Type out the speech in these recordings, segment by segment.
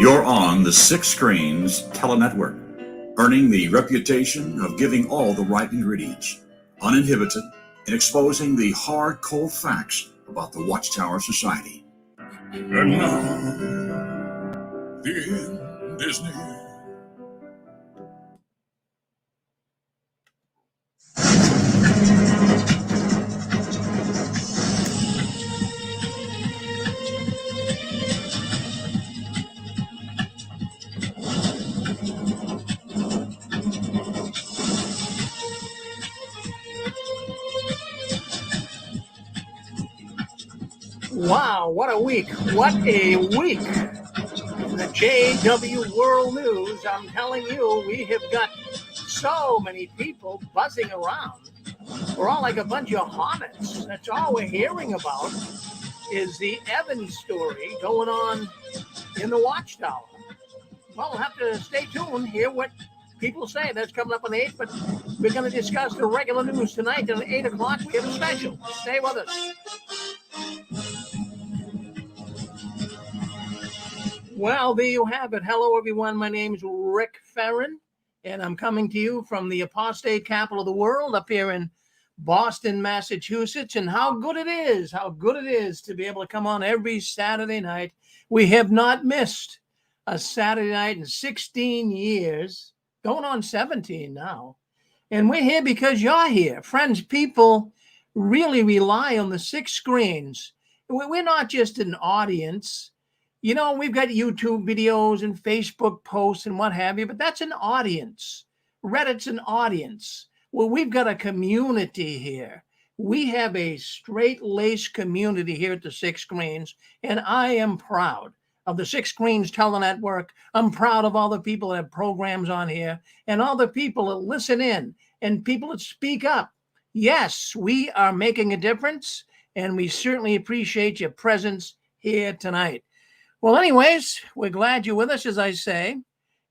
You're on the Six Screens Telenetwork, earning the reputation of giving all the right ingredients, uninhibited, and exposing the hard, cold facts about the Watchtower Society. And now, the end is near. Wow, what a week. What a week. The JW World News, I'm telling you, we have got so many people buzzing around. We're all like a bunch of hornets. That's all we're hearing about is the Evans story going on in the Watchtower. Well, we'll have to stay tuned, hear what people say. That's coming up on 8, but we're going to discuss the regular news tonight. And at 8 o'clock, we have a special. Stay with us. Well, there you have it. Hello, everyone. My name's Rick Ferrin, and I'm coming to you from the apostate capital of the world up here in Boston, Massachusetts. And how good it is to be able to come on every Saturday night. We have not missed a Saturday night in 16 years, going on 17 now. And we're here because you're here. Friends, people really rely on the Six Screens. We're not just an audience. You know, we've got YouTube videos and Facebook posts and what have you, but that's an audience. Reddit's an audience. Well, we've got a community here. We have a straight-laced community here at the Six Screens, and I am proud of the Six Screens Telenetwork. I'm proud of all the people that have programs on here and all the people that listen in and people that speak up. Yes, we are making a difference, and we certainly appreciate your presence here tonight. Well, anyways, we're glad you're with us, as I say.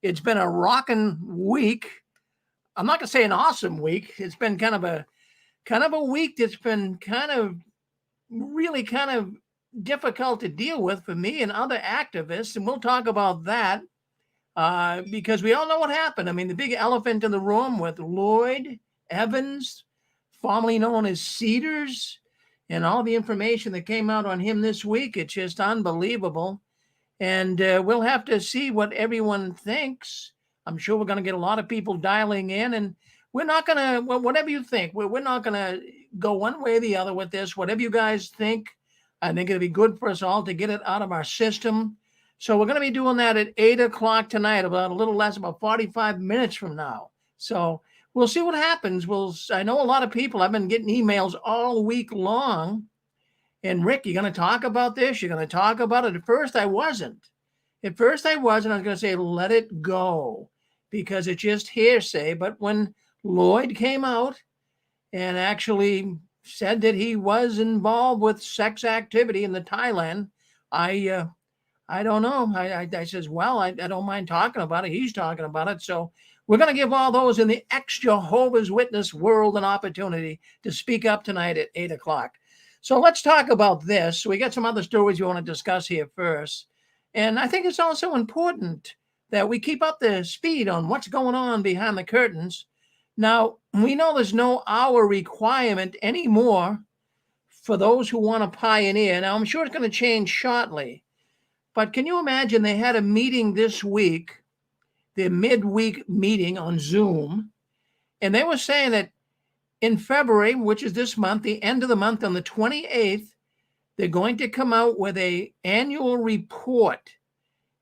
It's been a rocking week. I'm not going to say an awesome week. It's been kind of a week that's been really difficult to deal with for me and other activists, and we'll talk about that because we all know what happened. I mean, the big elephant in the room with Lloyd Evans, formerly known as Cedars, and all the information that came out on him this week. It's just unbelievable. And we'll have to see what everyone thinks. I'm sure we're going to get a lot of people dialing in, and we're not going to, whatever you think, we're not going to go one way or the other with this. Whatever you guys think, I think it'll be good for us all to get it out of our system. So we're going to be doing that at 8 o'clock tonight, about a little less, about 45 minutes from now. So we'll see what happens. I know a lot of people, I've been getting emails all week long. And Rick, you're going to talk about this? You're going to talk about it? At first, I wasn't. I was going to say, let it go, because it's just hearsay. But when Lloyd came out and actually said that he was involved with sex activity in the Thailand, I don't know. I says, well, I don't mind talking about it. He's talking about it. So we're going to give all those in the ex-Jehovah's Witness world an opportunity to speak up tonight at 8 o'clock. So let's talk about this. We got some other stories we want to discuss here first. And I think it's also important that we keep up the speed on what's going on behind the curtains. Now, we know there's no hour requirement anymore for those who want to pioneer. Now, I'm sure it's going to change shortly. But can you imagine they had a meeting this week, their midweek meeting on Zoom, and they were saying that in February, which is this month, the end of the month on the 28th, they're going to come out with an annual report.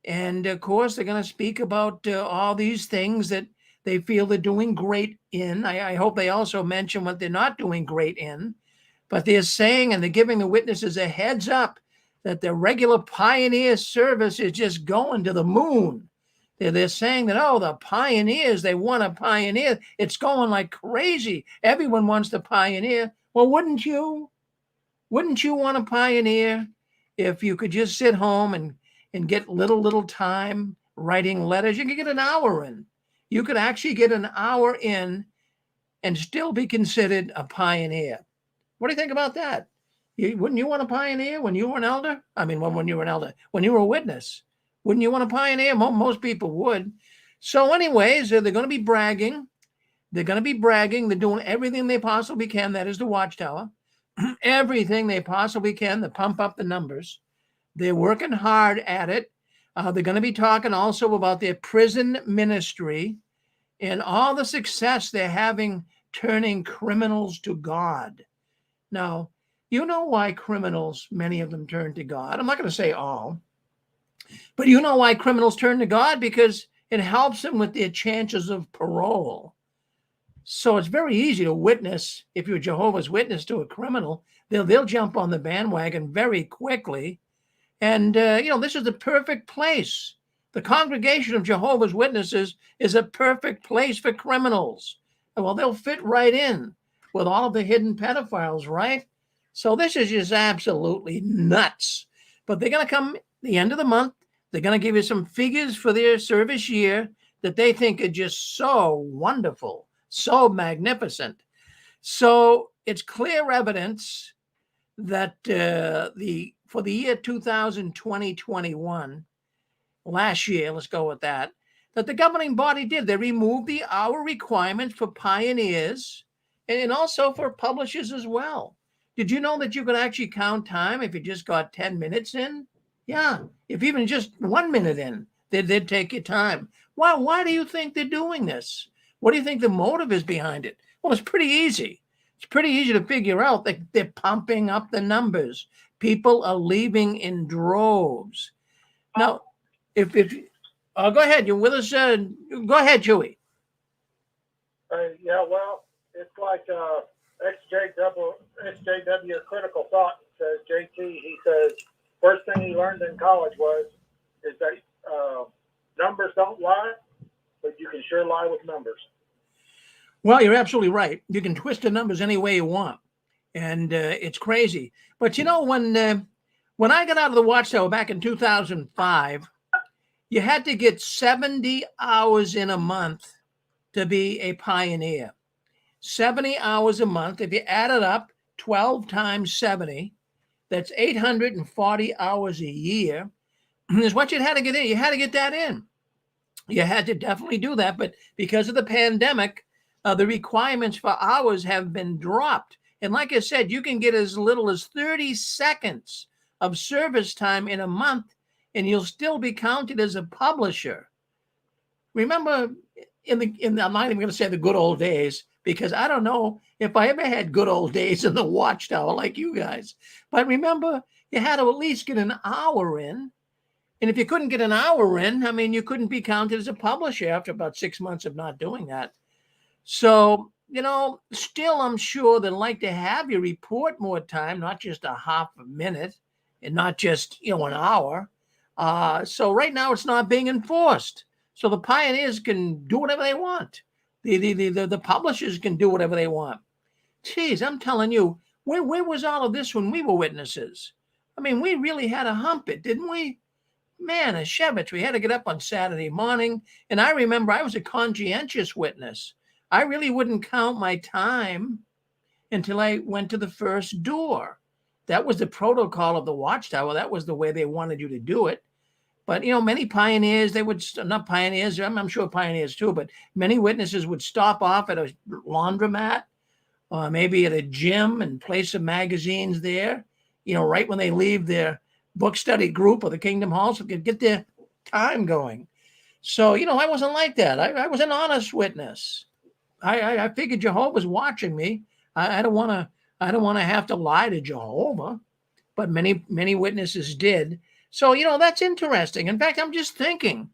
And of course, they're going to speak about all these things that they feel they're doing great in. I hope they also mention what they're not doing great in. But they're saying, and they're giving the witnesses a heads up, that the regular pioneer service is just going to the moon. They're saying that, the pioneers, they want to pioneer. It's going like crazy. Everyone wants to pioneer. Well, wouldn't you? Wouldn't you want to pioneer if you could just sit home and get little time writing letters? You could get an hour in. You could actually get an hour in and still be considered a pioneer. What do you think about that? Wouldn't you want to pioneer when you were an elder? I mean, when you were an elder, when you were a witness. Wouldn't you want to pioneer? Most people would. So anyways, they're going to be bragging. They're going to be bragging. They're doing everything they possibly can. That is the Watchtower. Everything they possibly can to pump up the numbers. They're working hard at it. They're going to be talking also about their prison ministry and all the success they're having turning criminals to God. Now, you know why criminals, many of them, turn to God. I'm not going to say all, but you know why criminals turn to God? Because it helps them with their chances of parole. So it's very easy to witness. If you're Jehovah's Witness to a criminal, they'll jump on the bandwagon very quickly. And, this is the perfect place. The congregation of Jehovah's Witnesses is a perfect place for criminals. Well, they'll fit right in with all of the hidden pedophiles, right? So this is just absolutely nuts. But they're going to come the end of the month. They're going to give you some figures for their service year that they think are just so wonderful, so magnificent. So it's clear evidence that for the year 2020-21, last year, let's go with that the governing body did. They removed the hour requirement for pioneers and also for publishers as well. Did you know that you could actually count time if you just got 10 minutes in? Yeah, if even just 1 minute in, they'd take your time. Why do you think they're doing this? What do you think the motive is behind it? Well, it's pretty easy. It's pretty easy to figure out that they're pumping up the numbers. People are leaving in droves. Now, if go ahead, you're with us. Go ahead, Chewy. Yeah, well, it's like XJW Critical Thought says, JT, he says, first thing he learned in college is that numbers don't lie, but you can sure lie with numbers. Well, you're absolutely right. You can twist the numbers any way you want, and it's crazy. But when I got out of the Watchtower back in 2005, you had to get 70 hours in a month to be a pioneer. 70 hours a month. If you add it up, 12 times 70, that's 840 hours a year. Is what you had to get in. You had to get that in. You had to definitely do that. But because of the pandemic, the requirements for hours have been dropped. And like I said, you can get as little as 30 seconds of service time in a month, and you'll still be counted as a publisher. Remember, I'm not even going to say the good old days, because I don't know if I ever had good old days in the Watchtower like you guys. But remember, you had to at least get an hour in. And if you couldn't get an hour in, you couldn't be counted as a publisher after about 6 months of not doing that. So, still, I'm sure they'd like to have you report more time, not just a half a minute and not just, an hour. So right now it's not being enforced. So the pioneers can do whatever they want. The publishers can do whatever they want. Geez, I'm telling you, where was all of this when we were witnesses? We really had to hump it, didn't we? Man, a Shevich, we had to get up on Saturday morning. And I remember I was a conscientious witness. I really wouldn't count my time until I went to the first door. That was the protocol of the Watchtower. That was the way they wanted you to do it. But, many pioneers, not pioneers, I'm sure pioneers too, but many witnesses would stop off at a laundromat or maybe at a gym and place some magazines there, right when they leave their book study group or the Kingdom Hall, so they could get their time going. So, I wasn't like that. I was an honest witness. I figured Jehovah was watching me. I don't want to have to lie to Jehovah, but many witnesses did. So, that's interesting. In fact, I'm just thinking,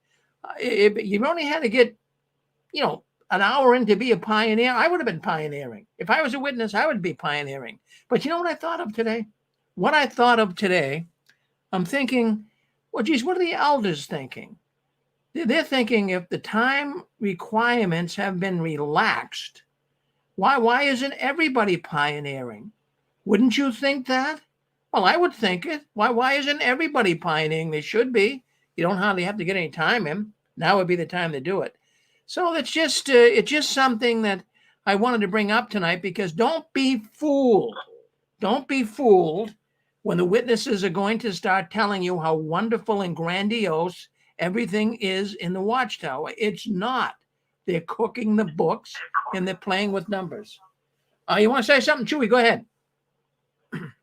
if you only had to get, an hour in to be a pioneer, I would have been pioneering. If I was a witness, I would be pioneering. But you know what I thought of today? I'm thinking, well, geez, what are the elders thinking? They're thinking if the time requirements have been relaxed, why isn't everybody pioneering? Wouldn't you think that? Well, I would think it. Why isn't everybody pioneering? They should be. You don't hardly have to get any time in. Now would be the time to do it. So it's just something that I wanted to bring up tonight, because don't be fooled. Don't be fooled when the witnesses are going to start telling you how wonderful and grandiose everything is in the Watchtower. It's not. They're cooking the books and they're playing with numbers. You want to say something, Chewy? Go ahead.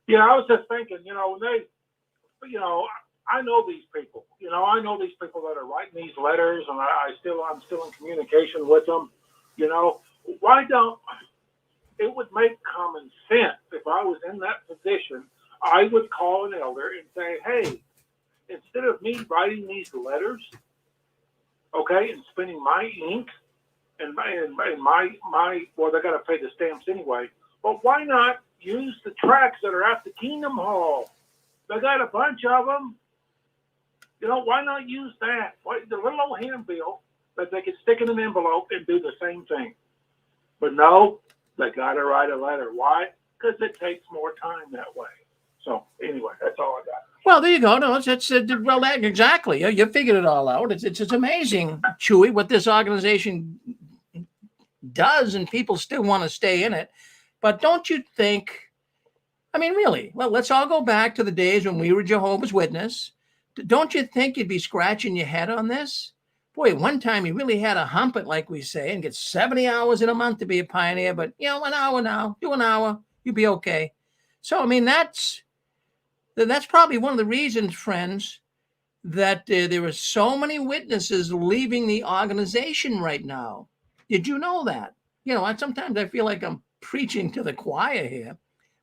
Yeah, I was just thinking, when they, I know these people. I know these people that are writing these letters, and I'm still in communication with them. Why don't, it would make common sense if I was in that position, I would call an elder and say, hey, instead of me writing these letters, okay, and spending my ink and my well, they got to pay the stamps anyway, but why not use the tracts that are at the Kingdom Hall? They got a bunch of them. Why not use that? The little old handbill that they could stick in an envelope and do the same thing. But no, they got to write a letter. Why? Because it takes more time that way. So anyway, that's all I got. Well, there you go. No, exactly. You figured it all out. It's amazing, Chewy, what this organization does, and people still want to stay in it. But don't you think, really, well, let's all go back to the days when we were Jehovah's Witness. Don't you think you'd be scratching your head on this? Boy, one time you really had to hump it, like we say, and get 70 hours in a month to be a pioneer. But, an hour now, do an hour, you'll be okay. So, that's probably one of the reasons, friends, that there are so many witnesses leaving the organization right now. Did you know that? Sometimes I feel like I'm preaching to the choir here,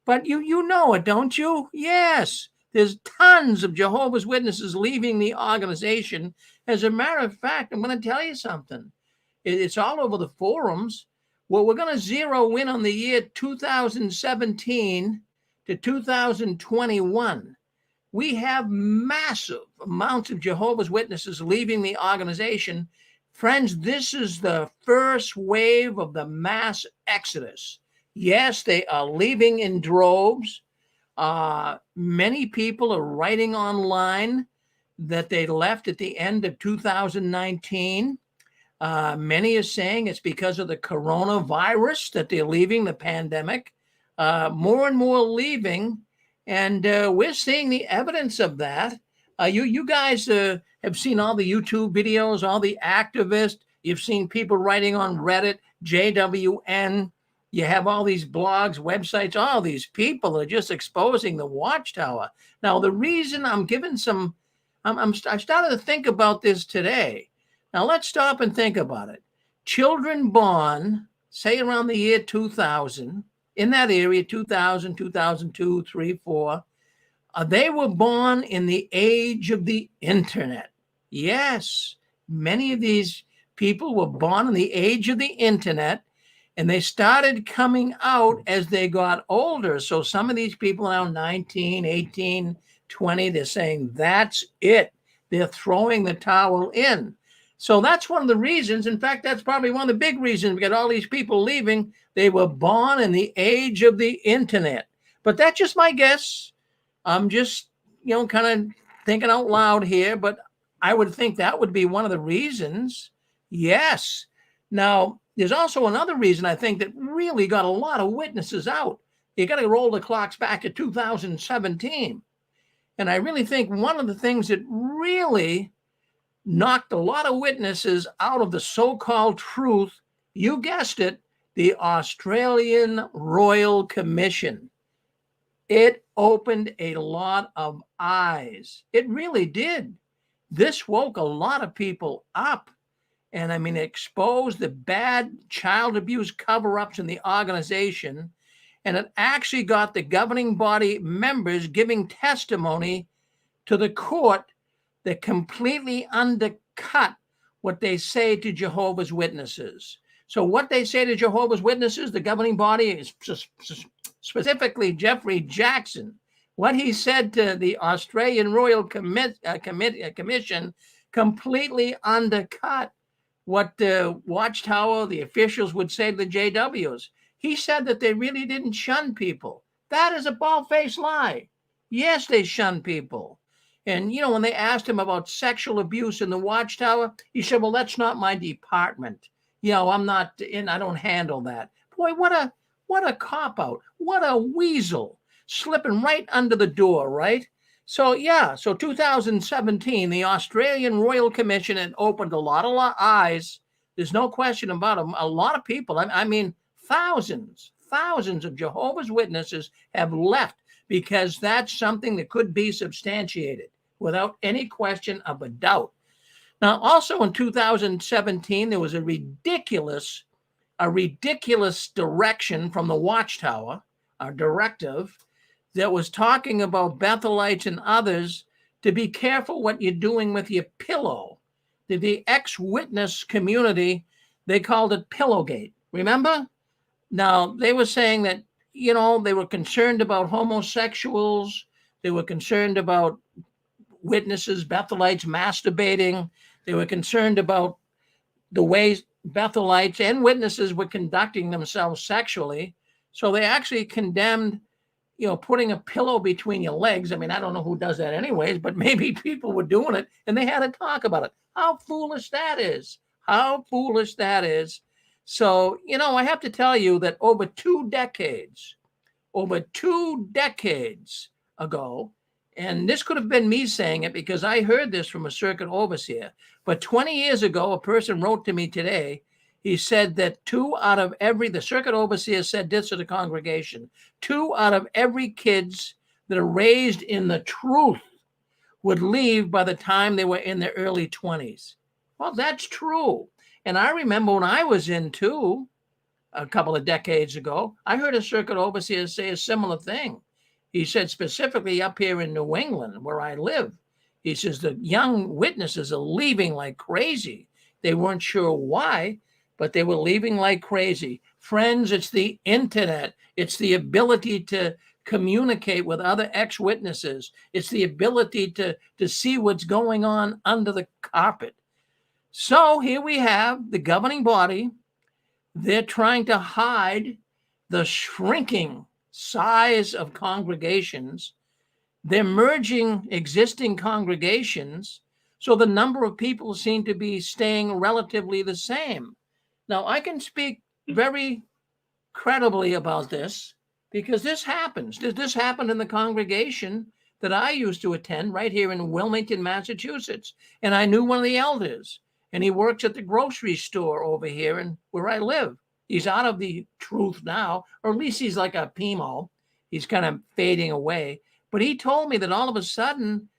but you know it, don't you? Yes, there's tons of Jehovah's Witnesses leaving the organization. As a matter of fact, I'm going to tell you something. It's all over the forums. Well, we're going to zero in on the year 2017 to 2021. We have massive amounts of Jehovah's Witnesses leaving the organization. Friends, this is the first wave of the mass exodus. Yes, they are leaving in droves. Many people are writing online that they left at the end of 2019. Many are saying it's because of the coronavirus that they're leaving, the pandemic. More and more leaving, and we're seeing the evidence of that. You guys have seen all the YouTube videos, all the activists. You've seen people writing on Reddit, JWN. You have all these blogs, websites. All these people are just exposing the Watchtower. Now, the reason I'm giving I started to think about this today. Now, let's stop and think about it. Children born, say around the year 2000, in that area, 2000, 2002, 3, 4, they were born in the age of the internet. Yes, many of these people were born in the age of the internet, and they started coming out as they got older. So some of these people are now 19, 18, 20, they're saying, that's it. They're throwing the towel in. So that's one of the reasons. In fact, that's probably one of the big reasons we got all these people leaving. They were born in the age of the internet. But that's just my guess. I'm just, kind of thinking out loud here, but I would think that would be one of the reasons. Yes. Now, there's also another reason I think that really got a lot of witnesses out. You got to roll the clocks back to 2017. And I really think one of the things that really knocked a lot of witnesses out of the so-called truth, you guessed it, the Australian Royal Commission. It opened a lot of eyes. It really did. This woke a lot of people up. And it exposed the bad child abuse cover-ups in the organization. And it actually got the governing body members giving testimony to the court that completely undercut what they say to Jehovah's Witnesses. So what they say to Jehovah's Witnesses, the governing body, is specifically Jeffrey Jackson, what he said to the Australian Royal Commission completely undercut what the Watchtower, the officials would say to the JWs. He said that they really didn't shun people. That is a bald-faced lie. Yes, they shun people. And, when they asked him about sexual abuse in the Watchtower, he said, well, that's not my department. I'm not in, I don't handle that. Boy, what a cop-out. What a weasel. Slipping right under the door, right? So, yeah, so 2017, the Australian Royal Commission had opened a lot of eyes. There's no question about them. A lot of people, I mean, thousands of Jehovah's Witnesses have left because that's something that could be substantiated without any question of a doubt. Now, also in 2017, there was a ridiculous direction from the Watchtower, a directive that was talking about Bethelites and others to be careful what you're doing with your pillow. The ex-witness community, they called it Pillowgate. Remember? Now, they were saying that, you know, they were concerned about homosexuals. They were concerned about witnesses, Bethelites masturbating. They were concerned about the ways Bethelites and witnesses were conducting themselves sexually. So they actually condemned, you know, putting a pillow between your legs. I mean, I don't know who does that anyways, but maybe people were doing it and they had to talk about it. How foolish that is. How foolish that is. So, you know, I have to tell you that over two decades ago, and this could have been me saying it because I heard this from a circuit overseer, but 20 years ago, a person wrote to me today. He said that the circuit overseer said this to the congregation, 2 out of every kids that are raised in the truth would leave by the time they were in their early 20s. Well, that's true. And I remember when I was in too, a couple of decades ago, I heard a circuit overseer say a similar thing. He said specifically up here in New England, where I live, he says the young witnesses are leaving like crazy. They weren't sure why, but they were leaving like crazy. Friends, it's the internet. It's the ability to communicate with other ex-witnesses. It's the ability to see what's going on under the carpet. So here we have the governing body. They're trying to hide the shrinking size of congregations. They're merging existing congregations, so the number of people seem to be staying relatively the same. Now, I can speak very credibly about this because this happens. This happened in the congregation that I used to attend right here in Wilmington, Massachusetts. And I knew one of the elders, and he works at the grocery store over here and where I live. He's out of the truth now, or at least he's like a PMO. He's kind of fading away. But he told me that all of a sudden,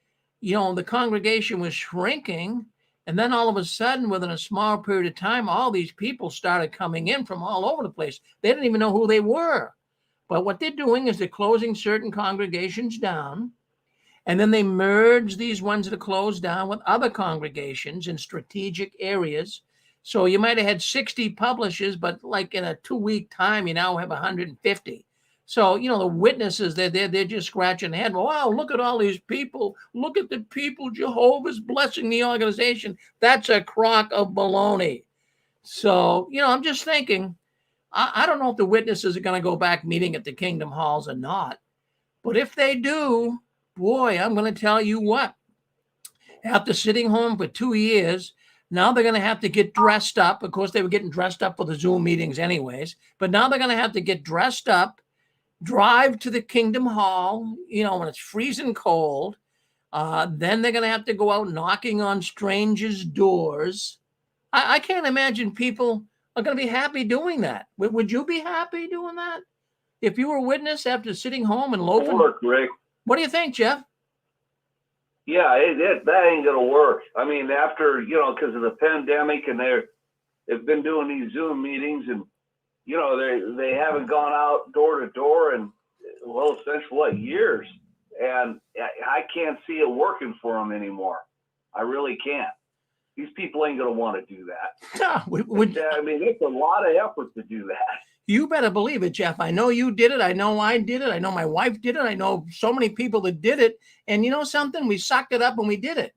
you know, the congregation was shrinking. And then all of a sudden, within a small period of time, all these people started coming in from all over the place. They didn't even know who they were. But what they're doing is they're closing certain congregations down. And then they merge these ones that are closed down with other congregations in strategic areas. So you might have had 60 publishers, but like in a 2-week time, you now have 150. So, you know, the witnesses, they're just scratching their head. Wow, look at all these people. Look at the people. Jehovah's blessing the organization. That's a crock of baloney. So, you know, I'm just thinking, I don't know if the witnesses are going to go back meeting at the Kingdom Halls or not. But if they do, boy, I'm going to tell you what. After sitting home for 2 years, now they're going to have to get dressed up. Of course, they were getting dressed up for the Zoom meetings anyways. But now they're going to have to get dressed up, drive to the Kingdom Hall, you know, when it's freezing cold. Then they're going to have to go out knocking on strangers' doors. I can't imagine people are going to be happy doing that. Would you be happy doing that? If you were a witness after sitting home and loafing? Work, Rick. What do you think, Jeff? Yeah, that ain't gonna work. I mean, after, you know, because of the pandemic, and they've been doing these Zoom meetings, and you know, they haven't gone out door to door in, well, essentially years, and I can't see it working for them anymore. I really can't. These people ain't gonna want to do that. I mean, it's a lot of effort to do that. You better believe it, Jeff. I know you did it. I know I did it. I know my wife did it. I know so many people that did it. And you know something? We sucked it up and we did it.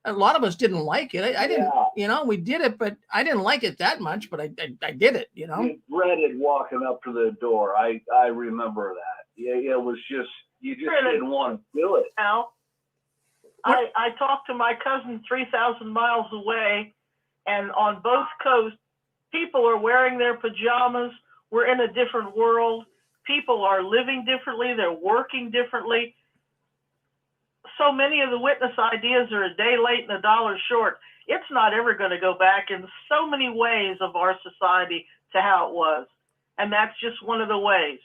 A lot of us didn't like it. I didn't, you know, we did it, but I didn't like it that much, but I did it, you know. You dreaded walking up to the door. I remember that. Yeah, it was just, you just didn't want to do it. Now, I talked to my cousin 3,000 miles away, and on both coasts, people are wearing their pajamas. We're in a different world. People are living differently. They're working differently. so many of the witness ideas are a day late and a dollar short. It's not ever going to go back in so many ways of our society to how it was. And that's just one of the ways.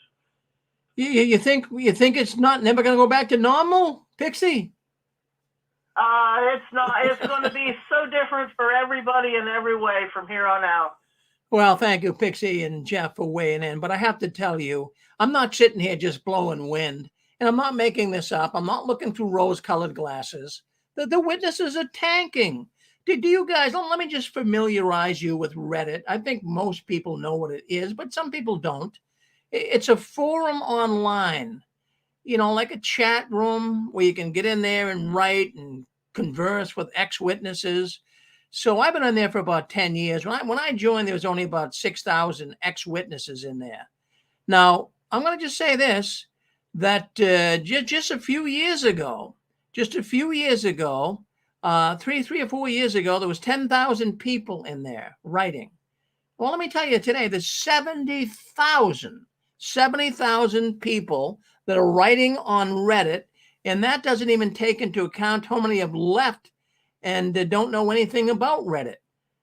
You think it's never going to go back to normal, Pixie? It's not. It's going to be so different for everybody in every way from here on out. Well, thank you, Pixie and Jeff, for weighing in. But I have to tell you, I'm not sitting here just blowing wind. And I'm not making this up. I'm not looking through rose-colored glasses. The witnesses are tanking. Do you guys, let me just familiarize you with Reddit. I think most people know what it is, but some people don't. It's a forum online, like a chat room where you can get in there and write and converse with ex-witnesses. So I've been in there for about 10 years. When I joined, there was only about 6,000 ex-witnesses in there. Now, I'm going to just say this, that just a few years ago, 3 or 4 years ago, there was 10,000 people in there writing. Well, let me tell you today, there's 70,000 people that are writing on Reddit, and that doesn't even take into account how many have left and don't know anything about Reddit.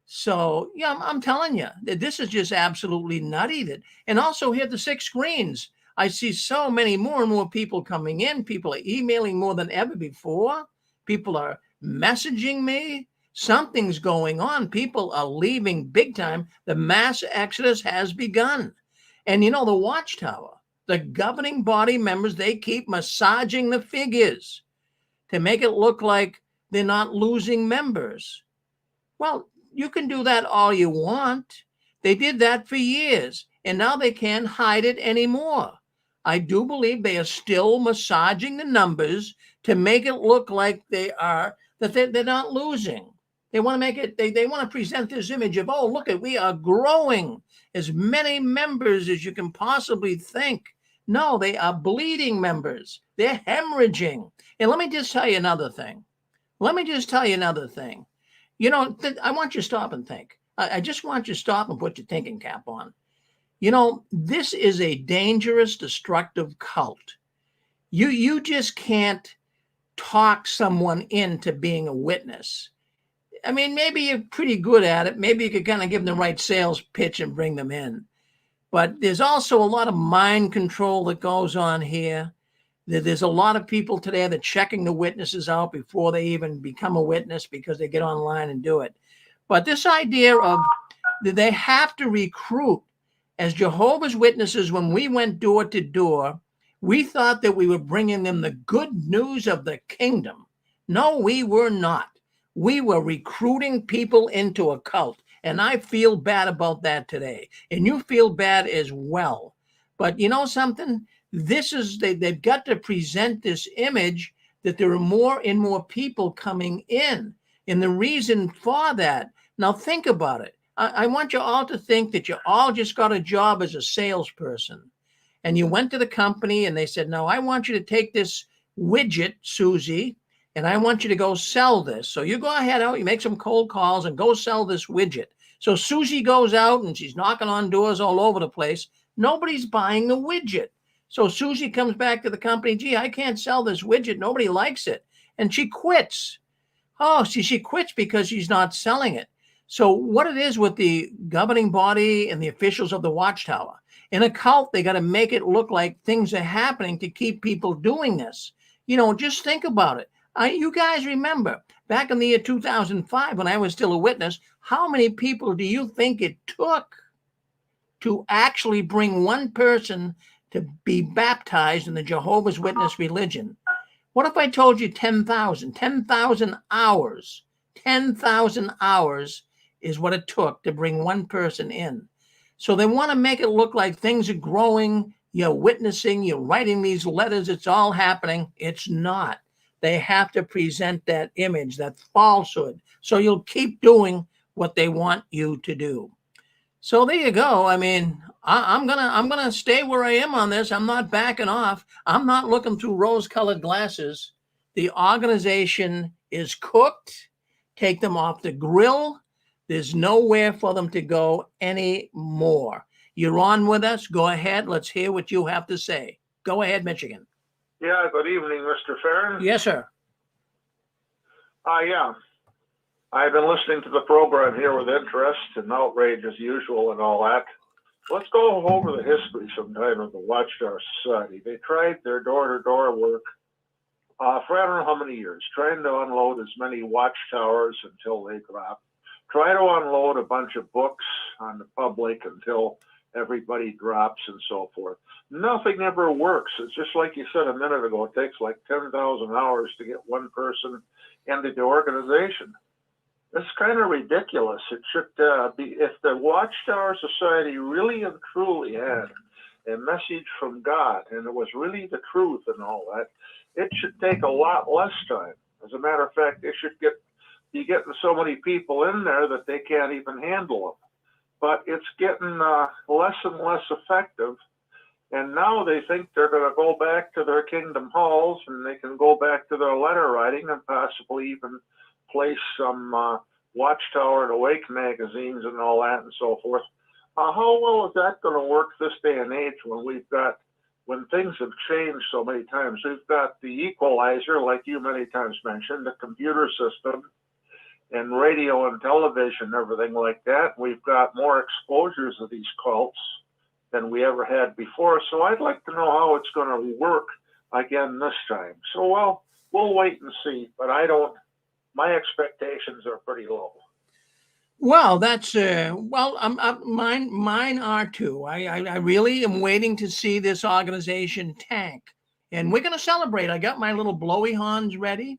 So, yeah, I'm telling you, this is just absolutely nutty. And also here at the 6 screens, I see so many more and more people coming in. People are emailing more than ever before. People are messaging me. Something's going on. People are leaving big time. The mass exodus has begun. And the Watchtower, the governing body members, they keep massaging the figures to make it look like they're not losing members. Well, you can do that all you want. They did that for years, and now they can't hide it anymore. I do believe they are still massaging the numbers to make it look like they're not losing. They want to make it, they want to present this image of, oh, look we are growing as many members as you can possibly think. No, they are bleeding members. They're hemorrhaging. And let me just tell you another thing. I want you to stop and think. I just want you to stop and put your thinking cap on. This is a dangerous, destructive cult. You just can't talk someone into being a witness. I mean, maybe you're pretty good at it. Maybe you could kind of give them the right sales pitch and bring them in. But there's also a lot of mind control that goes on here. There's a lot of people today that are checking the witnesses out before they even become a witness because they get online and do it. But this idea of they have to recruit. As Jehovah's Witnesses, when we went door to door, we thought that we were bringing them the good news of the kingdom. No, we were not. We were recruiting people into a cult, and I feel bad about that today. And you feel bad as well. But you know something? They've got to present this image that there are more and more people coming in. And the reason for that, now think about it. I want you all to think that you all just got a job as a salesperson, and you went to the company and they said, no, I want you to take this widget, Susie, and I want you to go sell this. So you go ahead out, you make some cold calls and go sell this widget. So Susie goes out and she's knocking on doors all over the place. Nobody's buying the widget. So Susie comes back to the company, gee, I can't sell this widget. Nobody likes it. And she quits. Oh, she quits because she's not selling it. So what it is with the governing body and the officials of the Watchtower, in a cult, they got to make it look like things are happening to keep people doing this. Just think about it. You guys remember back in the year 2005, when I was still a witness, how many people do you think it took to actually bring one person to be baptized in the Jehovah's Witness religion? What if I told you 10,000? 10,000 hours. 10,000 hours is what it took to bring one person in. So they want to make it look like things are growing. You're witnessing, you're writing these letters. It's all happening. It's not. They have to present that image, that falsehood. So you'll keep doing what they want you to do. So there you go. I mean, I'm gonna stay where I am on this. I'm not backing off. I'm not looking through rose-colored glasses. The organization is cooked. Take them off the grill. There's nowhere for them to go anymore. You're on with us. Go ahead. Let's hear what you have to say. Go ahead, Michigan. Yeah, good evening, Mr. Farron. Yes, sir. Yeah. I've been listening to the program here with interest and outrage as usual and all that. Let's go over the history sometime of the Watchtower Society. They tried their door-to-door work for I don't know how many years, trying to unload as many watchtowers until they dropped. Try to unload a bunch of books on the public until everybody drops and so forth. Nothing ever works. It's just like you said a minute ago, it takes like 10,000 hours to get one person into the organization. It's kind of ridiculous. It should be, if the Watchtower Society really and truly had a message from God and it was really the truth and all that, it should take a lot less time. As a matter of fact, it should be getting so many people in there that they can't even handle them. But it's getting less and less effective. And now they think they're going to go back to their kingdom halls and they can go back to their letter writing and possibly even place some Watchtower and Awake magazines and all that and so forth. How well is that going to work this day and age when things have changed so many times? We've got the equalizer, like you many times mentioned, the computer system, and radio and television, everything like that. We've got more exposures of these cults than we ever had before. So I'd like to know how it's going to work again this time. So, we'll wait and see, but my expectations are pretty low. Well, that's mine are too. I really am waiting to see this organization tank, and we're going to celebrate. I got my little blowy horns ready.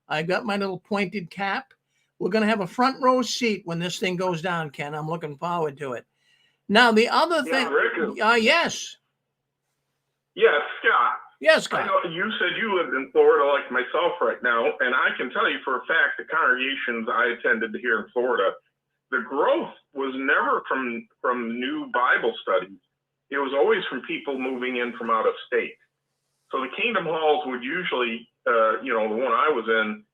I got my little pointed cap. We're going to have a front row seat when this thing goes down, Ken. I'm looking forward to it. Now, the other thing, Rick, yes. Yes, Scott. Yes, Scott. I know you said you lived in Florida like myself right now, and I can tell you for a fact the congregations I attended here in Florida, the growth was never from new Bible studies. It was always from people moving in from out of state. So the Kingdom Halls would usually, the one I was in,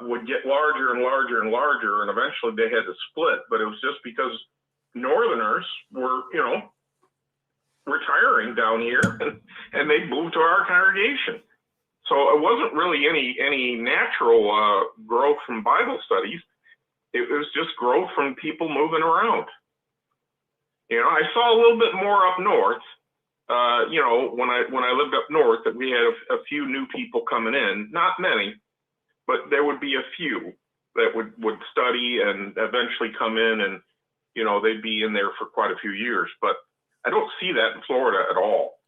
would get larger and larger and larger, and eventually they had to split. But it was just because Northerners were, retiring down here, and they moved to our congregation. So it wasn't really any natural growth from Bible studies. It was just growth from people moving around. I saw a little bit more up north. When I lived up north, that we had a few new people coming in, not many, but there would be a few that would study and eventually come in, and they'd be in there for quite a few years. But I don't see that in Florida at all.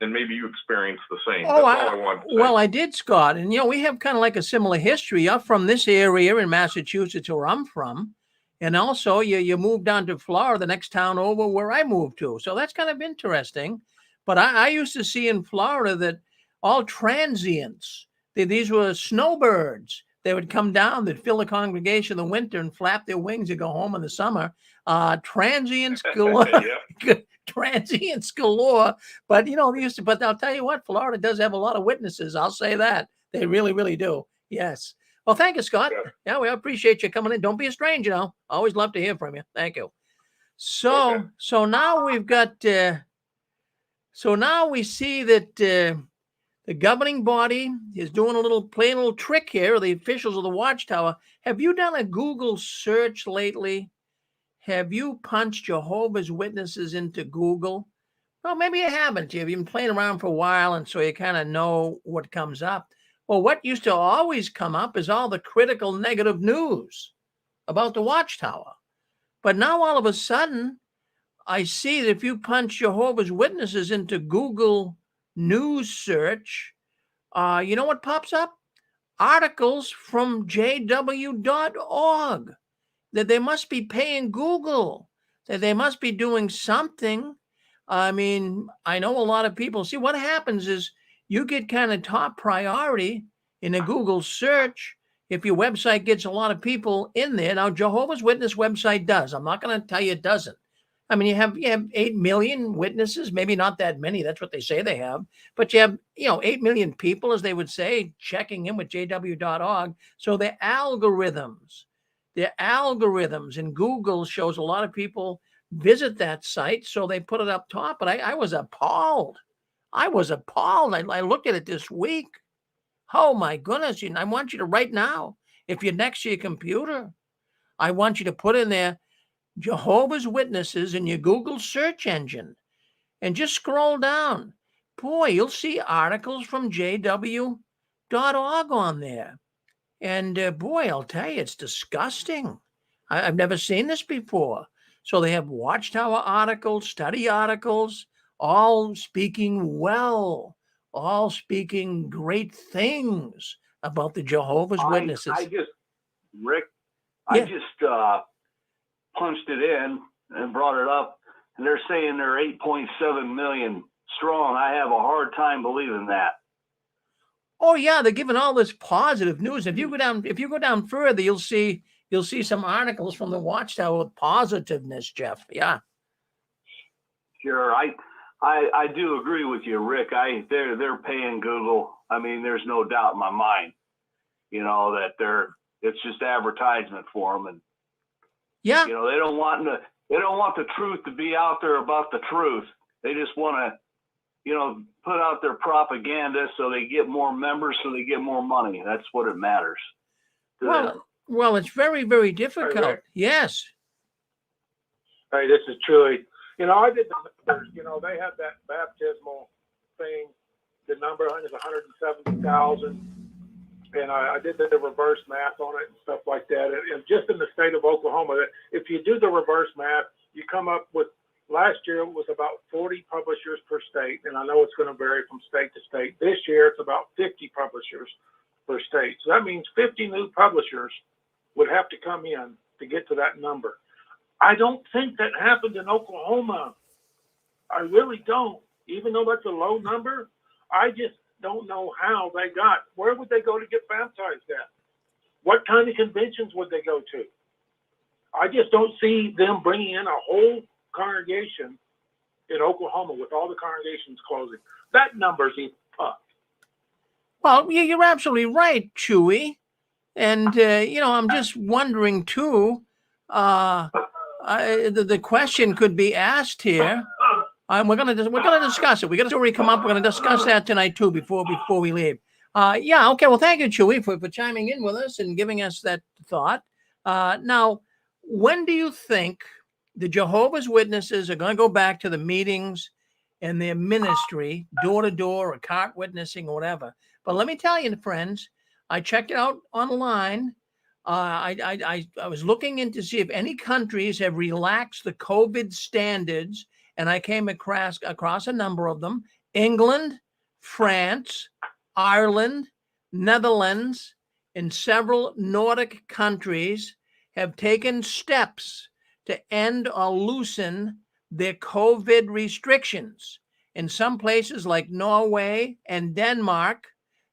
And maybe you experienced the same. That's all I wanted to say. Well, I did, Scott. And, we have kind of like a similar history. You're from this area in Massachusetts, where I'm from. And also, you moved down to Florida, the next town over where I moved to. So that's kind of interesting. But I used to see in Florida that all transients, these were snowbirds. They would come down, they'd fill the congregation in the winter and flap their wings and go home in the summer. Transients galore. Transients galore. But, but I'll tell you what, Florida does have a lot of witnesses. I'll say that. They really, really do. Yes. Well, thank you, Scott. Yeah, we appreciate you coming in. Don't be a stranger, Always love to hear from you. Thank you. So now we've got, so now we see that the governing body is playing a little trick here, the officials of the Watchtower. Have you done a Google search lately? Have you punched Jehovah's Witnesses into Google? Well, maybe you haven't. You've been playing around for a while, and so you kind of know what comes up. Well, what used to always come up is all the critical negative news about the Watchtower. But now all of a sudden, I see that if you punch Jehovah's Witnesses into Google News search, you know what pops up? Articles from jw.org. That they must be paying Google, that they must be doing something. I mean, I know a lot of people. See, what happens is you get kind of top priority in a Google search if your website gets a lot of people in there. Now, Jehovah's Witness website does. I'm not going to tell you it doesn't. I mean, you have 8 million witnesses, maybe not that many. That's what they say they have. But you have, 8 million people, as they would say, checking in with jw.org. So the algorithms in Google shows a lot of people visit that site. So they put it up top. But I was appalled. I looked at it this week. Oh, my goodness. I want you to right now, If you're next to your computer, I want you to put in there Jehovah's Witnesses in your Google search engine and just scroll down. Boy, you'll see articles from jw.org on there. And boy, I'll tell you, it's disgusting. I've never seen this before. So they have Watchtower articles, study articles, all speaking well, all speaking great things about the Jehovah's Witnesses. Rick, Yeah. I just punched it in and brought it up, and they're saying they're 8.7 million strong. I have a hard time believing that. Oh yeah, they're giving all this positive news. If you go down further, you'll see some articles from the Watchtower with positiveness, Jeff. Yeah. Sure, I do agree with you, Rick. They're paying Google. I mean, there's no doubt in my mind, that it's just advertisement for them, and Yeah. they don't want the truth to be out there about the truth. They just want to, put out their propaganda so they get more members, so they get more money. That's what it matters. Well, it's very, very difficult. Right. Yes. Hey, this is Chewy. I did the numbers. They have that baptismal thing. The number is 170,000. And I did the reverse math on it and stuff like that. And just in the state of Oklahoma, if you do the reverse math, you come up with, last year it was about 40 publishers per state. And I know it's going to vary from state to state. This year it's about 50 publishers per state. So that means 50 new publishers would have to come in to get to that number. I don't think that happened in Oklahoma. I really don't. Even though that's a low number, I just don't know how they got. Where would they go to get baptized at? What kind of conventions would they go to? I just don't see them bringing in a whole congregation in Oklahoma with all the congregations closing. That number's up. Well, you're absolutely right, Chewy. And I'm just wondering too. The question could be asked here. We're gonna discuss it. We got a story come up. We're gonna discuss that tonight too before we leave. Yeah. Okay. Well, thank you, Chewy, for chiming in with us and giving us that thought. Now, when do you think the Jehovah's Witnesses are going to go back to the meetings and their ministry, door to door, or cart witnessing, or whatever? But let me tell you, friends, I checked it out online. I was looking in to see if any countries have relaxed the COVID standards, and I came across a number of them. England, France, Ireland, Netherlands, and several Nordic countries have taken steps to end or loosen their COVID restrictions. In some places like Norway and Denmark,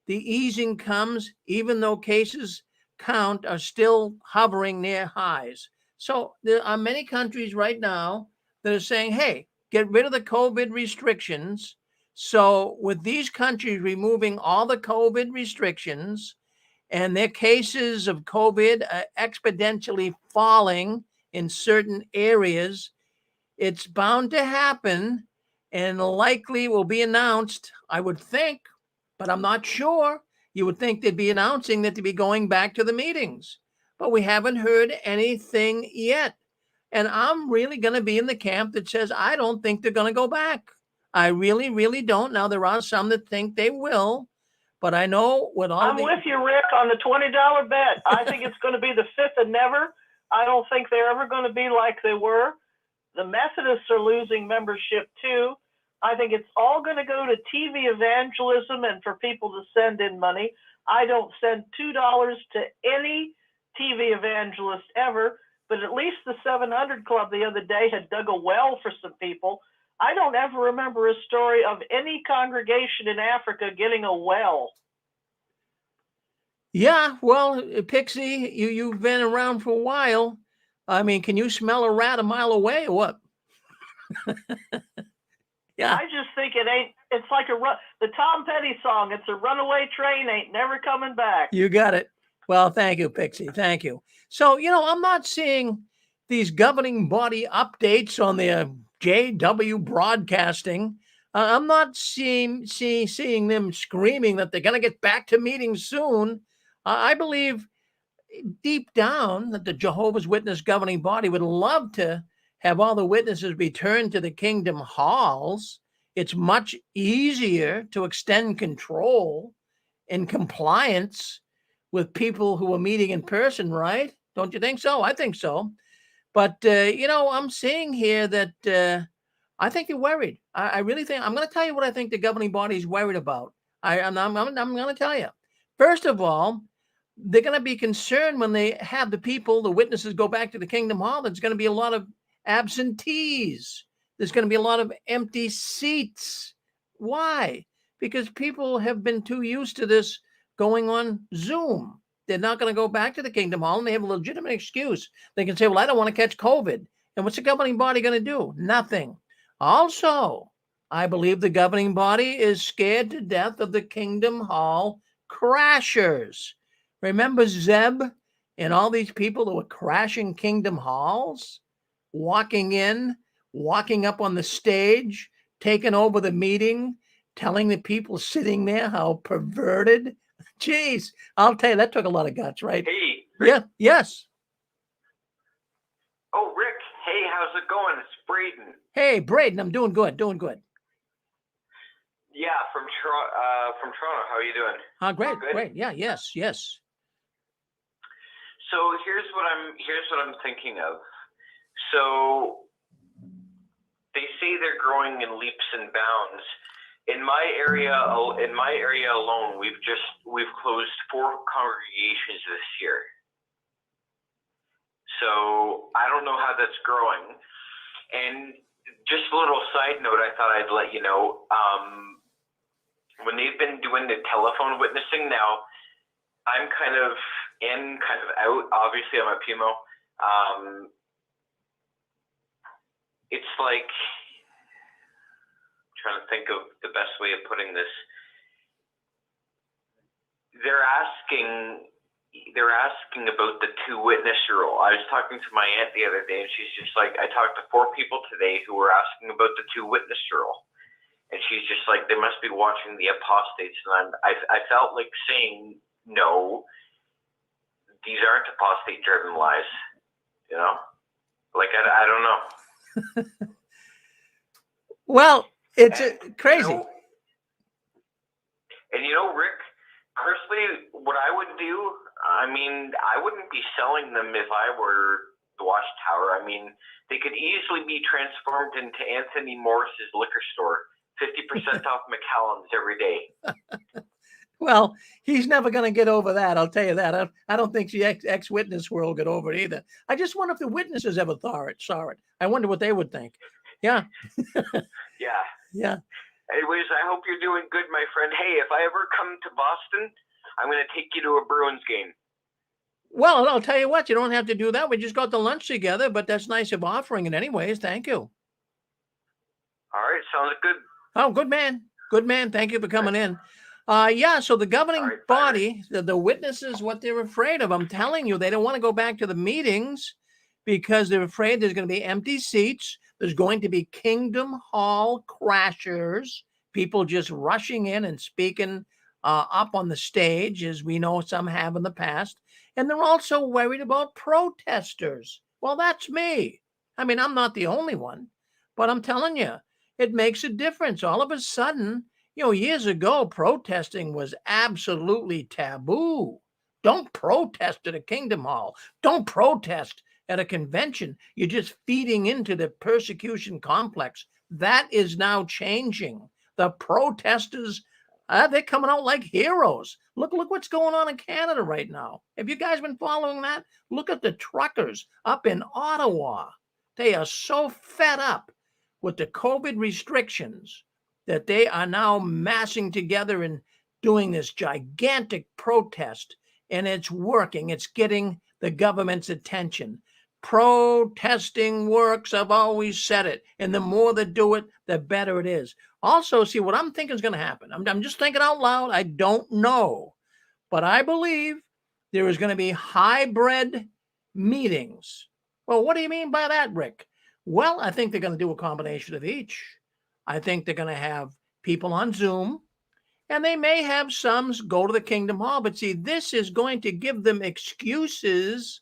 the easing comes even though cases count are still hovering near highs. So there are many countries right now that are saying, hey, get rid of the COVID restrictions. So with these countries removing all the COVID restrictions and their cases of COVID exponentially falling in certain areas, it's bound to happen and likely will be announced, I would think, but I'm not sure. You would think they'd be announcing that they'd be going back to the meetings, but we haven't heard anything yet. And I'm really going to be in the camp that says, I don't think they're going to go back. I really, really don't. Now, there are some that think they will, but I know with all I'm with you, Rick, on the $20 bet. I think it's going to be the fifth and never. I don't think they're ever going to be like they were. The Methodists are losing membership too. I think it's all going to go to TV evangelism and for people to send in money. I don't send $2 to any TV evangelist ever, but at least the 700 Club the other day had dug a well for some people. I don't ever remember a story of any congregation in Africa getting a well. Yeah, well, Pixie, you've been around for a while. I mean, can you smell a rat a mile away or what? Yeah. I just think it's like the Tom Petty song. It's a runaway train, ain't never coming back. You got it. Well, thank you, Pixie. Thank you. So, I'm not seeing these governing body updates on their JW broadcasting. I'm not seeing them screaming that they're going to get back to meetings soon. I believe deep down that the Jehovah's Witness governing body would love to have all the witnesses return to the kingdom halls. It's much easier to extend control and compliance with people who are meeting in person, right? Don't you think so? I think so. But, I'm seeing here that I think you're worried. I really think, I'm going to tell you what I think the governing body is worried about. I'm going to tell you. First of all, they're going to be concerned when they have the people, the witnesses go back to the kingdom hall. There's going to be a lot of absentees. There's going to be a lot of empty seats. Why? Because people have been too used to this going on Zoom. They're not going to go back to the kingdom hall, and they have a legitimate excuse. They can say, well, I don't want to catch COVID. And what's the governing body going to do? Nothing. Also, I believe the governing body is scared to death of the kingdom hall crashers. Remember Zeb and all these people that were crashing kingdom halls, walking in, walking up on the stage, taking over the meeting, telling the people sitting there how perverted. Jeez, I'll tell you, that took a lot of guts, right? Hey. Yeah, yes. Oh, Rick. Hey, how's it going? It's Braden. Hey, Braden, I'm doing good, doing good. Yeah, from Toronto. How are you doing? Great, Good? great. Yeah, yes, yes. So here's what I'm thinking of. So they say they're growing in leaps and bounds. In my area alone, we've closed 4 congregations this year. So I don't know how that's growing. And just a little side note, I thought I'd let you know, when they've been doing the telephone witnessing now, I'm kind of in, kind of out. Obviously, I'm a PMO. It's like, I'm trying to think of the best way of putting this. They're asking about the 2 witness rule. I was talking to my aunt the other day, and she's just like, I talked to 4 people today who were asking about the 2 witness rule. And she's just like, they must be watching the apostates. And I felt like saying, no, these aren't apostate-driven lies. You know? Like, I don't know. Well, it's crazy. Rick, personally, what I would do, I mean, I wouldn't be selling them if I were the Watchtower. I mean, they could easily be transformed into Anthony Morris's liquor store, 50% off McAllen's every day. Well, he's never going to get over that. I'll tell you that. I don't think the ex-witness world get over it either. I just wonder if the witnesses ever saw it. I wonder what they would think. Yeah. Yeah. Yeah. Anyways, I hope you're doing good, my friend. Hey, if I ever come to Boston, I'm going to take you to a Bruins game. Well, I'll tell you what, you don't have to do that. We just got to lunch together, but that's nice of offering it anyways. Thank you. All right. Sounds good. Oh, good man. Good man. Thank you for coming in. So the governing body, the witnesses, what they're afraid of, I'm telling you, they don't want to go back to the meetings because they're afraid there's going to be empty seats. There's going to be Kingdom Hall crashers, people just rushing in and speaking up on the stage, as we know some have in the past. And they're also worried about protesters. Well, that's me. I mean, I'm not the only one, but I'm telling you, it makes a difference. All of a sudden, years ago, protesting was absolutely taboo. Don't protest at a Kingdom Hall. Don't protest at a convention. You're just feeding into the persecution complex. That is now changing. The protesters, they're coming out like heroes. Look what's going on in Canada right now. Have you guys been following that? Look at the truckers up in Ottawa. They are so fed up with the COVID restrictions that they are now massing together and doing this gigantic protest, and it's working. It's getting the government's attention. Protesting works. I've always said it. And the more they do it, the better it is. Also, see, what I'm thinking is going to happen. I'm just thinking out loud. I don't know. But I believe there is going to be hybrid meetings. Well, what do you mean by that, Rick? Well, I think they're going to do a combination of each. I think they're going to have people on Zoom, And they may have some go to the Kingdom Hall, but see, this is going to give them excuses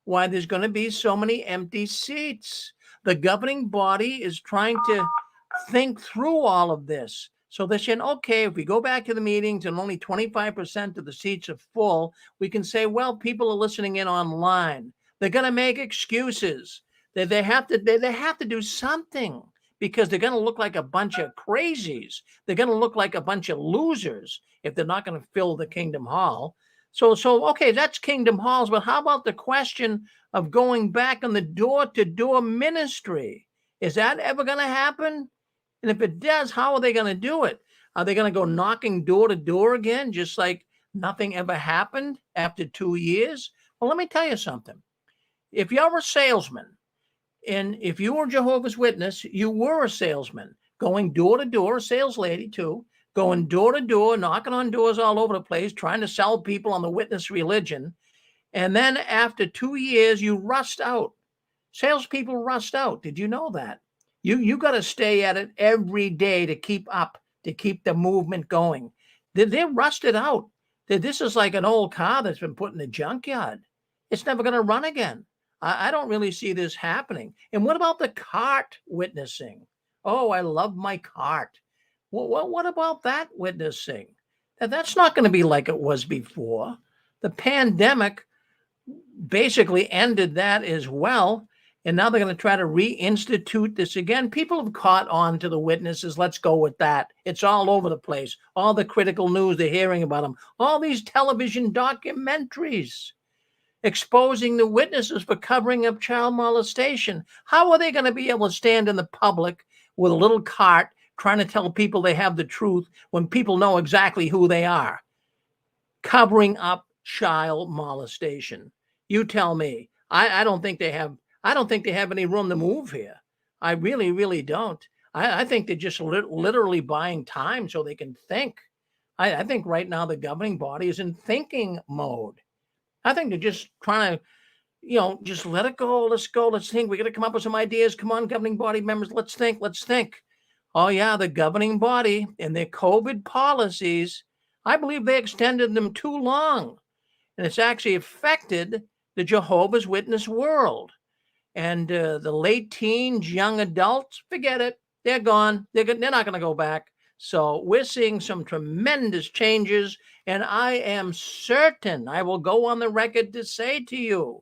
why there's going to be so many empty seats. The governing body is trying to think through all of this. So they're saying, okay, if we go back to the meetings and only 25% of the seats are full, we can say, well, people are listening in online. They're going to make excuses. They have to do something, because they're going to look like a bunch of crazies. They're going to look like a bunch of losers if they're not going to fill the Kingdom Hall. So okay, that's Kingdom Halls, but how about the question of going back on the door-to-door ministry? Is that ever going to happen? And if it does, how are they going to do it? Are they going to go knocking door to door again, just like nothing ever happened after 2 years? Well, let me tell you something. If you're a salesman, and if you were Jehovah's Witness, you were a salesman, going door to door, a sales lady too, going door to door, knocking on doors all over the place, trying to sell people on the witness religion. And then after 2 years, you rust out. Salespeople rust out. Did you know that? You got to stay at it every day to keep up, to keep the movement going. They're rusted out. This is like an old car that's been put in the junkyard. It's never going to run again. I don't really see this happening. And what about the cart witnessing? Oh, I love my cart. What about that witnessing? That's not going to be like it was before. The pandemic basically ended that as well. And now they're going to try to reinstitute this again. People have caught on to the witnesses. Let's go with that. It's all over the place. All the critical news, they're hearing about them. All these television documentaries exposing the witnesses for covering up child molestation. How are they going to be able to stand in the public with a little cart trying to tell people they have the truth when people know exactly who they are? Covering up child molestation. You tell me. I don't think they have any room to move here. I really, really don't. I think they're just literally buying time so they can think. I think right now the governing body is in thinking mode. I think they're just trying to, just let it go. Let's go. Let's think. We got to come up with some ideas. Come on, governing body members. Let's think. Oh, yeah, the governing body and their COVID policies, I believe they extended them too long. And it's actually affected the Jehovah's Witness world. And the late teens, young adults, forget it. They're gone. They're not going to go back. So we're seeing some tremendous changes. And I am certain, I will go on the record to say to you,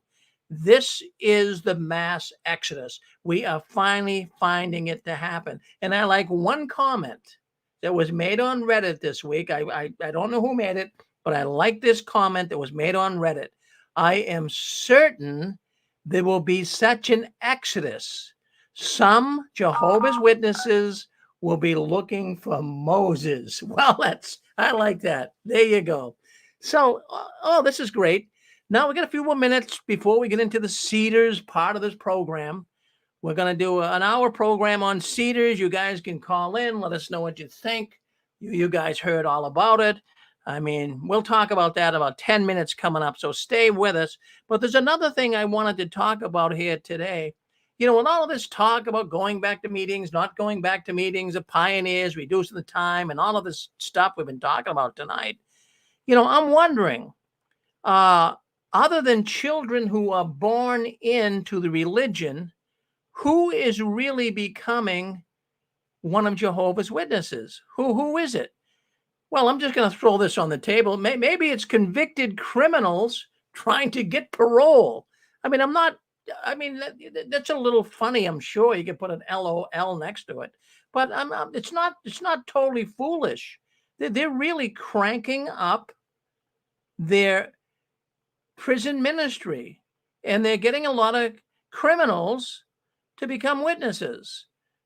this is the mass exodus. We are finally finding it to happen. And I like one comment that was made on Reddit this week. I don't know who made it, but I like this comment that was made on Reddit. I am certain there will be such an exodus. Some Jehovah's Witnesses will be looking for Moses. Well, I like that. There you go. So, this is great. Now we got a few more minutes before we get into the Cedars part of this program. We're going to do an hour program on Cedars. You guys can call in, let us know what you think. You guys heard all about it. I mean, we'll talk about that about 10 minutes coming up, so stay with us. But there's another thing I wanted to talk about here today. With all of this talk about going back to meetings, not going back to meetings, the pioneers, reducing the time, and all of this stuff we've been talking about tonight, I'm wondering, other than children who are born into the religion, who is really becoming one of Jehovah's Witnesses? Who is it? Well, I'm just going to throw this on the table. Maybe it's convicted criminals trying to get parole. That's a little funny. I'm sure you could put an LOL next to it, but it's not totally foolish. They're really cranking up their prison ministry, and they're getting a lot of criminals to become witnesses.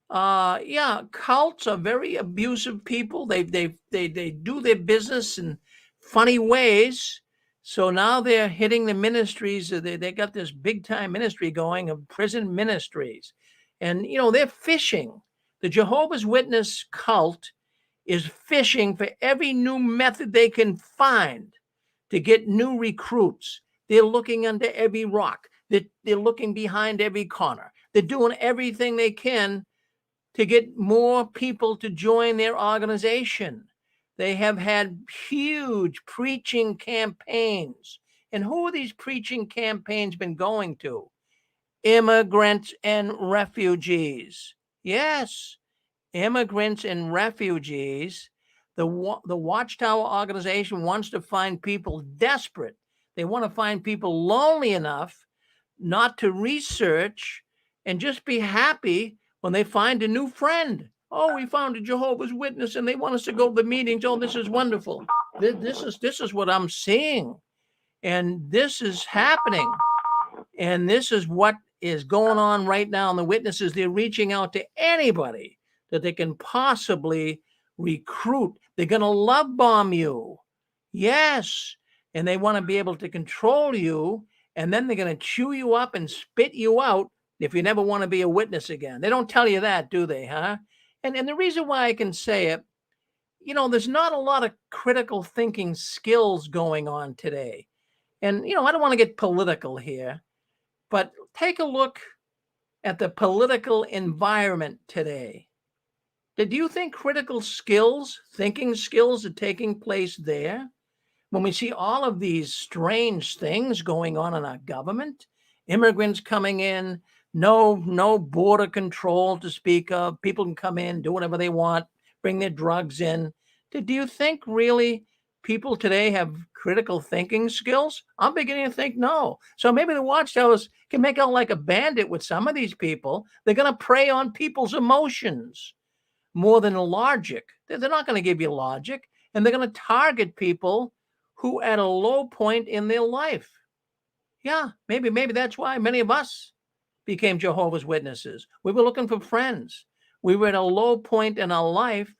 Cults are very abusive people. They do their business in funny ways. So now they're hitting the ministries. They got this big time ministry going of prison ministries. And, they're fishing. The Jehovah's Witness cult is fishing for every new method they can find to get new recruits. They're looking under every rock. They're looking behind every corner. They're doing everything they can to get more people to join their organization. They have had huge preaching campaigns. And who are these preaching campaigns been going to? Immigrants and refugees. Yes, immigrants and refugees. The Watchtower organization wants to find people desperate. They want to find people lonely enough not to research and just be happy when they find a new friend. Oh, we found a Jehovah's Witness and they want us to go to the meetings. Oh, this is wonderful. This is what I'm seeing. And this is happening. And this is what is going on right now. And the witnesses, they're reaching out to anybody that they can possibly recruit. They're going to love bomb you. Yes. And they want to be able to control you. And then they're going to chew you up and spit you out if you never want to be a witness again. They don't tell you that, do they, huh? And the reason why I can say it, you know, there's not a lot of critical thinking skills going on today. And, you know, I don't want to get political here, but take a look at the political environment today. Do you think critical skills, thinking skills are taking place there? When we see all of these strange things going on in our government, immigrants coming in, no border control to speak of, people can come in, do whatever they want, bring their drugs in. Do you think really people today have critical thinking skills? I'm beginning to think no. So maybe the Watchtowers can make out like a bandit with some of these people. They're going to prey on people's emotions more than logic. They're not going to give you logic, and they're going to target people who at a low point in their life. Yeah, maybe that's why many of us became Jehovah's Witnesses. We were looking for friends. We were at a low point in our life,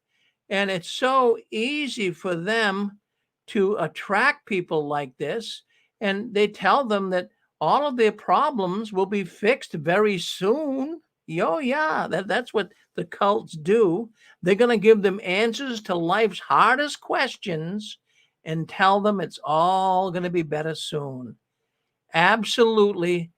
and it's so easy for them to attract people like this, and they tell them that all of their problems will be fixed very soon. Yeah, that's what the cults do. They're going to give them answers to life's hardest questions and tell them it's all going to be better soon. Absolutely.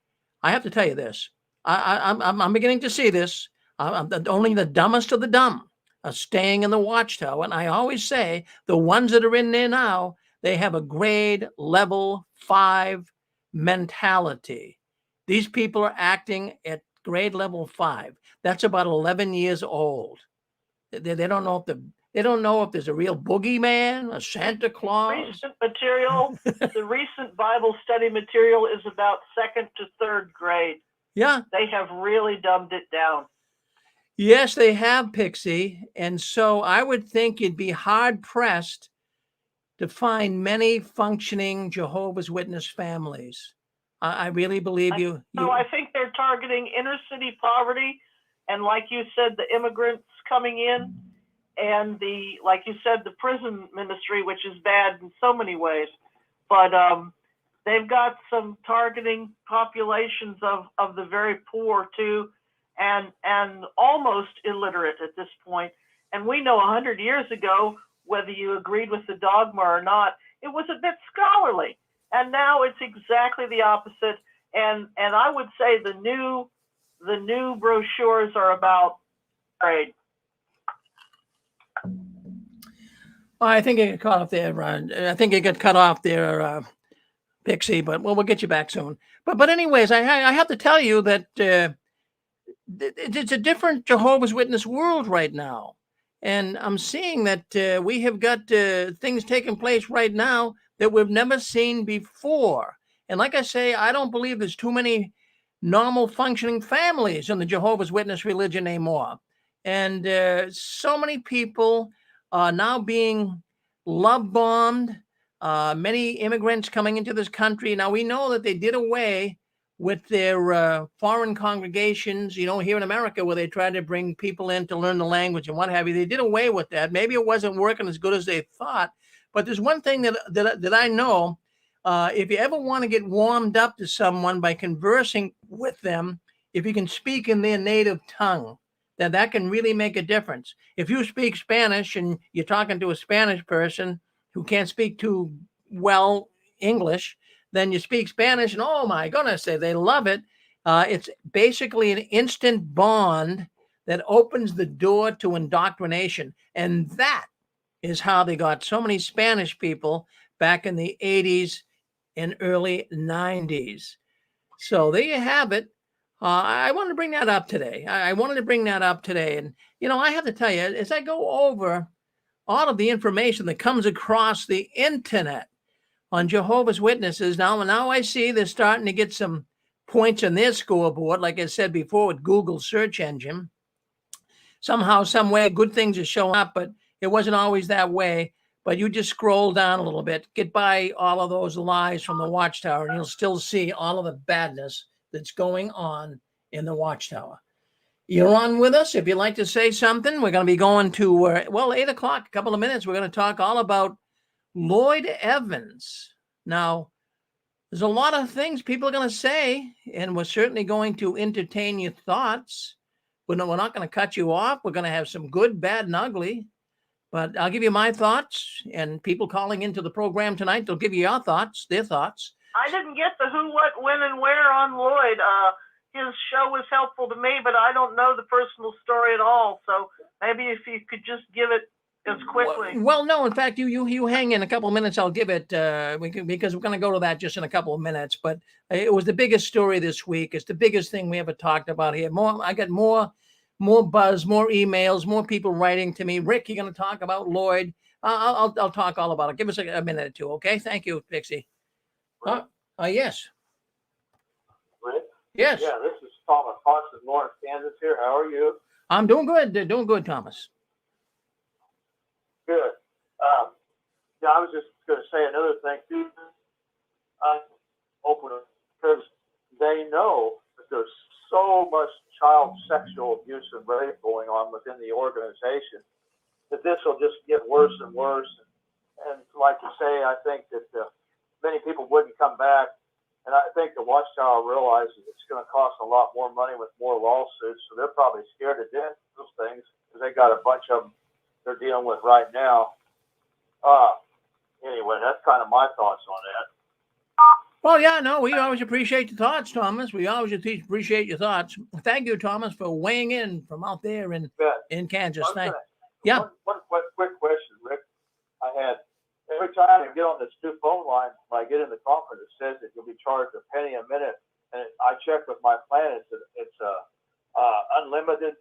I have to tell you this. I'm beginning to see this. Only the dumbest of the dumb are staying in the Watchtower. And I always say the ones that are in there now, they have a grade level 5 mentality. These people are acting at grade level 5. That's about 11 years old. They don't know if there's a real boogeyman, a Santa Claus. Recent material, the recent Bible study material is about 2nd to 3rd grade. Yeah. They have really dumbed it down. Yes, they have, Pixie. And so I would think you'd be hard pressed to find many functioning Jehovah's Witness families. I really believe you. No, I think they're targeting inner city poverty. And like you said, the immigrants coming in. And like you said, the prison ministry, which is bad in so many ways, but they've got some targeting populations of the very poor too, and almost illiterate at this point. And we know 100 years ago, whether you agreed with the dogma or not, it was a bit scholarly, and now it's exactly the opposite. And I would say the new brochures are about grade. I think it got cut off there, Ron. I think it got cut off there, Pixie, but we'll get you back soon. But anyways, I have to tell you that it's a different Jehovah's Witness world right now. And I'm seeing that we have got things taking place right now that we've never seen before. And like I say, I don't believe there's too many normal functioning families in the Jehovah's Witness religion anymore. And so many people are now being love bombed. Many immigrants coming into this country. Now, we know that they did away with their foreign congregations, here in America, where they tried to bring people in to learn the language and what have you. They did away with that. Maybe it wasn't working as good as they thought. But there's one thing that I know. If you ever want to get warmed up to someone by conversing with them, if you can speak in their native tongue, that can really make a difference. If you speak Spanish and you're talking to a Spanish person who can't speak too well English, then you speak Spanish and oh my goodness, they love it. It's basically an instant bond that opens the door to indoctrination. And that is how they got so many Spanish people back in the 80s and early 90s. So there you have it. I wanted to bring that up today. I wanted to bring that up today. And, I have to tell you, as I go over all of the information that comes across the internet on Jehovah's Witnesses, now I see they're starting to get some points on their scoreboard, like I said before, with Google search engine. Somehow, some way, good things are showing up, but it wasn't always that way. But you just scroll down a little bit, get by all of those lies from the Watchtower, and you'll still see all of the badness that's going on in the Watchtower. You're on with us. If you'd like to say something, we're going to be going to, 8 o'clock, a couple of minutes. We're going to talk all about Lloyd Evans. Now, there's a lot of things people are going to say, and we're certainly going to entertain your thoughts. We're not going to cut you off. We're going to have some good, bad, and ugly. But I'll give you my thoughts, and people calling into the program tonight, they'll give you your thoughts, their thoughts. I didn't get the who, what, when, and where on Lloyd. His show was helpful to me, but I don't know the personal story at all. So maybe if you could just give it as quickly. Well, no, in fact, you hang in a couple of minutes. I'll give it because we're going to go to that just in a couple of minutes. But it was the biggest story this week. It's the biggest thing we ever talked about here. I got more buzz, more emails, more people writing to me. Rick, you're going to talk about Lloyd. I'll talk all about it. Give us a minute or two, okay? Thank you, Pixie. Yes. Rick? Yes. Yeah, this is Thomas Hawks in Lawrence, Kansas here. How are you? I'm doing good. Doing good, Thomas. Good. Yeah, I was just going to say another thing too. Open because they know that there's so much child sexual abuse and rape going on within the organization that this will just get worse and worse. And like you say, I think that many people wouldn't come back. And I think the Watchtower realizes it's going to cost a lot more money with more lawsuits. So they're probably scared to death of those things because they got a bunch of them they're dealing with right now. Anyway, that's kind of my thoughts on that. Well, yeah, no, we always appreciate your thoughts, Thomas. We always appreciate your thoughts. Thank you, Thomas, for weighing in from out there in Kansas. Yeah. One quick question, Rick. I had every time I get on this new phone line, when I get in the conference, it says that you'll be charged a penny a minute. And I checked with my plan; it's unlimited.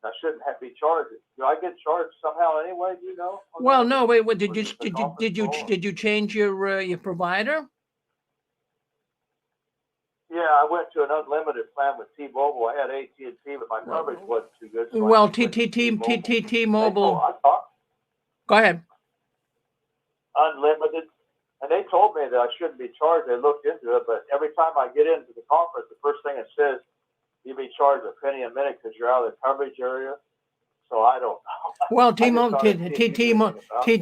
I shouldn't have to be charged. Do I get charged somehow anyway? Do you know? Well, no. Wait. What did you change your provider? Yeah, I went to an unlimited plan with T-Mobile. I had AT&T, but my coverage wasn't too good. So well, T-Mobile. Go ahead. Unlimited. And they told me that I shouldn't be charged. They looked into it, but every time I get into the conference, the first thing it says, you'll be charged a penny a minute because you're out of the coverage area. So I don't know. Well,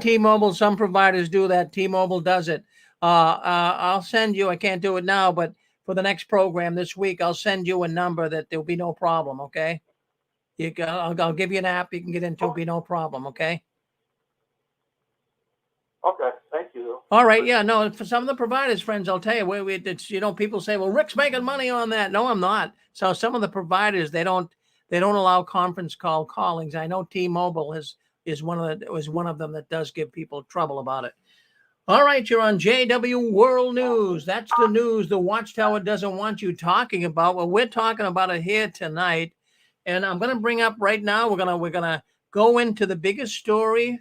T-Mobile, some providers do that. T-Mobile does it. I'll send you, I can't do it now, but for the next program this week, I'll send you a number that there'll be no problem, okay? I'll give you an app you can get into, it'll be no problem, okay? Okay, thank you. All right, yeah, no, for some of the providers, friends, I'll tell you, it's, people say, well, Rick's making money on that. No, I'm not. So some of the providers, they don't allow conference callings. I know T-Mobile is one of them that does give people trouble about it. All right, you're on JW World News. That's the news the Watchtower doesn't want you talking about. Well, we're talking about it here tonight, and I'm going to bring up right now. We're gonna go into the biggest story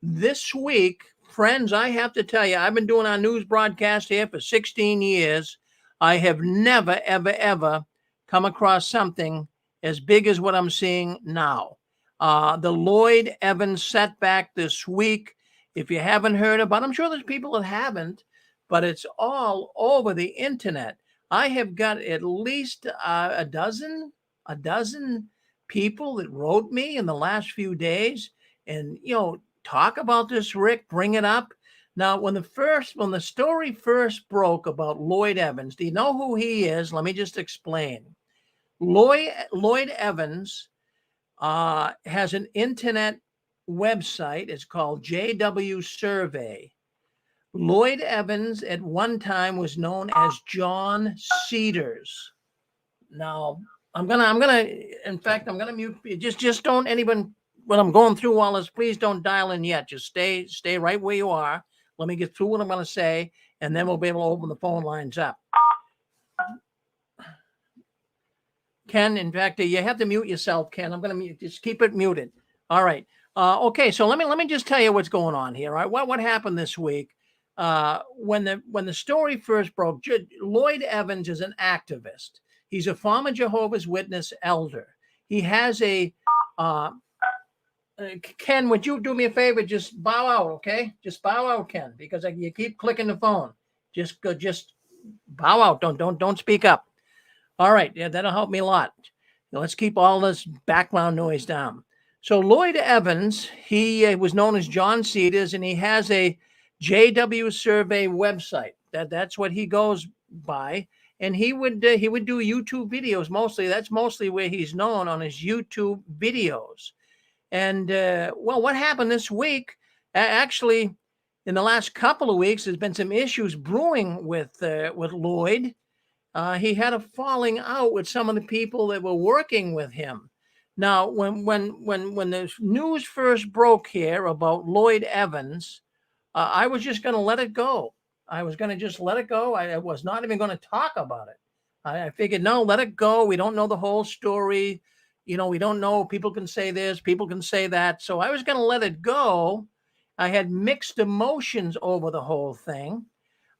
this week, friends. I have to tell you, I've been doing our news broadcast here for 16 years. I have never, ever, ever come across something as big as what I'm seeing now. The Lloyd Evans setback this week. If you haven't heard about it, I'm sure there's people that haven't, but it's all over the internet. I have got at least a dozen people that wrote me in the last few days and, talk about this, Rick, bring it up. Now, when the story first broke about Lloyd Evans, do you know who he is? Let me just explain. Lloyd Evans has an internet website. It's called JW Survey. Lloyd Evans at one time was known as John Cedars. Now I'm gonna mute. Just don't anyone when I'm going through all this, please don't dial in yet. Just stay right where you are. Let me get through what I'm going to say, and then we'll be able to open the phone lines up. Ken, in fact, you have to mute yourself, Ken. I'm going to just keep it muted. All right. Okay. So let me just tell you what's going on here. All right. What happened this week? When the story first broke, Lloyd Evans is an activist. He's a former Jehovah's Witness elder. He has a Ken, would you do me a favor? Just bow out, okay? Just bow out, Ken, because you keep clicking the phone. Just bow out. Don't speak up. All right, yeah, that'll help me a lot. Now, let's keep all this background noise down. So Lloyd Evans, he was known as John Cedars, and he has a JW survey website. That's what he goes by, and he would do YouTube videos mostly. That's mostly where he's known, on his YouTube videos. And well, what happened this week? Actually, in the last couple of weeks, there's been some issues brewing with Lloyd. He had a falling out with some of the people that were working with him. Now, when the news first broke here about Lloyd Evans, I was just going to let it go. I was going to just let it go. I was not even going to talk about it. I figured, no, let it go. We don't know the whole story. We don't know. People can say this, people can say that. So I was going to let it go. I had mixed emotions over the whole thing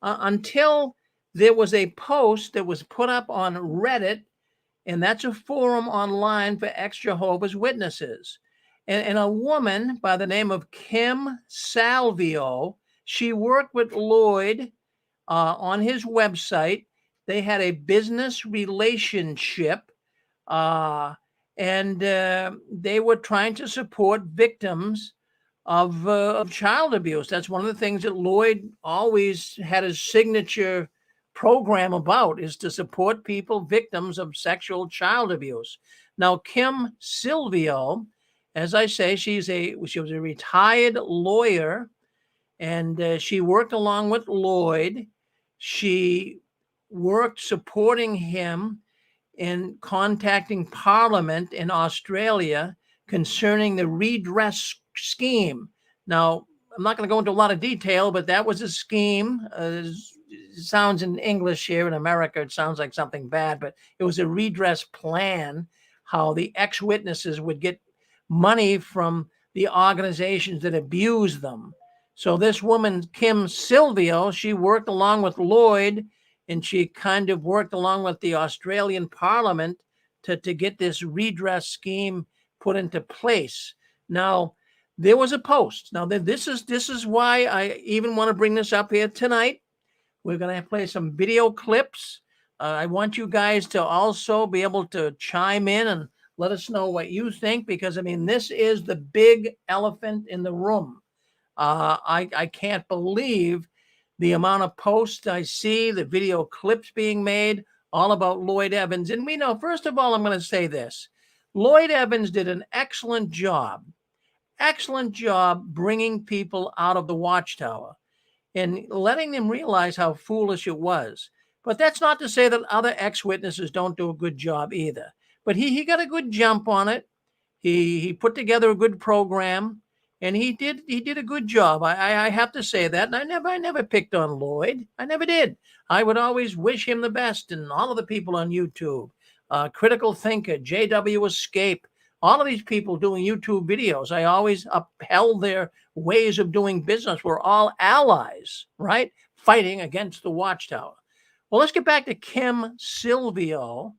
until there was a post that was put up on Reddit, and that's a forum online for ex-Jehovah's Witnesses. And a woman by the name of Kim Salvio, she worked with Lloyd on his website. They had a business relationship, and they were trying to support victims of child abuse. That's one of the things that Lloyd always had his signature program about, is to support people, victims of sexual child abuse. Now, Kim Silvio, as I say, she was a retired lawyer, and she worked along with Lloyd. She worked supporting him in contacting Parliament in Australia concerning the redress scheme. Now, I'm not going to go into a lot of detail, but that was a scheme. It sounds in English here in America, it sounds like something bad, but it was a redress plan, how the ex-witnesses would get money from the organizations that abused them. So this woman, Kim Silvio, she worked along with Lloyd, and she kind of worked along with the Australian Parliament to get this redress scheme put into place. Now, there was a post. Now, this is why I even want to bring this up here tonight. We're going to play some video clips. I want you guys to also be able to chime in and let us know what you think, because, I mean, this is the big elephant in the room. I can't believe the amount of posts I see, the video clips being made, all about Lloyd Evans. And we know, first of all, I'm going to say this. Lloyd Evans did an excellent job bringing people out of the Watchtower and letting them realize how foolish it was. But that's not to say that other ex-witnesses don't do a good job either. But he got a good jump on it. He put together a good program, and he did a good job. I have to say that. And I never picked on Lloyd. I never did. I would always wish him the best, and all of the people on YouTube, Critical Thinker, JW Escape, all of these people doing YouTube videos. I always upheld their ways of doing business. We're all allies, right? Fighting against the Watchtower. Well, let's get back to Kim Silvio,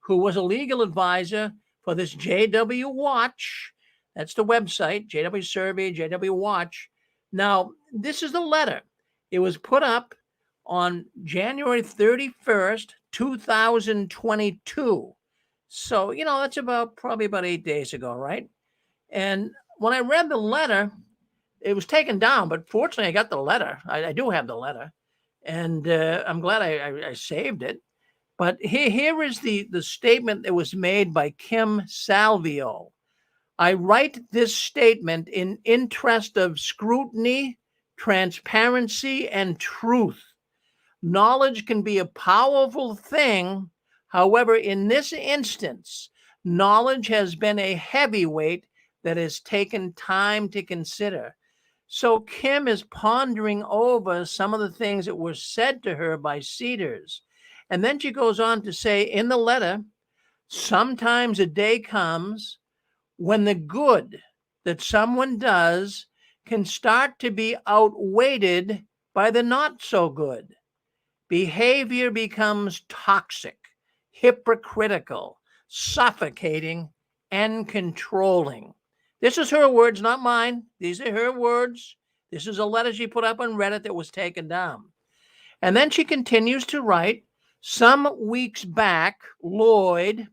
who was a legal advisor for this JW Watch. That's the website, JW Survey, JW Watch. Now, this is the letter. It was put up on January 31st, 2022. So, that's probably about 8 days ago, right? And when I read the letter, it was taken down, but fortunately I got the letter. I do have the letter, and I'm glad I saved it. But here is the statement that was made by Kim Salvio. I write this statement in interest of scrutiny, transparency, and truth. Knowledge can be a powerful thing. However, in this instance, knowledge has been a heavyweight that is taken time to consider. So Kim is pondering over some of the things that were said to her by Cedars. And then she goes on to say in the letter, sometimes a day comes when the good that someone does can start to be outweighed by the not so good. Behavior becomes toxic, hypocritical, suffocating, and controlling. This is her words, not mine. These are her words. This is a letter she put up on Reddit that was taken down. And then she continues to write, some weeks back, Lloyd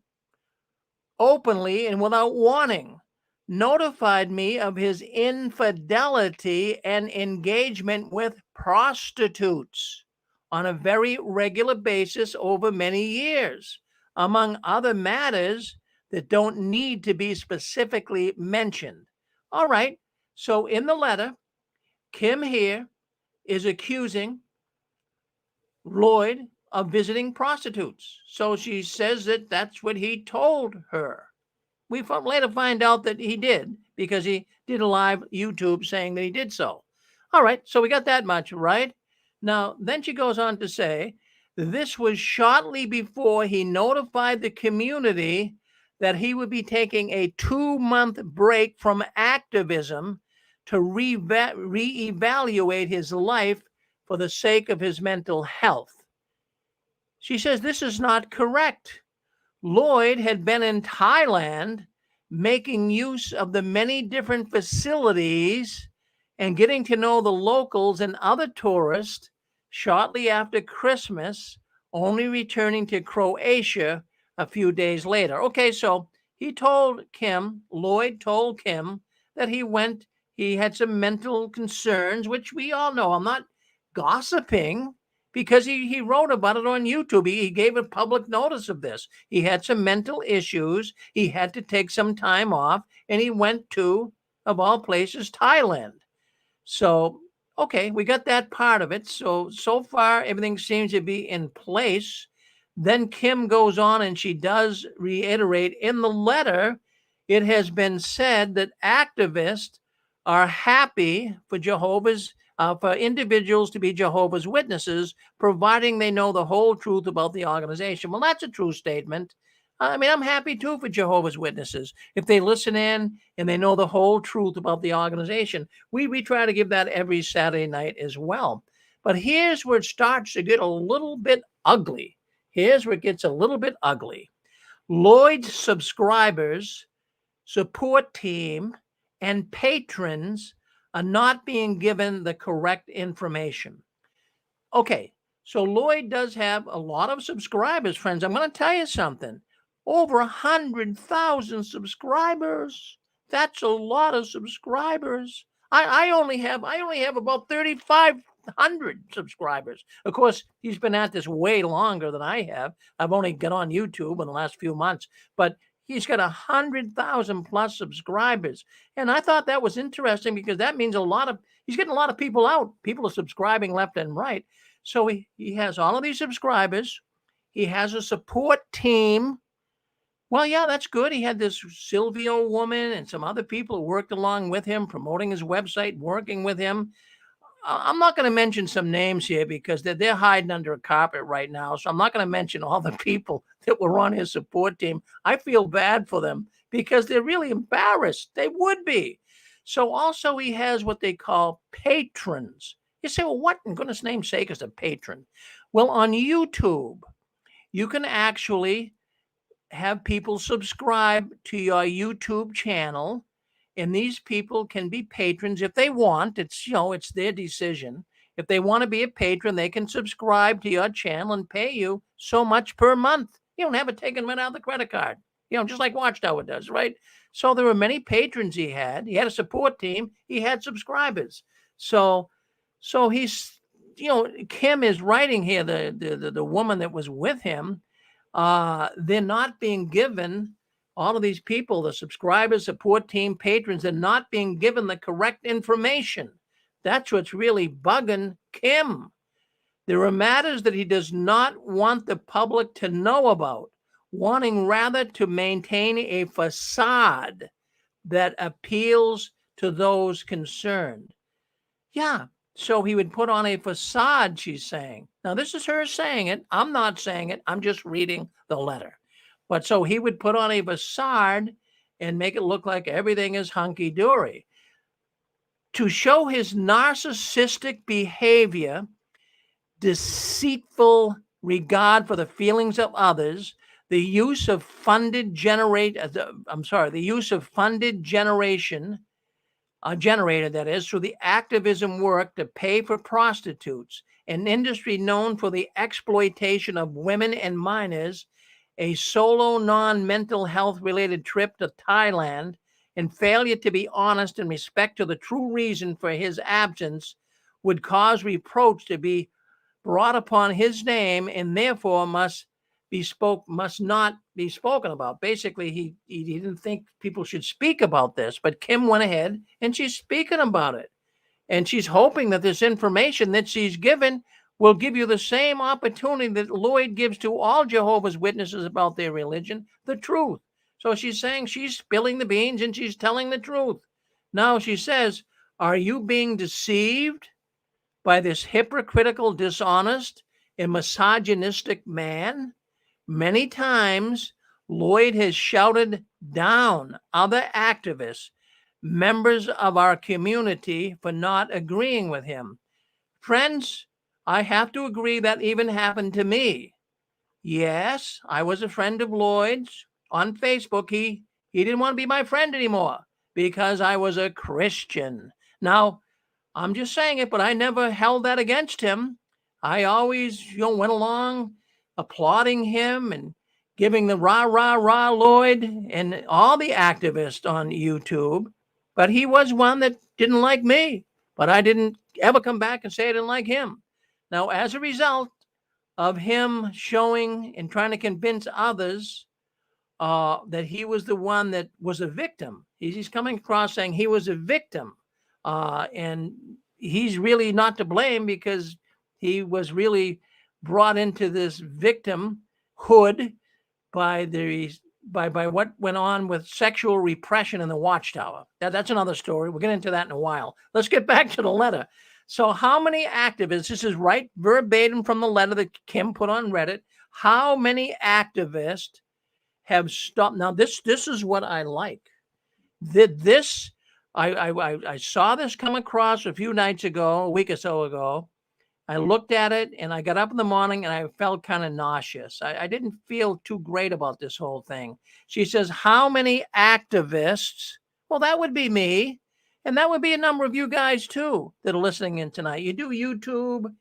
openly and without warning notified me of his infidelity and engagement with prostitutes on a very regular basis over many years, among other matters that don't need to be specifically mentioned. All right, so in the letter, Kim here is accusing Lloyd of visiting prostitutes. So she says that that's what he told her. We later find out that he did, because he did a live YouTube saying that he did so. All right, so we got that much, right? Now, then she goes on to say, this was shortly before he notified the community that he would be taking a 2-month break from activism to reevaluate his life for the sake of his mental health. She says this is not correct. Lloyd had been in Thailand making use of the many different facilities and getting to know the locals and other tourists shortly after Christmas, only returning to Croatia a few days later. Okay, so he told Kim, Lloyd told Kim that he had some mental concerns, which we all know. I'm not gossiping, because he wrote about it on YouTube. He gave a public notice of this. He had some mental issues. He had to take some time off, and he went to, of all places, Thailand. So, okay, we got that part of it. So far, everything seems to be in place. Then Kim goes on and she does reiterate in the letter, it has been said that activists are happy for for individuals to be Jehovah's Witnesses, providing they know the whole truth about the organization. Well, that's a true statement. I mean, I'm happy too for Jehovah's Witnesses. If they listen in and they know the whole truth about the organization, we try to give that every Saturday night as well. But here's where it starts to get a little bit ugly. Here's where it gets a little bit ugly. Lloyd's subscribers, support team, and patrons are not being given the correct information. Okay, so Lloyd does have a lot of subscribers, friends. I'm going to tell you something. Over 100,000 subscribers. That's a lot of subscribers. I only have about 3,500 subscribers. Of course, he's been at this way longer than I have. I've only got on YouTube in the last few months, but he's got 100,000 plus subscribers. And I thought that was interesting, because that means he's getting a lot of people out. People are subscribing left and right. So he has all of these subscribers. He has a support team. Well, yeah, that's good. He had this Silvio woman and some other people who worked along with him, promoting his website, working with him. I'm not going to mention some names here, because they're hiding under a carpet right now. So I'm not going to mention all the people that were on his support team. I feel bad for them, because they're really embarrassed. They would be. So also he has what they call patrons. You say, well, what in goodness name's sake is a patron? Well, on YouTube, you can actually have people subscribe to your YouTube channel, and these people can be patrons if they want. It's their decision. If they want to be a patron, they can subscribe to your channel and pay you so much per month. You don't have it taken right out of the credit card, just like WATCHTOWER does, right? So there were many patrons he had. He had a support team. He had subscribers. So he's, Kim is writing here, the woman that was with him, they're not being given, all of these people, the subscribers, support team, patrons, they're not being given the correct information. That's what's really bugging Kim. There are matters that he does not want the public to know about, wanting rather to maintain a facade that appeals to those concerned. Yeah. So he would put on a facade, she's saying. Now, this is her saying it. I'm not saying it. I'm just reading the letter. But so he would put on a facade and make it look like everything is hunky-dory. To show his narcissistic behavior, deceitful regard for the feelings of others, the use of funded generator, generated, that is, through the activism work to pay for prostitutes, an industry known for the exploitation of women and minors, a solo non-mental health related trip to Thailand, and failure to be honest in respect to the true reason for his absence would cause reproach to be brought upon his name and therefore must not be spoken about. Basically, he didn't think people should speak about this, but Kim went ahead and she's speaking about it. And she's hoping that this information that she's given will give you the same opportunity that Lloyd gives to all Jehovah's Witnesses about their religion, the truth. So she's saying she's spilling the beans and she's telling the truth. Now she says, are you being deceived by this hypocritical, dishonest, and misogynistic man? Many times, Lloyd has shouted down other activists, members of our community, for not agreeing with him. Friends, I have to agree that even happened to me. Yes, I was a friend of Lloyd's on Facebook. He didn't want to be my friend anymore because I was a Christian. Now, I'm just saying it, but I never held that against him. I always, went along applauding him and giving the rah, rah, rah Lloyd and all the activists on YouTube. But he was one that didn't like me. But I didn't ever come back and say I didn't like him. Now, as a result of him showing and trying to convince others that he was the one that was a victim, he's coming across saying he was a victim. And he's really not to blame because he was really brought into this victimhood by what went on with sexual repression in the WATCHTOWER. That's another story. We'll get into that in a while. Let's get back to the letter. So how many activists, this is right verbatim from the letter that Kim put on Reddit, how many activists have stopped? Now, this is what I like. I saw this come across a few nights ago, a week or so ago. I looked at it and I got up in the morning and I felt kind of nauseous. I didn't feel too great about this whole thing. She says, how many activists? Well, that would be me. And that would be a number of you guys too that are listening in tonight. You do YouTube,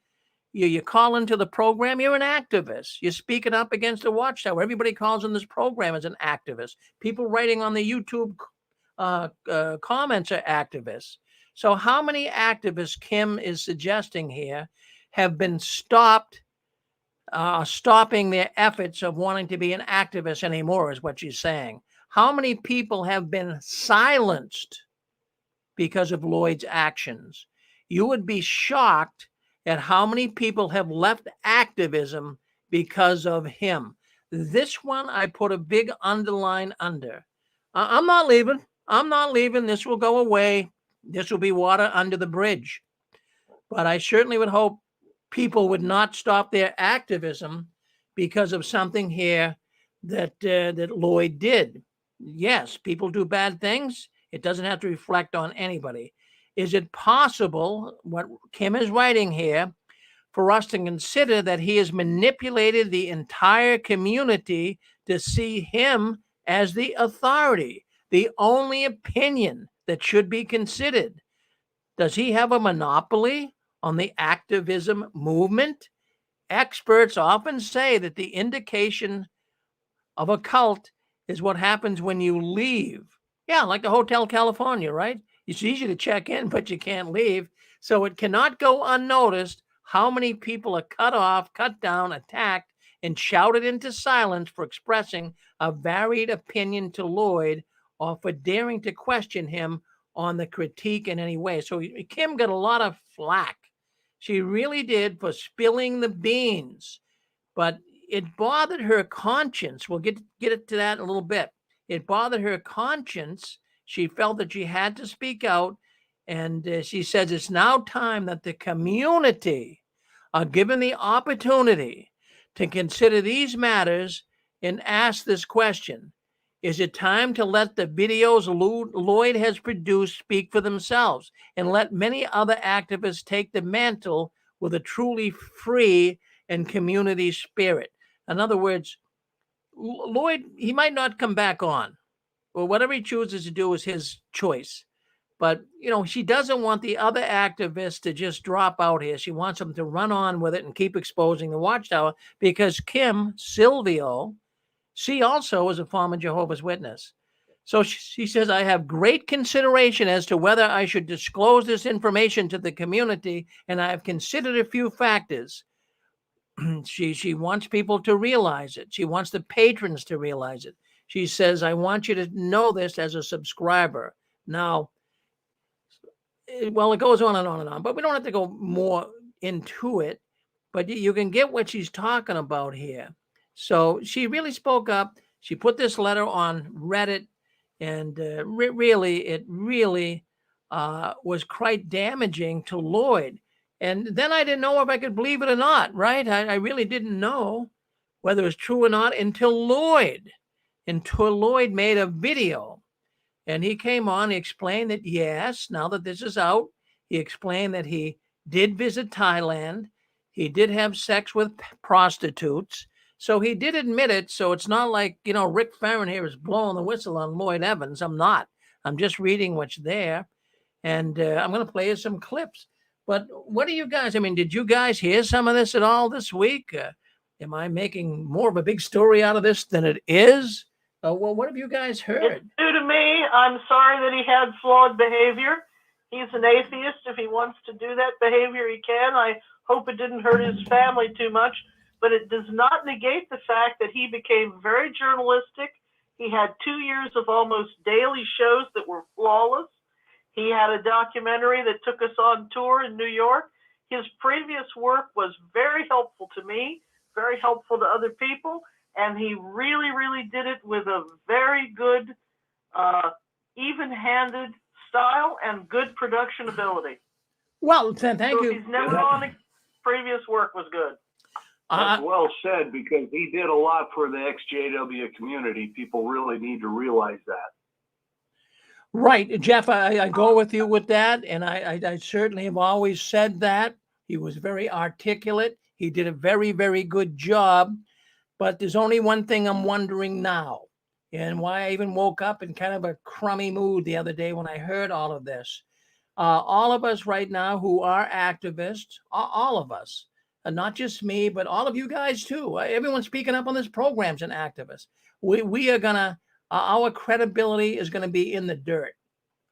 you call into the program, you're an activist. You're speaking up against the WATCHTOWER. Everybody calls in this program as an activist. People writing on the YouTube comments are activists. So how many activists Kim is suggesting here have been stopping their efforts of wanting to be an activist anymore, is what she's saying. How many people have been silenced because of Lloyd's actions? You would be shocked at how many people have left activism because of him. This one I put a big underline under. I'm not leaving. I'm not leaving. This will go away. This will be water under the bridge. But I certainly would hope people would not stop their activism because of something here that Lloyd did. Yes, people do bad things. It doesn't have to reflect on anybody. Is it possible, what Kim is writing here, for us to consider that he has manipulated the entire community to see him as the authority, the only opinion that should be considered? Does he have a monopoly on the activism movement? Experts often say that the indication of a cult is what happens when you leave. Yeah, like the Hotel California, right? It's easy to check in, but you can't leave. So it cannot go unnoticed how many people are cut off, cut down, attacked, and shouted into silence for expressing a varied opinion to Lloyd or for daring to question him on the critique in any way. So Kim got a lot of flack. She really did, for spilling the beans. But it bothered her conscience. We'll get to that in a little bit. It bothered her conscience. She felt that she had to speak out. And she says it's now time that the community are given the opportunity to consider these matters and ask this question. Is it time to let the videos Lloyd has produced speak for themselves and let many other activists take the mantle with a truly free and community spirit? In other words, Lloyd, he might not come back on, or whatever he chooses to do is his choice. But, she doesn't want the other activists to just drop out here. She wants them to run on with it and keep exposing the Watchtower, because Kim Silvio, she also is a former Jehovah's Witness. So she says, I have great consideration as to whether I should disclose this information to the community, and I have considered a few factors. She wants people to realize it. She wants the patrons to realize it. She says, I want you to know this as a subscriber. Now, well, it goes on and on and on, but we don't have to go more into it. But you can get what she's talking about here. So she really spoke up. She put this letter on Reddit, and it really was quite damaging to Lloyd. And then I didn't know if I could believe it or not, right? I really didn't know whether it was true or not until Lloyd made a video. And he came on, he explained that, yes, now that this is out, he explained that he did visit Thailand. He did have sex with prostitutes. So he did admit it. So it's not like, Rick Farron here is blowing the whistle on Lloyd Evans. I'm not. I'm just reading what's there. And I'm going to play you some clips. But what do you guys, did you guys hear some of this at all this week? Am I making more of a big story out of this than it is? Well, what have you guys heard? It's new to me. I'm sorry that he had flawed behavior. He's an atheist. If he wants to do that behavior, he can. I hope it didn't hurt his family too much. But it does not negate the fact that he became very journalistic. He had 2 years of almost daily shows that were flawless. He had a documentary that took us on tour in New York. His previous work was very helpful to me, very helpful to other people. And he really, really did it with a very good, even-handed style and good production ability. Well, thank you. He's never on it. Previous work was good. That's well said, because he did a lot for the XJW community. People really need to realize that. Right, Jeff, I go with you with that. And I certainly have always said that. He was very articulate. He did a very, very good job. But there's only one thing I'm wondering now, and why I even woke up in kind of a crummy mood the other day when I heard all of this. All of us right now who are activists, all of us, and not just me, but all of you guys too. Everyone speaking up on this program's an activist. We are gonna, our credibility is gonna be in the dirt.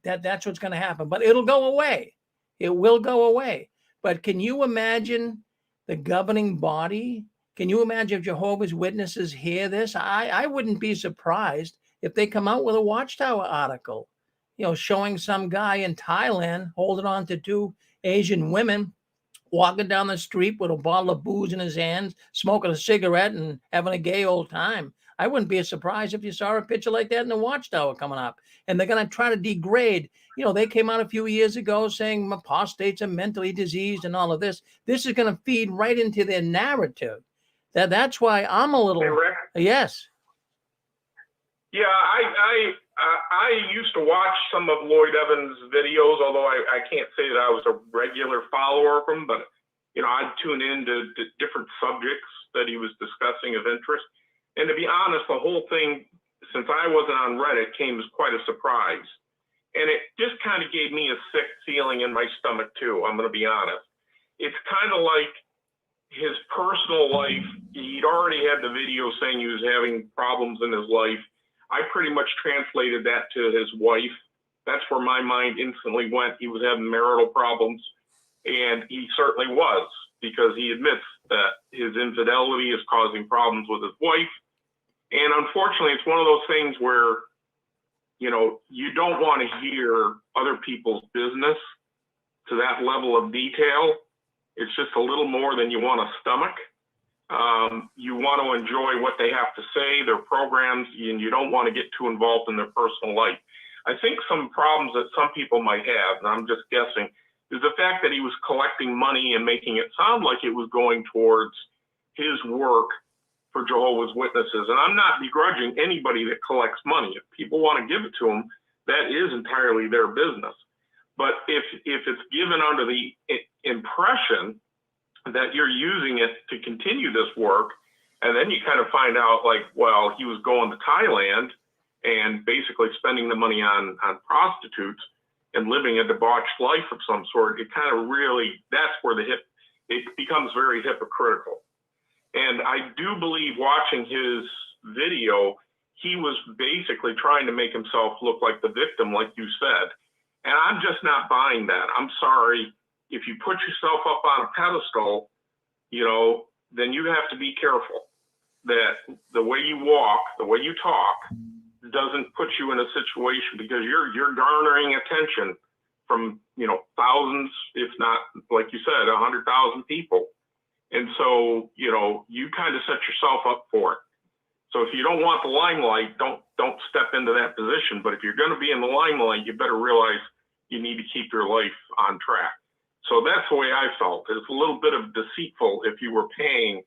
That's what's gonna happen. But it'll go away. It will go away. But can you imagine the governing body? Can you imagine if Jehovah's Witnesses hear this? I wouldn't be surprised if they come out with a Watchtower article, showing some guy in Thailand holding on to 2 Asian women, walking down the street with a bottle of booze in his hands, smoking a cigarette and having a gay old time. I wouldn't be surprised if you saw a picture like that in the Watchtower coming up. And they're going to try to degrade. They came out a few years ago saying apostates are mentally diseased and all of this. This is going to feed right into their narrative. That's why I'm a little. Hey, Rick? Yes. Yeah, I used to watch some of Lloyd Evans' videos, although I can't say that I was a regular follower of him, but I'd tune in to different subjects that he was discussing of interest. And to be honest, the whole thing, since I wasn't on Reddit, came as quite a surprise. And it just kind of gave me a sick feeling in my stomach too, I'm going to be honest. It's kind of like his personal life, he'd already had the video saying he was having problems in his life. I pretty much translated that to his wife. That's where my mind instantly went. He was having marital problems, and he certainly was, because he admits that his infidelity is causing problems with his wife. And unfortunately, it's one of those things where, you don't want to hear other people's business to that level of detail. It's just a little more than you want to stomach. You want to enjoy what they have to say, their programs, and you don't want to get too involved in their personal life. I think some problems that some people might have, and I'm just guessing, is the fact that he was collecting money and making it sound like it was going towards his work for Jehovah's Witnesses. And I'm not begrudging anybody that collects money. If people want to give it to them, that is entirely their business. But if it's given under the impression that you're using it to continue this work, and then you kind of find out like, well, he was going to Thailand and basically spending the money on prostitutes and living a debauched life of some sort, it kind of really, that's where it becomes very hypocritical. And I do believe watching his video, he was basically trying to make himself look like the victim, like you said. And I'm just not buying that. I'm sorry. If you put yourself up on a pedestal, you know, then you have to be careful that the way you walk, the way you talk, doesn't put you in a situation, because you're garnering attention from, you know, thousands, if not, like you said, 100,000 people. And so, you know, you kind of set yourself up for it. So if you don't want the limelight, don't step into that position. But if you're going to be in the limelight, you better realize you need to keep your life on track. So that's the way I felt. It's a little bit of deceitful if you were paying,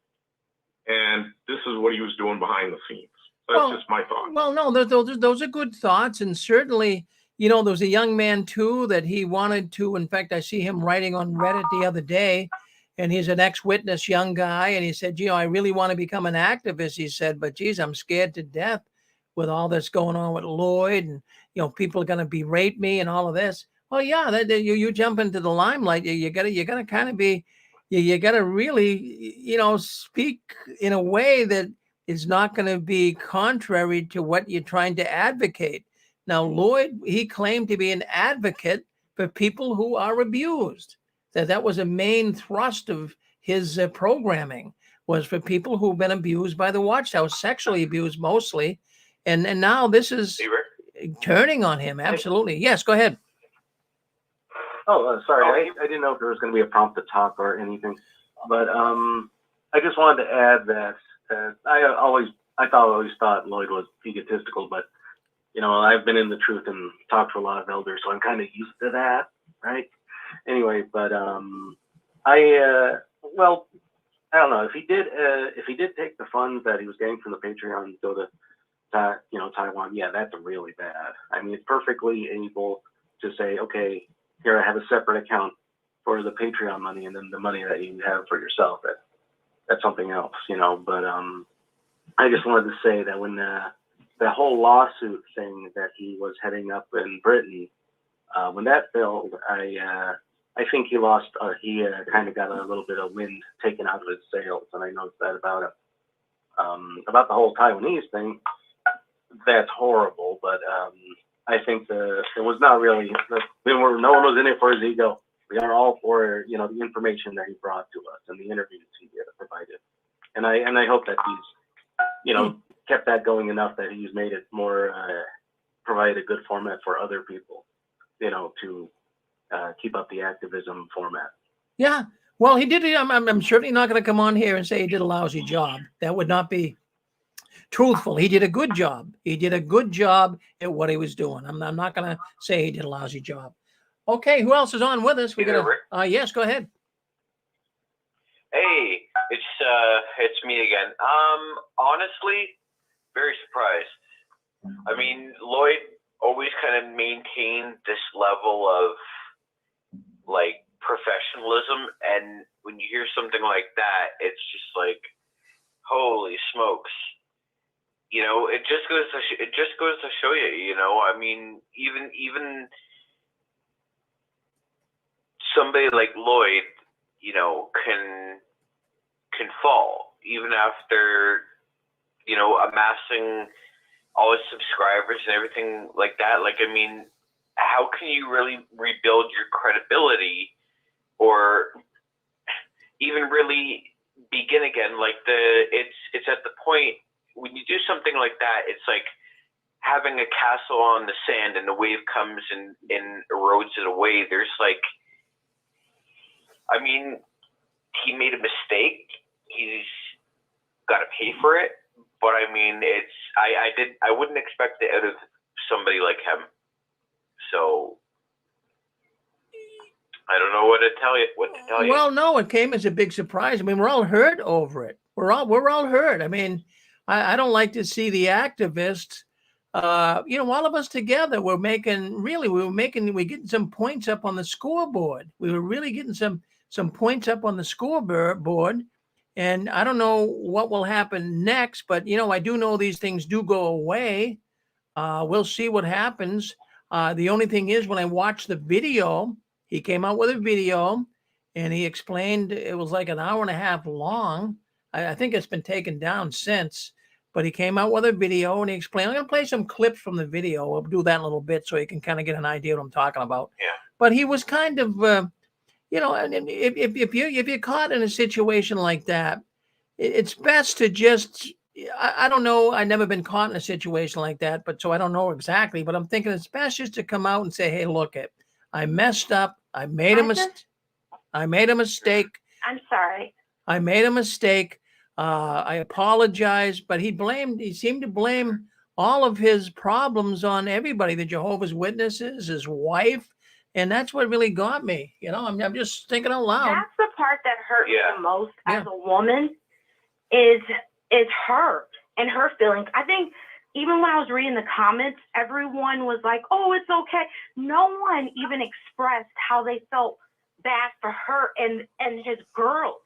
and this is what he was doing behind the scenes. That's just my thought. Well, no, those are good thoughts. And certainly, you know, there was a young man too that he wanted to, in fact, I see him writing on Reddit the other day, and he's an ex-witness young guy. And he said, you know, I really want to become an activist. He said, but geez, I'm scared to death with all this going on with Lloyd, and, you know, people are going to berate me and all of this. Well, yeah, you jump into the limelight. You gotta kind of be, you gotta really, you know, speak in a way that is not going to be contrary to what you're trying to advocate. Now, Lloyd, he claimed to be an advocate for people who are abused. That was a main thrust of his programming, was for people who've been abused by the Watchtower, sexually abused mostly. And now this is turning on him. Absolutely. Yes, go ahead. Oh, sorry. I didn't know if there was going to be a prompt to talk or anything, but I just wanted to add that I always thought Lloyd was egotistical, but you know, I've been in the truth and talked to a lot of elders, so I'm kind of used to that, right? Anyway, but well, I don't know if he did take the funds that he was getting from the Patreon and go to Taiwan. Yeah, that's really bad. I mean, it's perfectly able to say, okay, here I have a separate account for the Patreon money, and then the money that you have for yourself. That's something else, you know. But I just wanted to say that when the whole lawsuit thing that he was heading up in Britain, when that failed, I think he lost. He kind of got a little bit of wind taken out of his sails, and I noticed that about him. About the whole Taiwanese thing, that's horrible. But I think it was not really. No one was in it for his ego. We are all for, you know, the information that he brought to us and the interviews he provided, and I hope that he's, you know, kept that going enough that he's made it more provide a good format for other people, you know, to keep up the activism format. Yeah, well, he did. I'm certainly not going to come on here and say he did a lousy job. That would not be truthful. He did a good job. He did a good job at what he was doing. I'm not going to say he did a lousy job. Okay, who else is on with us? Yes, go ahead. Hey, it's me again. Honestly, very surprised. I mean, Lloyd always kind of maintained this level of like professionalism, and when you hear something like that, it's just like, holy smokes. You know, it just goes to show you. You know, I mean, even somebody like Lloyd, you know, can fall even after, you know, amassing all his subscribers and everything like that. Like, I mean, how can you really rebuild your credibility or even really begin again? Like it's at the point when you do something like that, it's like having a castle on the sand and the wave comes and erodes it away. There's like, I mean, he made a mistake. He's got to pay for it. But I mean, I wouldn't expect it out of somebody like him. So I don't know what to tell you. Well, no, it came as a big surprise. I mean, we're all hurt over it. We're all hurt. I mean, I don't like to see the activists. All of us together, we're getting some points up on the scoreboard. We were really getting some points up on the scoreboard. And I don't know what will happen next, but I do know these things do go away. We'll see what happens. The only thing is, when I watched the video, he came out with a video and he explained, it was like an hour and a half long. I think it's been taken down since, but he came out with a video and he explained, I'm going to play some clips from the video. We'll do that in a little bit so you can kind of get an idea what I'm talking about. Yeah. But he was kind of, and if you're caught in a situation like that, it's best to just, I don't know. I've never been caught in a situation like that, but so I don't know exactly, but I'm thinking it's best just to come out and say, hey, look, I messed up. I made a mistake. I'm sorry. I made a mistake. I apologize, but he seemed to blame all of his problems on everybody, the Jehovah's Witnesses, his wife. And that's what really got me. I'm just thinking out loud. That's the part that hurt me the most as a woman is her and her feelings. I think even when I was reading the comments, everyone was like, oh, it's okay. No one even expressed how they felt bad for her and his girls.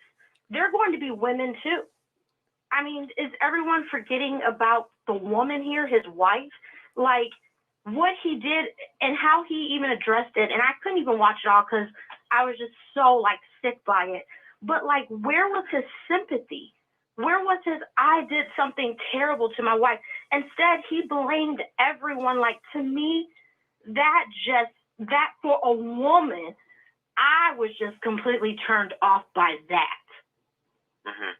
They're going to be women too. I mean, is everyone forgetting about the woman here, his wife? Like, what he did and how he even addressed it. And I couldn't even watch it all because I was just so sick by it. But where was his sympathy? Where was his, I did something terrible to my wife? Instead, he blamed everyone. To me, that for a woman, I was just completely turned off by that. Mm-hmm.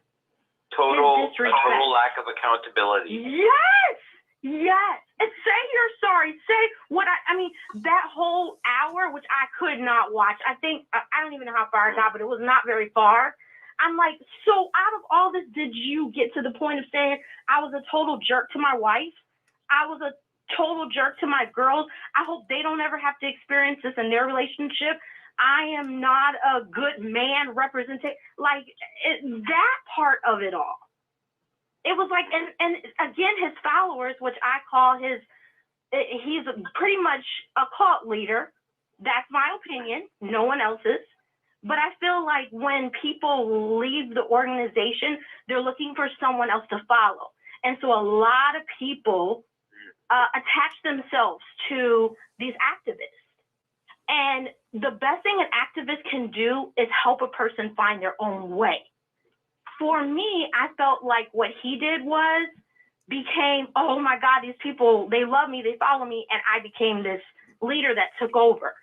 Total lack of accountability. Yes. And say you're sorry. Say what I mean, that whole hour, which I could not watch. I think, I don't even know how far I got, but it was not very far. I'm like, so out of all this, did you get to the point of saying I was a total jerk to my wife? I was a total jerk to my girls. I hope they don't ever have to experience this in their relationship. I am not a good man representing, that part of it all. It was and again, his followers, which I call he's pretty much a cult leader. That's my opinion. No one else's. But I feel like when people leave the organization, they're looking for someone else to follow. And so a lot of people attach themselves to these activists. And the best thing an activist can do is help a person find their own way. For me, I felt like what he did became, oh my God, these people, they love me, they follow me, and I became this leader that took over.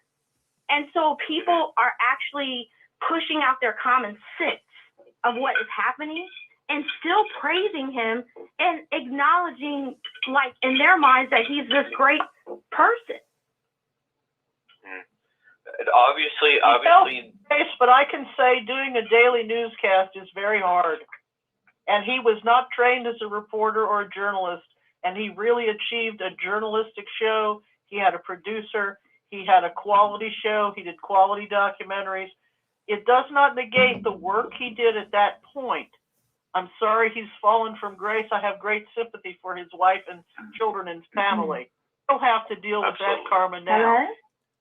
And so people are actually pushing out their common sense of what is happening and still praising him and acknowledging, in their minds, that he's this great person. Obviously. But I can say doing a daily newscast is very hard. And he was not trained as a reporter or a journalist. And he really achieved a journalistic show. He had a producer. He had a quality show. He did quality documentaries. It does not negate the work he did at that point. I'm sorry he's fallen from grace. I have great sympathy for his wife and children and family. He'll have to deal with that karma now. Hello?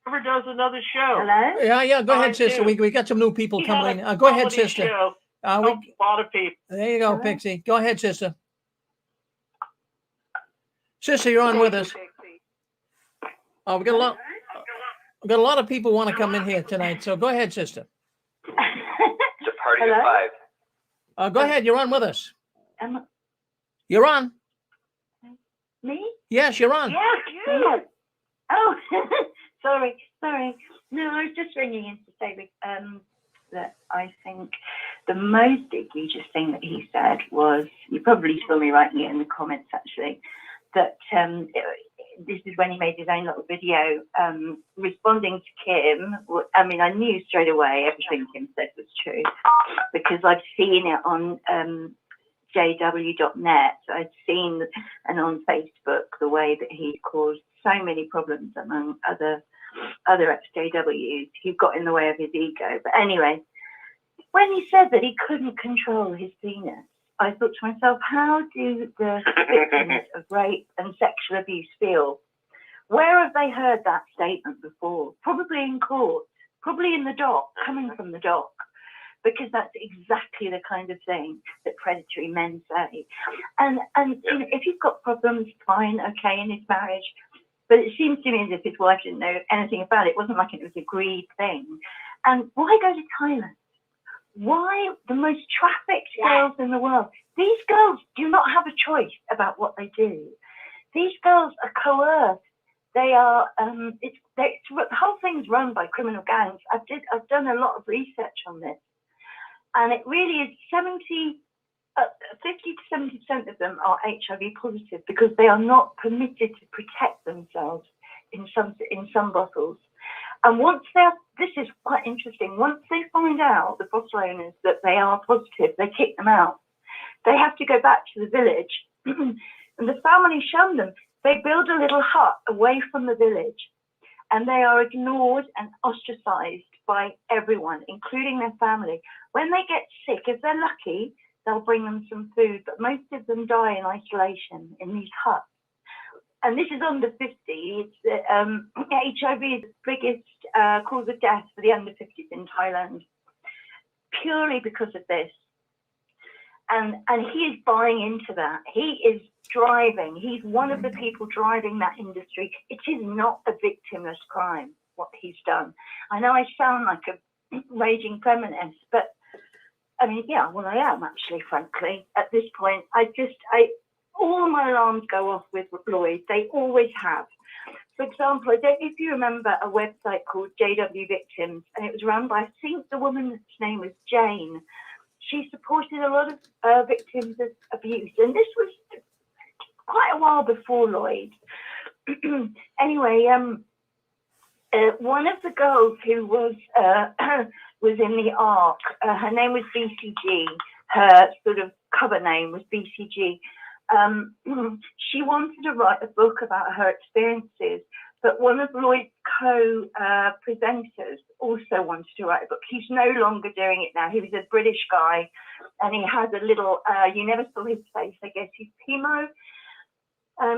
Whoever does another show. Hello? Yeah. Go ahead, sister. We got some new people coming in. Go ahead, sister. A lot of people. There you go, Pixie. Go ahead, sister. Sister, you're on with us. Oh, we got a lot of people want to come in here tonight. So go ahead, sister. It's a party of five. Go ahead. You're on with us. You're on. Me? Yes, you're on. Yes. Oh, sorry. No, I was just ringing in to say that I think the most egregious thing that he said was, you probably saw me writing it in the comments actually, that this is when he made his own little video responding to Kim. I mean, I knew straight away everything Kim said was true because I've seen it on jw.net. I'd seen and on Facebook the way that he caused so many problems among other other ex-JWs who got in the way of his ego. But anyway, when he said that he couldn't control his penis, I thought to myself, how do the victims of rape and sexual abuse feel? Where have they heard that statement before? Probably in court, probably in the dock, coming from the dock, because that's exactly the kind of thing that predatory men say. And you know, if he's got problems, fine, okay, in his marriage. But it seems to me as if his wife didn't know anything about it. It wasn't like it was a agreed thing. And why go to Thailand? Why the most trafficked girls in the world? These girls do not have a choice about what they do. These girls are coerced. They are. The whole thing's run by criminal gangs. I've done a lot of research on this, and it really is 50 to 70% of them are HIV positive because they are not permitted to protect themselves in some bottles. And once this is quite interesting, once they find out, the foster owners, that they are positive, they kick them out. They have to go back to the village, and the family shun them. They build a little hut away from the village, and they are ignored and ostracized by everyone, including their family. When they get sick, if they're lucky, they'll bring them some food, but most of them die in isolation in these huts. And this is under 50. It's, HIV is the biggest cause of death for the under 50s in Thailand, purely because of this. And he is buying into that. He is driving. He's one of the people driving that industry. It is not a victimless crime, what he's done. I know I sound like a raging feminist, but I mean, yeah, well, I am actually, frankly, at this point. All my alarms go off with Lloyd. They always have. For example, I don't know if you remember a website called JW Victims, and it was run by, I think the woman's name was Jane. She supported a lot of victims of abuse, and this was quite a while before Lloyd. Anyway, one of the girls who was in the ARC, her name was BCG. Her sort of cover name was BCG. She wanted to write a book about her experiences, but one of Lloyd's co-presenters also wanted to write a book. He's no longer doing it now. He was a British guy, and he had a little, you never saw his face, I guess he's Pimo.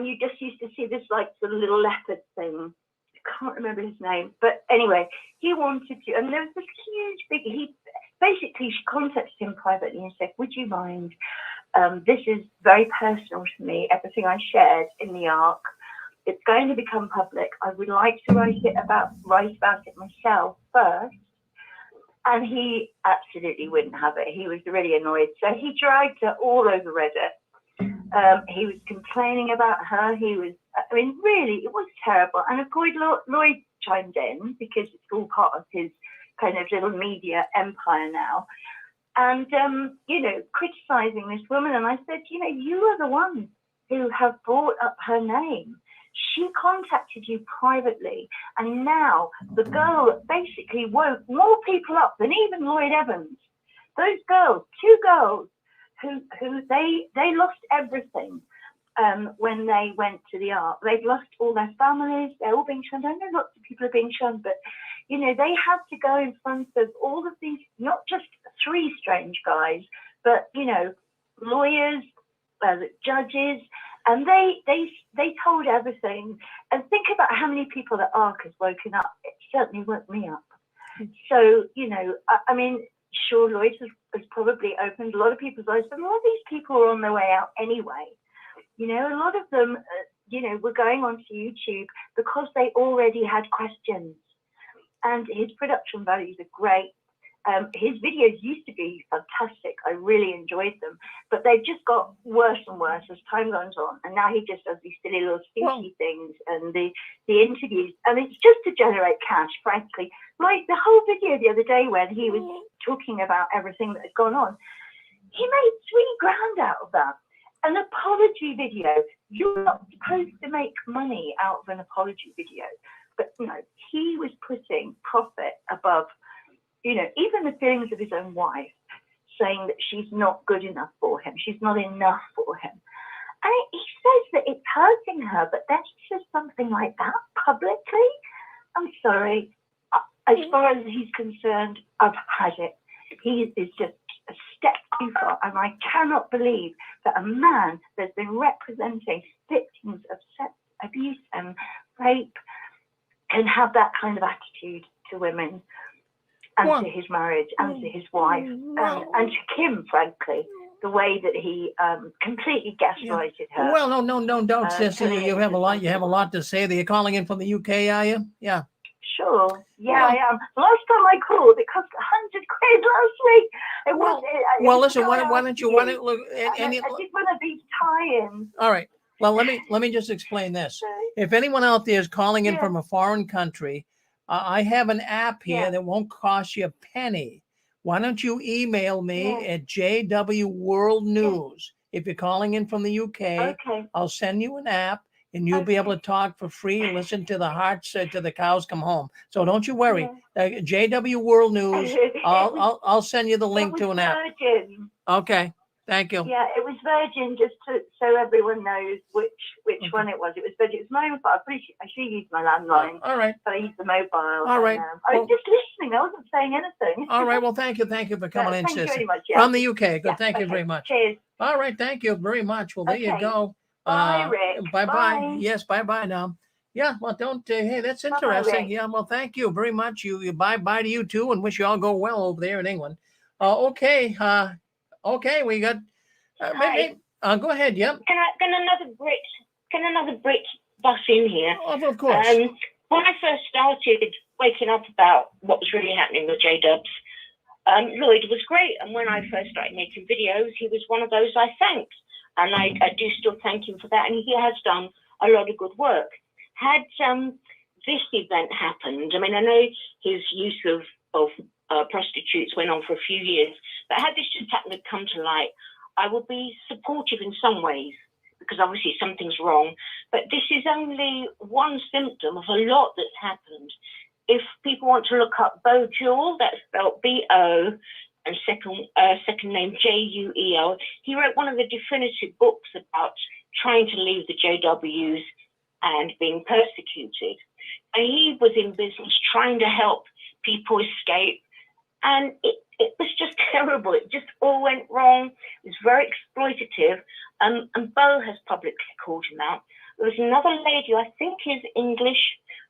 You just used to see this like sort of little leopard thing. I can't remember his name, but anyway, he wanted to, and there was this huge, she contacted him privately and said, would you mind? This is very personal to me, everything I shared in the ARC. It's going to become public. I would like to write about it myself first. And he absolutely wouldn't have it. He was really annoyed. So he dragged her all over Reddit. He was complaining about her. Really, it was terrible. And of course, Lloyd chimed in because it's all part of his kind of little media empire now. And, criticizing this woman. And I said, you are the one who have brought up her name. She contacted you privately. And now the girl basically woke more people up than even Lloyd Evans. Those girls, two girls, who they lost everything when they went to the ARC. They've lost all their families. They're all being shunned. I know lots of people are being shunned, but they had to go in front of all of these, not just three strange guys, but lawyers, judges, and they told everything. And think about how many people the ARC has woken up. It certainly woke me up. So sure, Lloyd has probably opened a lot of people's eyes, but a lot of these people are on their way out anyway. A lot of them, were going onto YouTube because they already had questions. And his production values are great. His videos used to be fantastic. I really enjoyed them, but they've just got worse and worse as time goes on. And now he just does these silly little stinky things and the interviews, and it's just to generate cash, frankly. Like the whole video the other day when he was talking about everything that had gone on, he made $3,000 out of that. An apology video. You're not supposed to make money out of an apology video, but he was putting profit above. Even the feelings of his own wife, saying that she's not good enough for him, she's not enough for him. And he says that it's hurting her, but then he says something like that publicly. I'm sorry. As far as he's concerned, I've had it. He is just a step too far, and I cannot believe that a man that's been representing victims of sex abuse and rape can have that kind of attitude to women and to his marriage and to his wife and to Kim, frankly. The way that he completely gaslighted her. Well, no, don't, sister. You have a lot. You have a lot to say. You're calling in from the UK, are you? Yeah. Sure. Yeah, I am. Last time I called, it cost £100 last week. It was. Well, listen. Why don't you look? I did one of these tie-ins. All right. Well, let me just explain this. If anyone out there is calling in from a foreign country, I have an app here that won't cost you a penny. Why don't you email me at JW World News? If you're calling in from the UK, I'll send you an app and you'll be able to talk for free and listen to the hearts to the cows come home. So don't you worry. JW World News. I'll send you the link to an app. Virgin. Okay. Thank you. Yeah, it was Virgin, just so everyone knows which one it was. It was Virgin. It was mobile. I should use my landline. All right. But I used the mobile. All right. I was just listening. I wasn't saying anything. All right. Well, thank you. Thank you for coming in, sister. Thank you very much. From the UK. Good. Thank you very much. Cheers. All right. Thank you very much. Well, there you go. Bye, Rick. Bye. Bye. Yes. Bye now. Yeah. Well, don't. Hey, that's interesting. Yeah. Well, thank you very much. You bye to you too, and wish you all go well over there in England. Okay. Okay. We got. Maybe. Go ahead. Yep. Can another Brit bus in here? Oh, of course. When I first started waking up about what was really happening with J-Dubs, Lloyd was great. And when I first started making videos, he was one of those I thanked. And I do still thank him for that. And he has done a lot of good work. Had this event happened, I mean, I know his use of prostitutes went on for a few years, but had this just happened to come to light, I would be supportive in some ways, because obviously something's wrong. But this is only one symptom of a lot that's happened. If people want to look up Bo Jewell, that's spelled B-O, and second name J-U-E-L, he wrote one of the definitive books about trying to leave the JWs and being persecuted. And he was in business trying to help people escape. And it was just terrible. It just all went wrong. It was very exploitative. And Bo has publicly called him out. There was another lady, I think is English,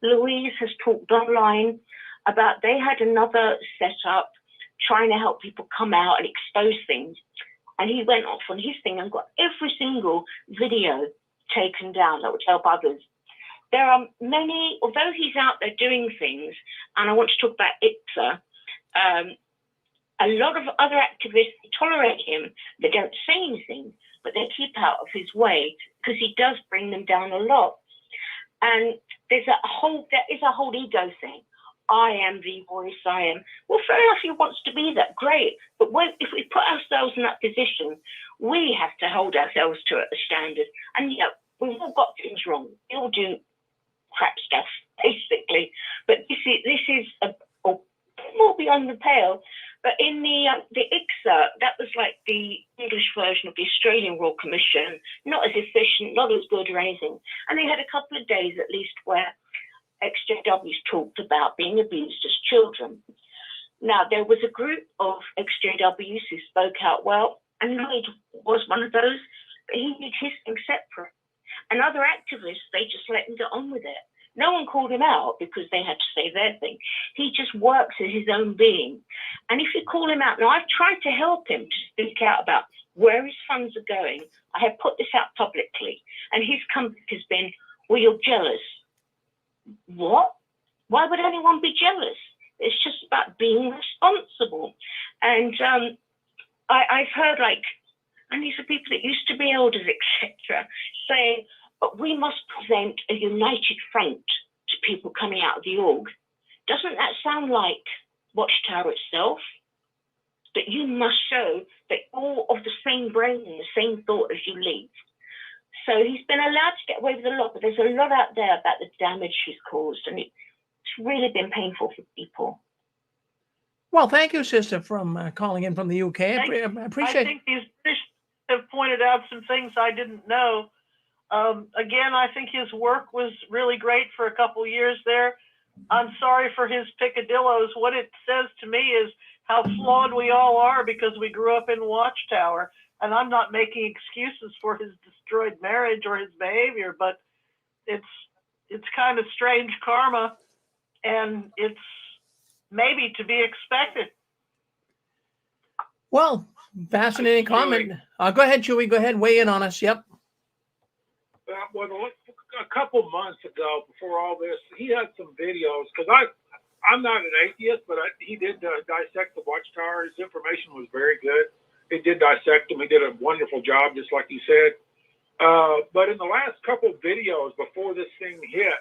Louise, has talked online about they had another setup trying to help people come out and expose things. And he went off on his thing and got every single video taken down that would help others. There are many, although he's out there doing things, and I want to talk about IPSA, a lot of other activists tolerate him. They don't say anything, but they keep out of his way because he does bring them down a lot. And there is a whole ego thing. I am the voice, I am. Well, fair enough, he wants to be that, great. But if we put ourselves in that position, we have to hold ourselves to a standard. And yeah, we've all got things wrong. We all do crap stuff, basically. But this is more beyond the pale. But in the ICSA, that was like the English version of the Australian Royal Commission, not as efficient, not as good or anything. And they had a couple of days at least where ex-JWs talked about being abused as children. Now, there was a group of ex-JWs who spoke out well, and Lloyd was one of those, but he did his thing separate. And other activists, they just let him get on with it. No one called him out because they had to say their thing. He just works as his own being. And if you call him out, now I've tried to help him to speak out about where his funds are going. I have put this out publicly. And his comeback has been, well, you're jealous. What? Why would anyone be jealous? It's just about being responsible. And I've heard and these are people that used to be elders, etc., saying, but we must present a united front to people coming out of the org. Doesn't that sound like Watchtower itself? That you must show that all of the same brain and the same thought as you leave. So he's been allowed to get away with a lot, but there's a lot out there about the damage he's caused, and it's really been painful for people. Well, thank you, sister, from calling in from the UK. I appreciate it. I think these British have pointed out some things I didn't know. Again, I think his work was really great for a couple years there. I'm sorry for his picadillos. What it says to me is how flawed we all are because we grew up in Watchtower. And I'm not making excuses for his destroyed marriage or his behavior, but it's kind of strange karma, and it's maybe to be expected. Well, fascinating comment. Go ahead, Chewy. Go ahead. Weigh in on us. Yep. Well, a couple months ago, before all this, he had some videos, because I'm not an atheist, but he did dissect the Watchtower. His information was very good. He did dissect them. He did a wonderful job, just like you said. But in the last couple of videos before this thing hit,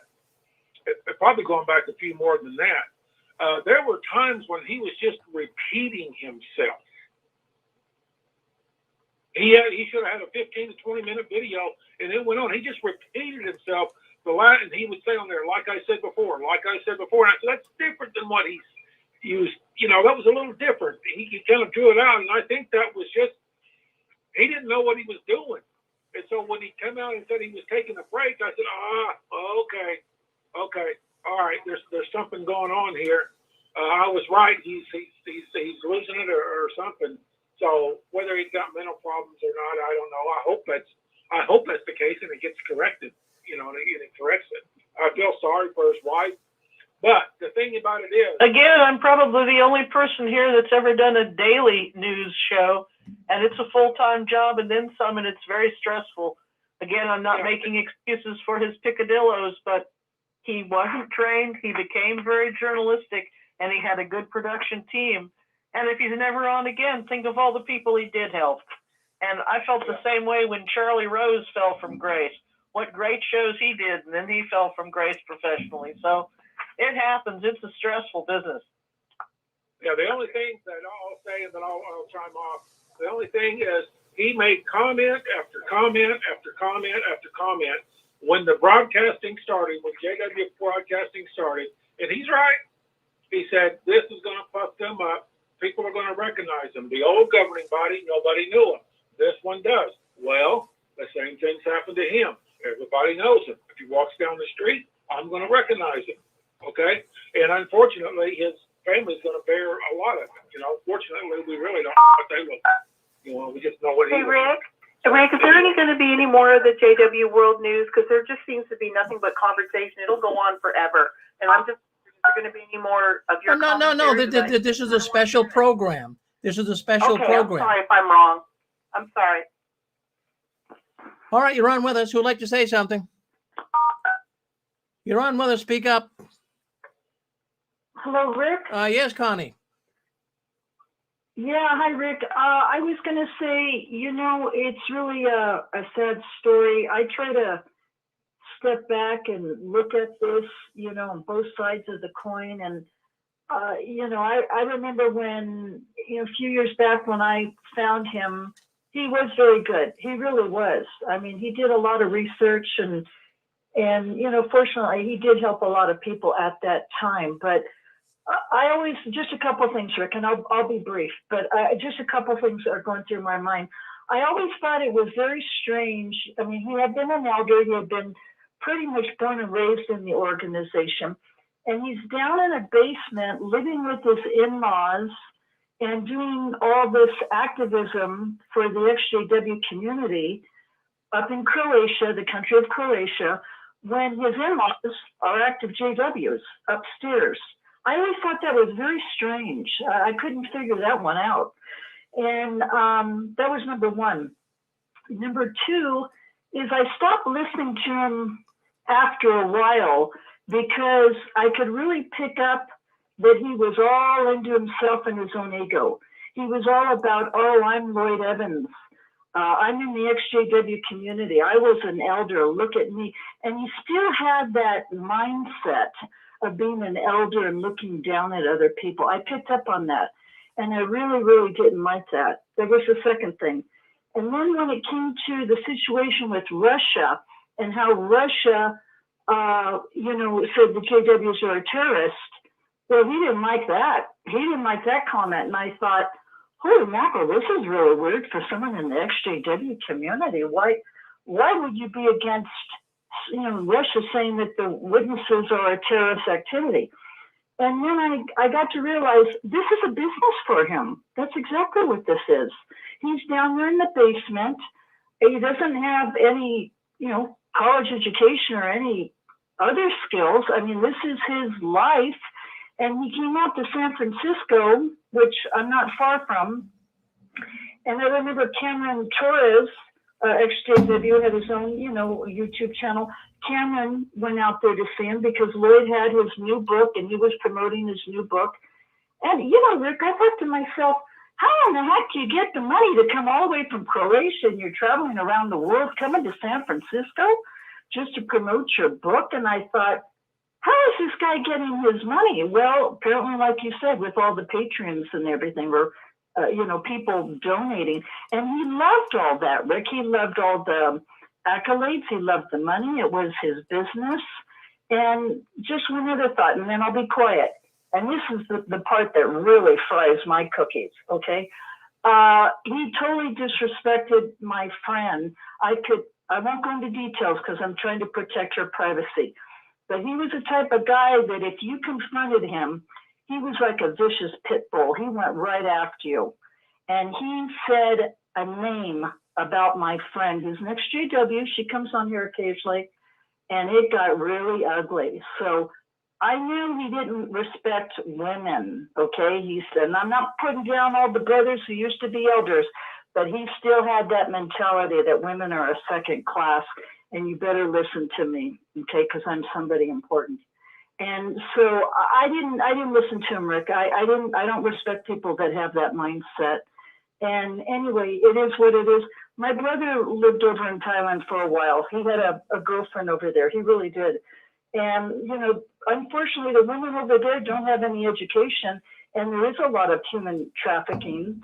probably going back a few more than that, there were times when he was just repeating himself. He should have had a 15 to 20 minute video, and it went on. He just repeated himself. And he would say on there, like I said before, like I said before. And I said, that's different than what he's used. That was a little different. He kind of drew it out, and I think that was just, he didn't know what he was doing. And so when he came out and said he was taking a break, I said, okay, all right, there's something going on here. I was right. He's losing it or something. So whether he's got mental problems or not, I don't know. I hope that's the case, and it gets corrected. And it corrects it. I feel sorry for his wife, but the thing about it is, again, I'm probably the only person here that's ever done a daily news show, and it's a full-time job and then some, and it's very stressful. Again, I'm not making excuses for his picadillos, but he wasn't trained. He became very journalistic, and he had a good production team. And if he's never on again, think of all the people he did help. And I felt the same way when Charlie Rose fell from grace. What great shows he did, and then he fell from grace professionally. So it happens. It's a stressful business. Yeah, the only thing that I'll say, and then I'll chime off, the only thing is he made comment after comment after comment after comment when the broadcasting started, when JW broadcasting started, and he's right. He said, this is going to puff them up. People are going to recognize them. The old governing body, nobody knew him. This one does. Well, the same thing's happened to him. Everybody knows him. If he walks down the street, I'm going to recognize him. Okay? And unfortunately, his family's going to bear a lot of it. Fortunately, we really don't know what they look like. We just know what he Rick, is there going to be any more of the JW World News? Because there just seems to be nothing but conversation. It'll go on forever. And I'm just, is there going to be any more of your No. This is a special program. This is a special program. I'm sorry if I'm wrong. I'm sorry. All right, you're on with us. Who'd like to say something? You're on with us. Speak up. Hello, Rick. Yes, Connie. Yeah, hi, Rick. I was going to say, it's really a sad story. I try to step back and look at this, on both sides of the coin. And, I remember when, a few years back when I found him, he was very good. He really was. I mean, he did a lot of research and fortunately, he did help a lot of people at that time. But I always, just a couple of things, Rick, and I'll be brief, but just a couple of things are going through my mind. I always thought it was very strange. I mean, he had been an elder. He had been pretty much born and raised in the organization. And he's down in a basement living with his in-laws and doing all this activism for the XJW community up in Croatia, the country of Croatia, when his in-laws are active JWs upstairs. I always thought that was very strange. I couldn't figure that one out. And that was number one. Number two is I stopped listening to him after a while because I could really pick up that he was all into himself and his own ego. He was all about, I'm Lloyd Evans. I'm in the XJW community. I was an elder. Look at me. And he still had that mindset of being an elder and looking down at other people. I picked up on that. And I really, really didn't like that. That was the second thing. And then when it came to the situation with Russia and how Russia, said the JWs are a terrorist, well, he didn't like that. He didn't like that comment. And I thought, holy mackerel, this is really weird for someone in the XJW community. Why would you be against Russia's saying that the witnesses are a terrorist activity. And then I got to realize this is a business for him. That's exactly what this is. He's down there in the basement. He doesn't have any, college education or any other skills. I mean, this is his life. And he came out to San Francisco, which I'm not far from. And I remember Cameron Torres, ex-JW, had his own, YouTube channel. Cameron went out there to see him because Lloyd had his new book and he was promoting his new book. And, Rick, I thought to myself, how in the heck do you get the money to come all the way from Croatia and you're traveling around the world coming to San Francisco just to promote your book? And I thought, how is this guy getting his money? Well, apparently, like you said, with all the patrons and everything, or people donating. And he loved all that, Rick. He loved all the accolades. He loved the money. It was his business. And just one other thought, and then I'll be quiet. And this is the part that really fries my cookies, okay? He totally disrespected my friend. I won't go into details because I'm trying to protect her privacy. But he was the type of guy that if you confronted him, he was like a vicious pit bull. He went right after you. And he said a name about my friend who's next JW. She comes on here occasionally, and it got really ugly. So I knew he didn't respect women, okay? He said, and I'm not putting down all the brothers who used to be elders, but he still had that mentality that women are a second class, and you better listen to me, okay? Because I'm somebody important. And so I didn't listen to him, Rick. I don't respect people that have that mindset. And anyway, it is what it is. My brother lived over in Thailand for a while. He had a girlfriend over there. He really did. And, unfortunately, the women over there don't have any education. And there is a lot of human trafficking,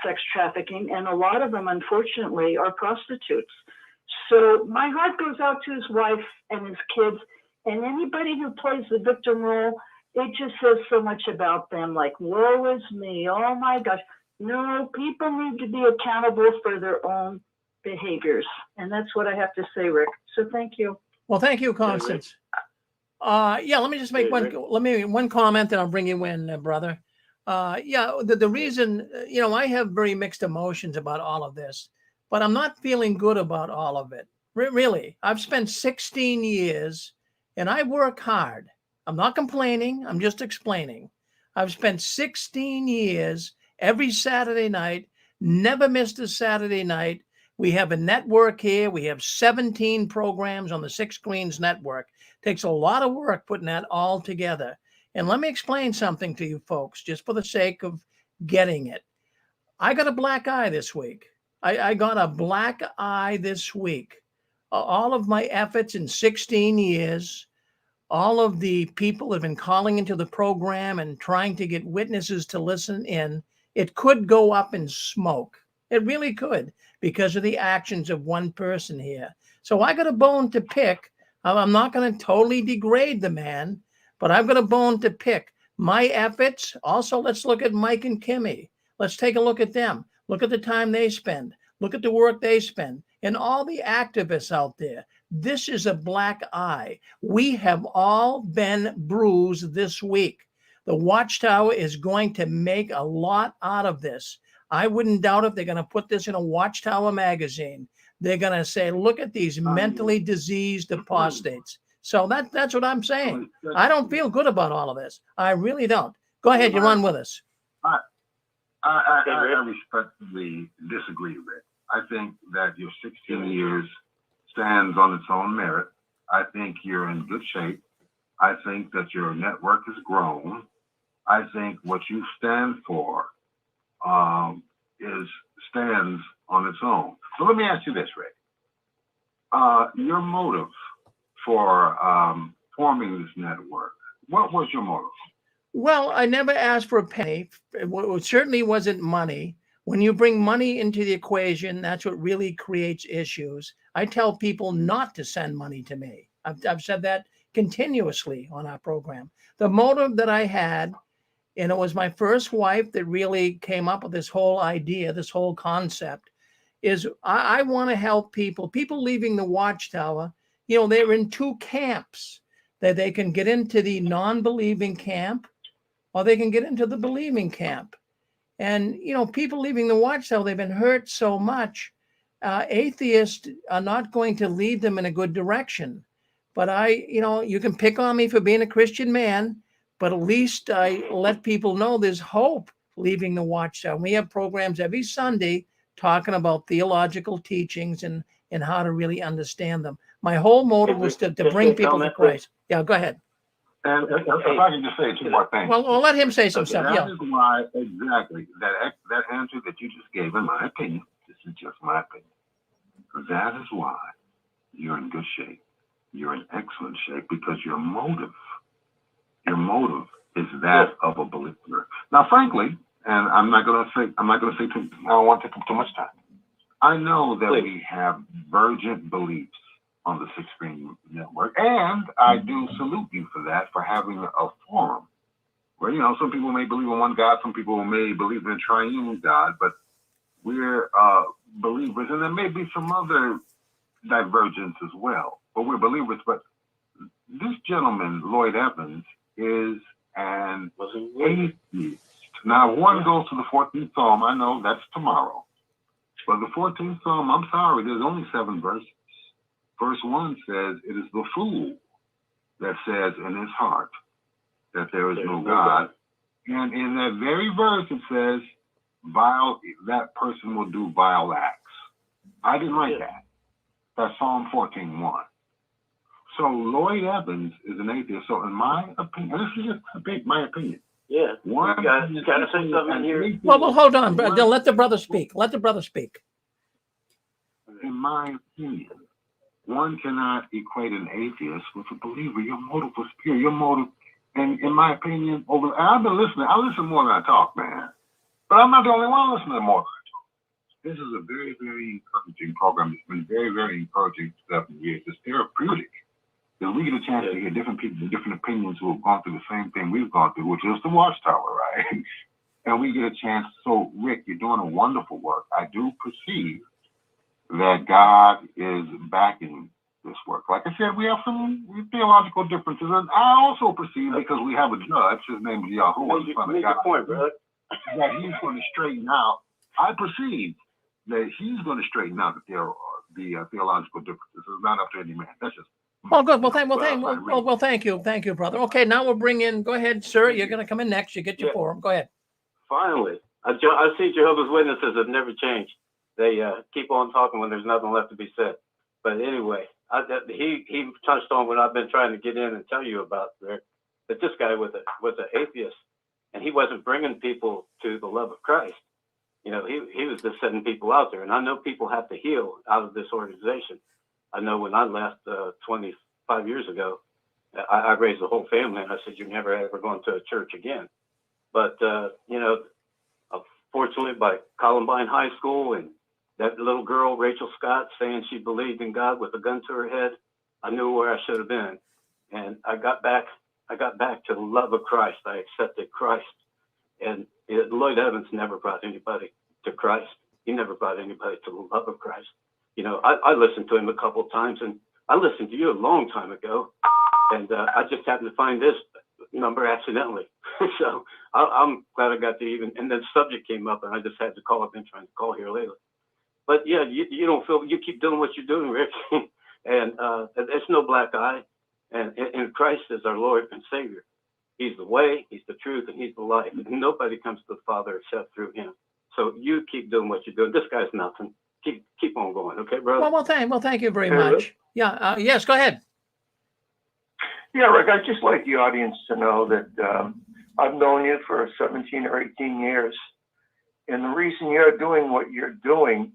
sex trafficking. And a lot of them, unfortunately, are prostitutes. So my heart goes out to his wife and his kids. And anybody who plays the victim role, it just says so much about them. Like, woe is me. Oh, my gosh. No, people need to be accountable for their own behaviors. And that's what I have to say, Rick. So thank you. Well, thank you, Constance. Let me just make one comment, and I'll bring you in, brother. The reason, I have very mixed emotions about all of this, but I'm not feeling good about all of it. Really, I've spent 16 years, and I work hard. I'm not complaining. I'm just explaining. I've spent 16 years every Saturday night, never missed a Saturday night. We have a network here. We have 17 programs on the Six Screens network. Takes a lot of work putting that all together. And let me explain something to you folks, just for the sake of getting it. I got a black eye this week. I got a black eye this week. All of my efforts in 16 years, all of the people that have been calling into the program and trying to get witnesses to listen in, it could go up in smoke. It really could, because of the actions of one person here. So I got a bone to pick. I'm not going to totally degrade the man, but I've got a bone to pick. My efforts, also, let's look at Mike and Kimmy. Let's take a look at them. Look at the time they spend. Look at the work they spend. And all the activists out there. This is a black eye. We have all been bruised this week. The Watchtower is going to make a lot out of this. I wouldn't doubt if they're going to put this in a Watchtower magazine. They're going to say, look at these mentally diseased apostates. So that's what I'm saying. I don't feel good about all of this. I really don't. Go ahead. You're on with us. I respectfully disagree, Rick. I think that your 16 years stands on its own merit. I think you're in good shape. I think that your network has grown. I think what you stand for stands on its own. So let me ask you this, Rick. Your motive for forming this network, what was your motive? Well, I never asked for a penny. It certainly wasn't money. When you bring money into the equation, that's what really creates issues. I tell people not to send money to me. I've said that continuously on our program. The motive that I had, and it was my first wife that really came up with this whole idea, this whole concept, is I want to help people leaving the Watchtower. they're in two camps, that they can get into the non-believing camp or they can get into the believing camp. And, people leaving the Watchtower, they've been hurt so much. Atheists are not going to lead them in a good direction. But you can pick on me for being a Christian man, but at least I let people know there's hope leaving the Watchtower. We have programs every Sunday talking about theological teachings and how to really understand them. My whole motive was to bring people to Christ. Yeah, go ahead. And if I can just say two more things. Well, I'll let him say some stuff. That is why, exactly, that answer that you just gave, in my opinion, this is just my opinion, that is why you're in good shape. You're in excellent shape because your motive is that of a believer. Now, frankly, and I don't want to take up too much time. I know that we have divergent beliefs on the Six Screen Network, and I do salute you for that, for having a forum where, some people may believe in one God, some people may believe in a triune God, but we're believers, and there may be some other divergence as well, but we're believers. But this gentleman, Lloyd Evans, is an atheist. Now, one goes to the 14th Psalm. I know that's tomorrow. But the 14th Psalm, I'm sorry, there's only 7 verses. Verse 1 says, it is the fool that says in his heart that there is no God. And in that very verse, it says, that person will do vile acts. I didn't write that. That's Psalm 14:1. So Lloyd Evans is an atheist. So in my opinion, this is just my opinion. Yeah. One got to say something in here. Well, hold on. Let the brother speak. In my opinion, one cannot equate an atheist with a believer. Your motive was pure. Your motive, and in my opinion, I've been listening. I listen more than I talk, man. But I'm not the only one listening more than I talk. This is a very, very encouraging program. It's been very, very encouraging for 7 years. It's therapeutic. That we get a chance to hear different people with different opinions who have gone through the same thing we've gone through, which is the Watchtower, right? And we get a chance. So, Rick, you're doing a wonderful work. I do perceive that God is backing this work. Like I said, we have some theological differences, and I also perceive, because we have a judge, his name is Yahuwah, the Son of God, point, brother. that he's going to straighten out. I perceive that he's going to straighten out the theological differences. It's not up to any man. That's just. Oh, good. Well, thank you, brother. Okay, now we'll bring in. Go ahead, sir. You're going to come in next. You get your forum. Go ahead. Finally, I see Jehovah's Witnesses have never changed. They keep on talking when there's nothing left to be said. But anyway, he touched on what I've been trying to get in and tell you about, Rick. That this guy was an atheist, and he wasn't bringing people to the love of Christ. He was just sending people out there. And I know people have to heal out of this organization. I know when I left 25 years ago, I raised the whole family, and I said, you're never ever going to a church again. But, fortunately, by Columbine High School and that little girl, Rachel Scott, saying she believed in God with a gun to her head, I knew where I should have been. And I got back to the love of Christ. I accepted Christ. And Lloyd Evans never brought anybody to Christ. He never brought anybody to the love of Christ. I listened to him a couple of times, and I listened to you a long time ago, and I just happened to find this number accidentally. So I'm glad I got to even, and then the subject came up, and I just had to call. I've been trying to call here lately. But yeah, you don't feel, you keep doing what you're doing, Rick, and it's no black eye, and Christ is our Lord and Savior. He's the way, he's the truth, and he's the life. And nobody comes to the Father except through him. So you keep doing what you're doing. This guy's nothing. Keep on going, okay, brother? Well, thank you very much. Yeah, yes, go ahead. Yeah, Rick, I'd just like the audience to know that I've known you for 17 or 18 years. And the reason you're doing what you're doing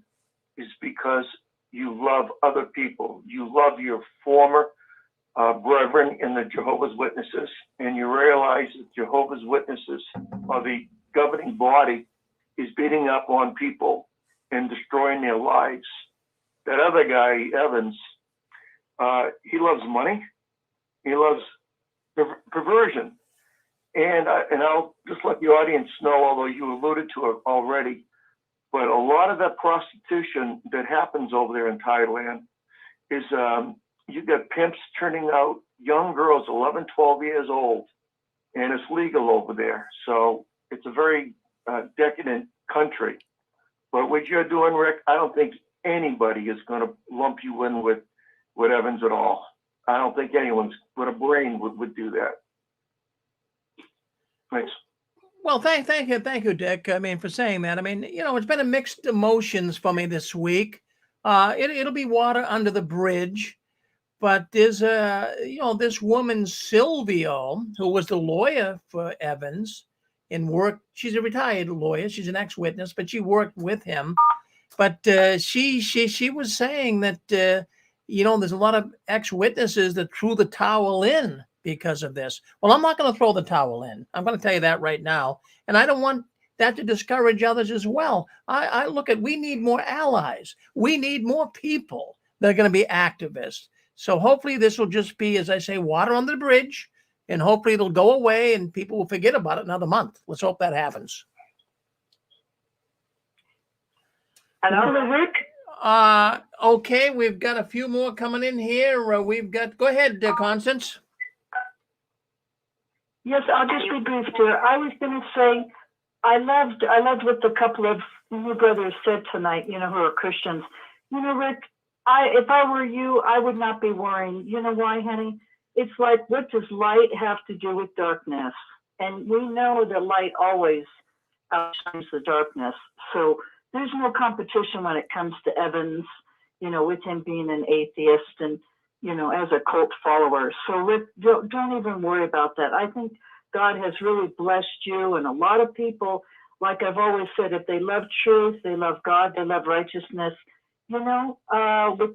is because you love other people. You love your former brethren in the Jehovah's Witnesses, and you realize that Jehovah's Witnesses, or the governing body, is beating up on people and destroying their lives. That other guy, Evans, he loves money. He loves perversion. And I'll just let the audience know, although you alluded to it already, but a lot of that prostitution that happens over there in Thailand is you got pimps turning out young girls, 11, 12 years old, and it's legal over there. So it's a very decadent country. But what you're doing, Rick, I don't think anybody is going to lump you in with Evans at all. I don't think anyone with a brain would do that. Thanks. Well, thank you, Dick. I mean, for saying that. I mean, it's been a mixed emotions for me this week. It'll be water under the bridge, but there's this woman Silvio, who was the lawyer for Evans, and worked. She's a retired lawyer. She's an ex-witness, but she worked with him. But she was saying that there's a lot of ex-witnesses that threw the towel in because of this. Well, I'm not going to throw the towel in. I'm going to tell you that right now. And I don't want that to discourage others as well. I look at, we need more allies. We need more people that are going to be activists. So hopefully this will just be, as I say, water on the bridge, and hopefully it'll go away and people will forget about it another month. Let's hope that happens. Another Rick? Okay, we've got a few more coming in here. Go ahead, Constance. Yes, I'll just be brief too. I was going to say, I loved what the couple of you brothers said tonight, who are Christians. Rick, if I were you, I would not be worrying. You know why, honey? It's like, what does light have to do with darkness? And we know that light always outshines the darkness. So there's no competition when it comes to Evans, with him being an atheist and, as a cult follower. So Rick, don't even worry about that. I think God has really blessed you, and a lot of people, like I've always said, if they love truth, they love God, they love righteousness, with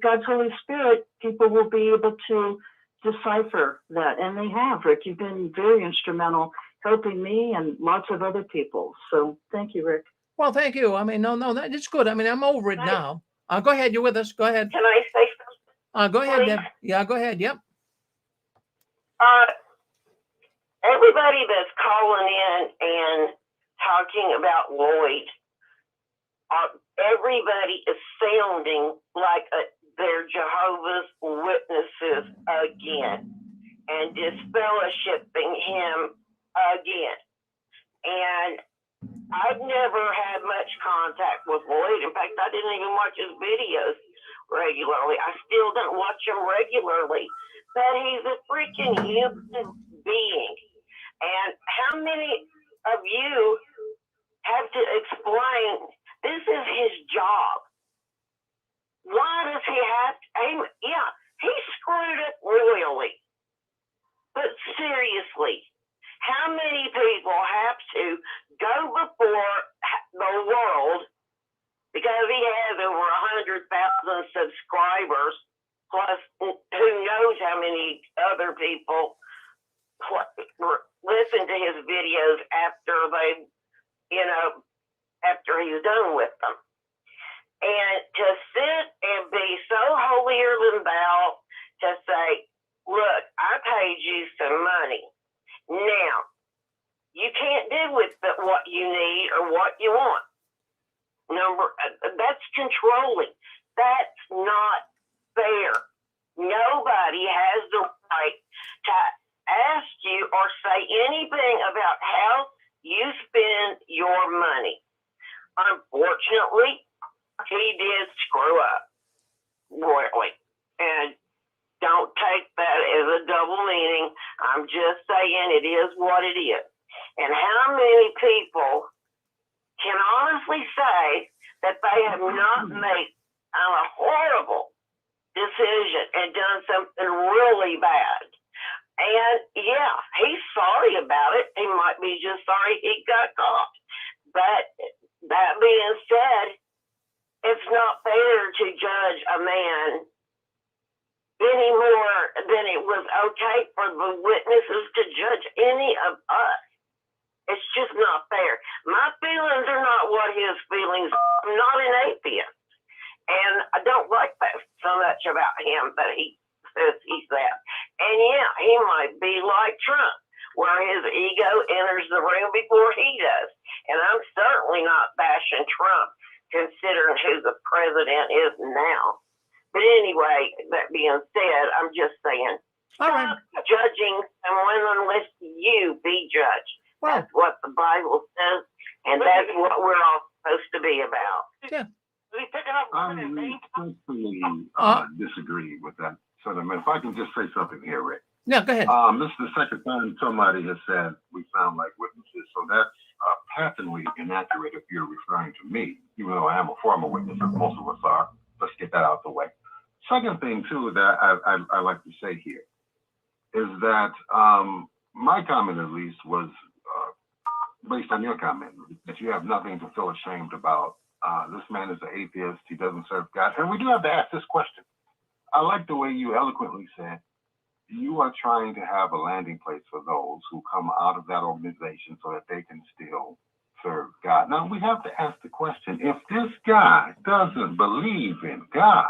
God's Holy Spirit, people will be able to decipher that. And they have, Rick. You've been very instrumental helping me and lots of other people. So thank you, Rick. Well, thank you. I mean, no, that's good. I mean, I'm over it now. Go ahead. You're with us. Go ahead. Can I say something? Go ahead, Deb. Yeah, go ahead. Yep. Everybody that's calling in and talking about Lloyd, everybody is sounding like they're Jehovah's Witnesses again and disfellowshipping him again. And I've never had much contact with Lloyd. In fact, I didn't even watch his videos regularly. I still don't watch him regularly. But he's a freaking human being. And how many of you have to explain, this is his job. Why does he have to? Yeah, he screwed up royally. But seriously, how many people have to go before the world, because he has over 100,000 subscribers, plus who knows how many other people listen to his videos after after he's done with them. And to sit and be so holier than thou to say, look, I paid you some money. Now, you can't do with it what you need or what you want. That's controlling. That's not fair. Nobody has the right to ask you or say anything about how you spend your money. Unfortunately, he did screw up royally. And don't take that as a double meaning. I'm just saying it is what it is. And how many people can honestly say that they have not made a horrible decision and done something really bad? And yeah, he's sorry about it. He might be just sorry he got caught. But that being said, it's not fair to judge a man any more than it was okay for the witnesses to judge any of us. It's just not fair. My feelings are not what his feelings are. I'm not an atheist. And I don't like that so much about him, but he says he's that. And yeah, he might be like Trump, where his ego enters the room before he does. And I'm certainly not bashing Trump, considering who the president is now. But anyway, that being said, I'm just saying, All right. stop judging someone unless you be judged. Well, that's what the Bible says, and that's what we're all supposed to be about. Yeah. I respectfully disagree with that sentiment. If I can just say something here, Rick. Yeah, go ahead. This is the second time somebody has said we sound like witnesses, so that's patently inaccurate if you're referring to me, even though I am a former witness, as most of us are. Let's get that out the way. Second thing, too, that I like to say here is that my comment, at least, was based on your comment, that you have nothing to feel ashamed about. This man is an atheist. He doesn't serve God. And we do have to ask this question. I like the way you eloquently said, you are trying to have a landing place for those who come out of that organization so that they can still serve God. Now, we have to ask the question, if this guy doesn't believe in God,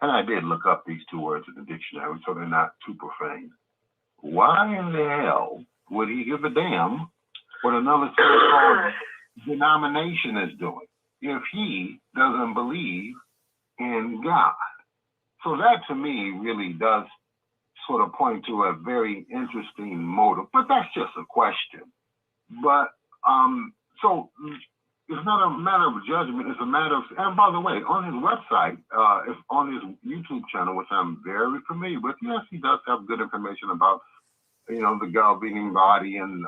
and I did look up these two words in the dictionary so they're not too profane, why in the hell would he give a damn what another so-called denomination is doing if he doesn't believe in God? So that to me really does sort of point to a very interesting motive, but that's just a question. But so it's not a matter of judgment, it's a matter of, and by the way, on his website, if on his YouTube channel, which I'm very familiar with, yes, he does have good information about, you know, the governing body and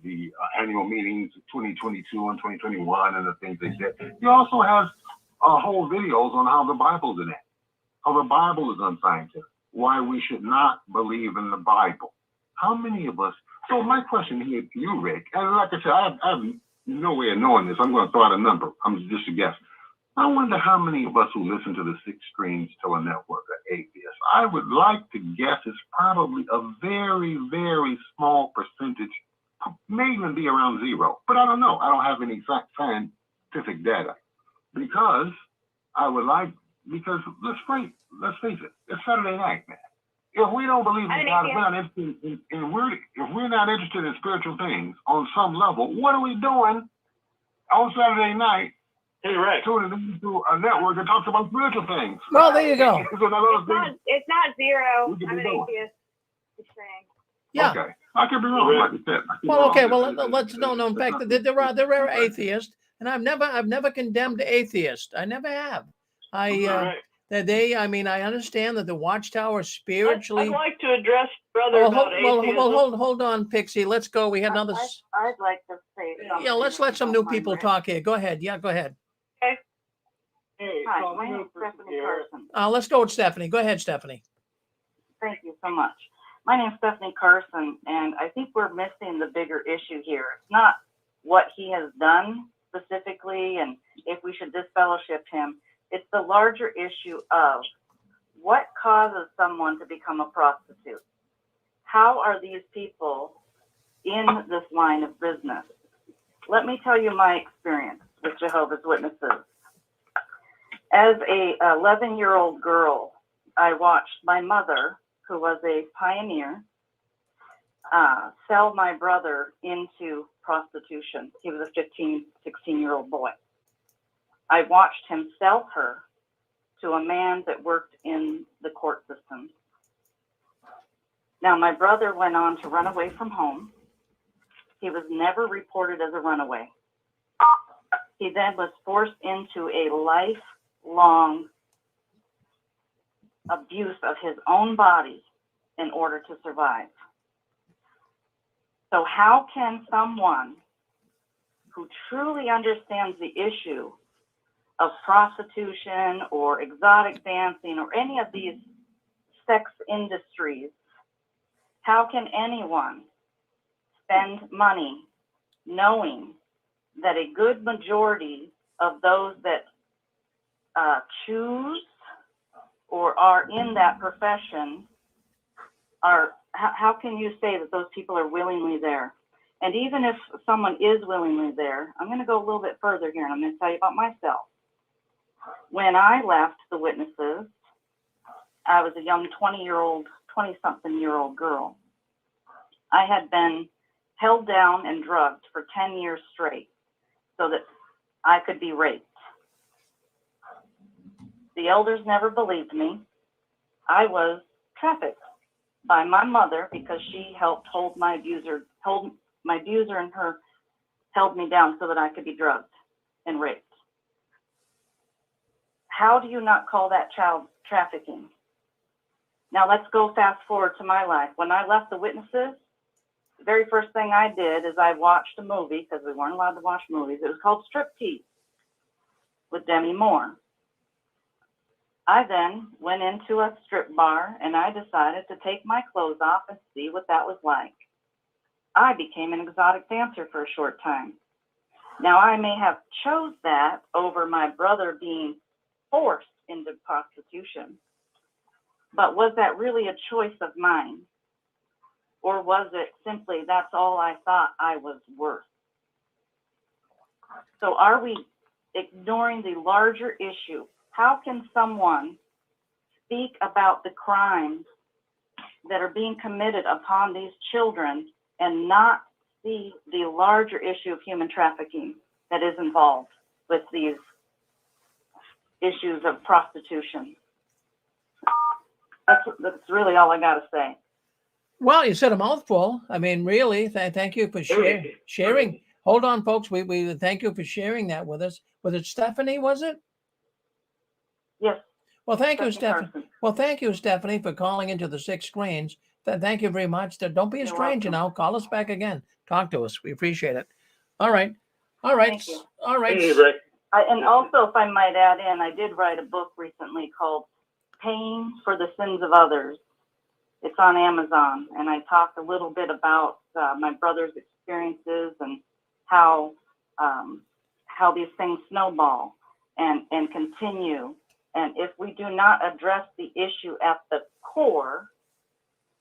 the annual meetings 2022 and 2021 and the things they did. He also has whole videos on how the Bible's in it, how the Bible is unscientific, why we should not believe in the Bible. How many of us, so my question here to you, Rick, and like I said, I have no way of knowing this. I'm going to throw out a number. I'm just a guess. I wonder how many of us who listen to the Six Screens Telenetwork are atheists. I would like to guess it's probably a very, very small percentage, may even be around zero, but I don't know. I don't have any scientific data because because let's face it, it's Saturday night, man. If we don't believe in God, if we're not interested in spiritual things on some level, what are we doing on Saturday night? Hey, Rick. Tuning into a network that talks about spiritual things. Well, there you go. It's not zero. I'm an atheist. Just saying. Yeah. Okay. I could be wrong, like you said. Well, okay. Well, let's no. In fact, there are atheists, and I've never condemned atheists. I never have. I understand that the Watchtower spiritually. I'd like to address brother about atheism. Hold on, Pixie. Let's go. We had another. I'd like to say something. Yeah, let's let some new people talk here. Go ahead. Yeah, go ahead. Okay. Hey, hi, my name is Stephanie Carson. Let's go with Stephanie. Go ahead, Stephanie. Thank you so much. My name is Stephanie Carson, and I think we're missing the bigger issue here. It's not what he has done specifically and if we should disfellowship him. It's the larger issue of what causes someone to become a prostitute. How are these people in this line of business? Let me tell you my experience with Jehovah's Witnesses. As a 11-year-old girl, I watched my mother, who was a pioneer, sell my brother into prostitution. He was a 16-year-old boy. I watched him sell her to a man that worked in the court system. Now, my brother went on to run away from home. He was never reported as a runaway. He then was forced into a lifelong abuse of his own body in order to survive. So how can someone who truly understands the issue of prostitution or exotic dancing or any of these sex industries, how can anyone spend money knowing that a good majority of those that choose or are in that profession are, how can you say that those people are willingly there? And even if someone is willingly there, I'm going to go a little bit further here, and I'm going to tell you about myself. When I left the Witnesses, I was a young 20-something-year-old girl. I had been held down and drugged for 10 years straight so that I could be raped. The elders never believed me. I was trafficked by my mother because she helped hold my abuser, and her held me down so that I could be drugged and raped. How do you not call that child trafficking? Now let's go fast forward to my life. When I left the witnesses, the very first thing I did is I watched a movie, because we weren't allowed to watch movies. It was called Striptease with Demi Moore. I then went into a strip bar and I decided to take my clothes off and see what that was like. I became an exotic dancer for a short time. Now I may have chose that over my brother being forced into prostitution, but was that really a choice of mine? Or was it simply that's all I thought I was worth? So are we ignoring the larger issue? How can someone speak about the crimes that are being committed upon these children and not see the larger issue of human trafficking that is involved with these issues of prostitution? That's really all I got to say. Well, you said a mouthful. I mean, really, thank you for sharing. Hold on, folks. We thank you for sharing that with us. Was it Stephanie, was it? Yes. Well, thank you, Stephanie Stephanie. Well, thank you, Stephanie, for calling into the 6 Screens. Thank you very much. Don't be a stranger now. Call us back again. Talk to us. We appreciate it. All right. All right. Thank you. All right. Hey, Rick. And also, if I might add in, I did write a book recently called Paying for the Sins of Others. It's on Amazon, and I talked a little bit about my brother's experiences and how these things snowball and continue. And if we do not address the issue at the core,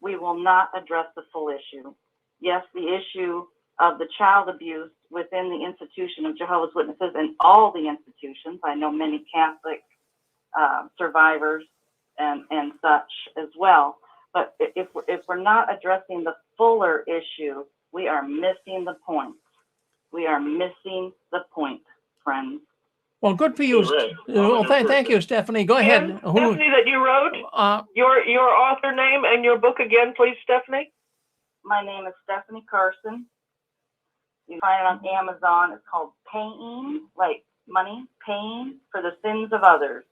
we will not address the full issue. Yes, the issue of the child abuse within the institution of Jehovah's Witnesses and all the institutions. I know many Catholic survivors and such as well. But if we're not addressing the fuller issue, we are missing the point. We are missing the point, friends. Well, good for you. Well, thank you, Stephanie. Go ahead. Stephanie, that you wrote? Your author name and your book again, please, Stephanie? My name is Stephanie Carson. You can find it on Amazon. It's called Paying, like money, paying for the sins of others.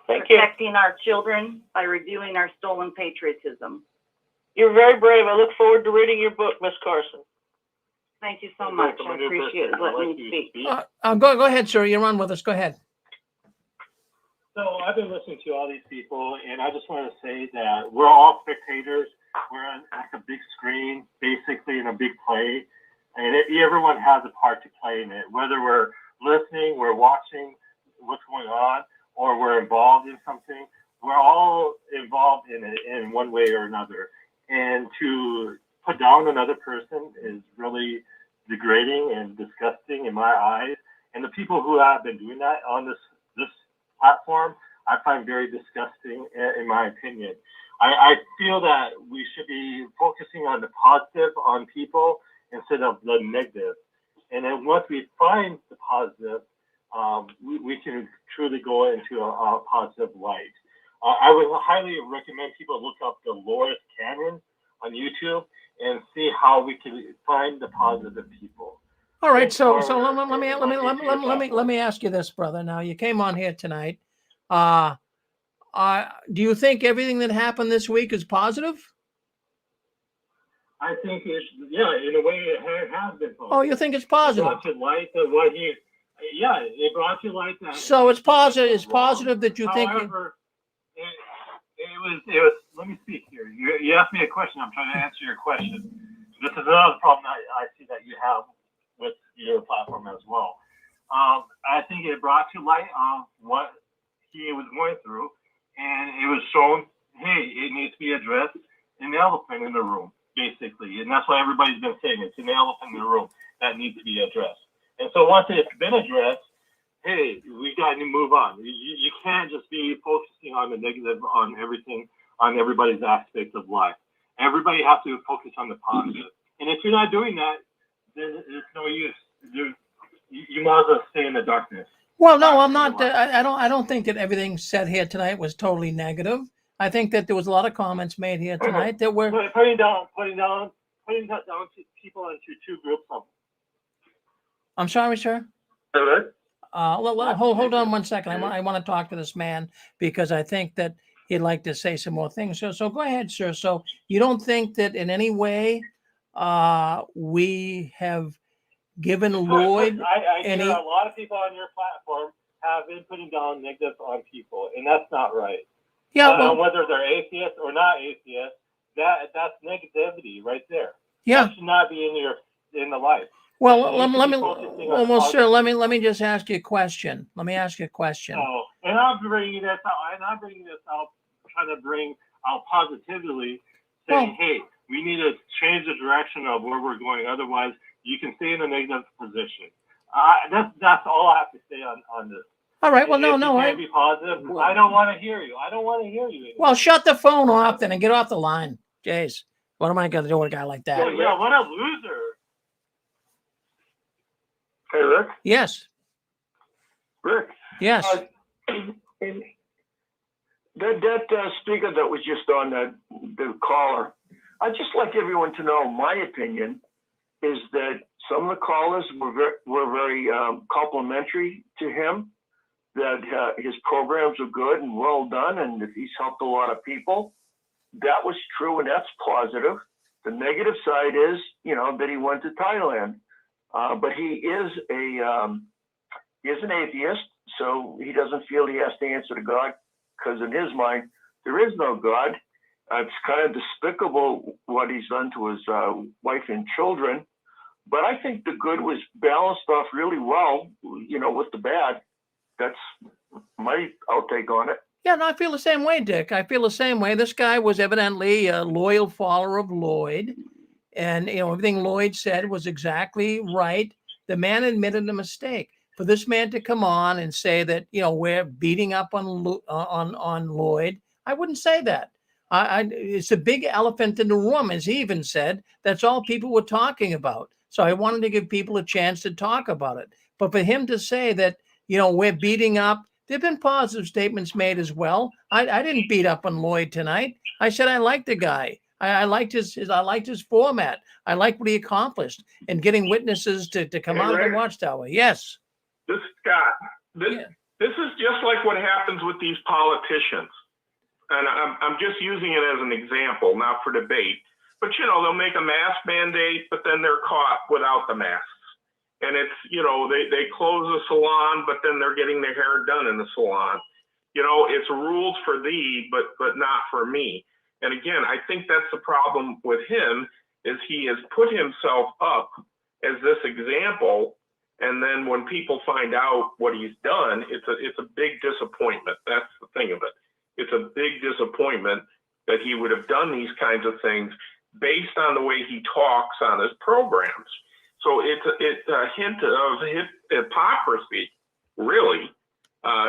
Thank you. Protecting our children by reviewing our stolen patriotism. You're very brave. I look forward to reading your book, Miss Carson. Thank you so much. I appreciate it. Letting me speak. Go ahead, sir. You're on with us. Go ahead. So I've been listening to all these people, and I just want to say that we're all spectators. We're on like a big screen, basically in a big play, and everyone has a part to play in it. Whether we're listening, we're watching what's going on, or we're involved in something, we're all involved in it in one way or another. And to put down another person is really degrading and disgusting in my eyes. And the people who have been doing that on this platform, I find very disgusting in my opinion. I feel that we should be focusing on the positive on people instead of the negative. And then once we find the positive, we can truly go into a positive light. I would highly recommend people look up the Loris Canyon on YouTube and see how we can find the positive people. All right, so let me ask you this, brother. Now you came on here tonight. Do you think everything that happened this week is positive? I think it's, yeah, in a way it has been positive. Oh, you think it's positive? It brought to light that what he, yeah, it brought to light that. So it's positive. It's positive that you think. However, it was. Let me speak here. You asked me a question. I'm trying to answer your question. This is another problem I see that you have with your platform as well. I think it brought to light what he was going through, and it was shown, hey, it needs to be addressed. An elephant in the room, basically, and that's why everybody's been saying it's an elephant in the room that needs to be addressed. And so once it's been addressed, hey, we got to move on. You can't just be focusing on the negative, on everything, on everybody's aspects of life. Everybody has to focus on the positive. And if you're not doing that, then it's no use. You might as well stay in the darkness. Well, no, I'm not. I don't think that everything said here tonight was totally negative. I think that there was a lot of comments made here tonight that were putting down people into two groups. I'm sorry, sir. Hello? Hold on 1 second. I want to talk to this man because I think that he'd like to say some more things. So go ahead, sir. So you don't think that in any way we have given Lloyd I any? hear a lot of people on your platform have been putting down negatives on people, and that's not right. Yeah, well, whether they're atheists or not atheists, that's negativity right there. Yeah. That should not be in the life. Well, sir, let me just ask you a question. Let me ask you a question. Oh, and I'm bringing this out, trying to bring out positively, saying, hey, we need to change the direction of where we're going. Otherwise, you can stay in a negative position. That's all I have to say on this. All right. Well, no. You can't be positive. I don't want to hear you. I don't want to hear you anymore. Well, shut the phone off then and get off the line. Jeez, what am I going to do with a guy like that? Yeah, what a loser. Hey, Rick? Yes. Rick? Yes. That speaker that was just on the caller, I'd just like everyone to know my opinion is that some of the callers were very complimentary to him, that his programs are good and well done, and that he's helped a lot of people. That was true, and that's positive. The negative side is, that he went to Thailand. But he is an atheist, so he doesn't feel he has to answer to God, because in his mind, there is no God. It's kind of despicable what he's done to his wife and children. But I think the good was balanced off really well, with the bad. That's my outtake on it. Yeah, no, I feel the same way, Dick. I feel the same way. This guy was evidently a loyal follower of Lloyd. And, everything Lloyd said was exactly right. The man admitted a mistake. For this man to come on and say that, we're beating up on Lloyd, I wouldn't say that. It's a big elephant in the room, as he even said. That's all people were talking about. So I wanted to give people a chance to talk about it. But for him to say that, we're beating up, there have been positive statements made as well. I didn't beat up on Lloyd tonight. I said I liked the guy. I liked his format. I liked what he accomplished and getting witnesses to come out of the Watchtower. Yes. Scott, this is just like what happens with these politicians. And I'm just using it as an example, not for debate. But, they'll make a mask mandate, but then they're caught without the masks. And it's, they close the salon, but then they're getting their hair done in the salon. It's rules for thee, but not for me. And again, I think that's the problem with him, is he has put himself up as this example. And then when people find out what he's done, it's a big disappointment. That's the thing of it. It's a big disappointment that he would have done these kinds of things based on the way he talks on his programs. So it's a hint of hypocrisy, really,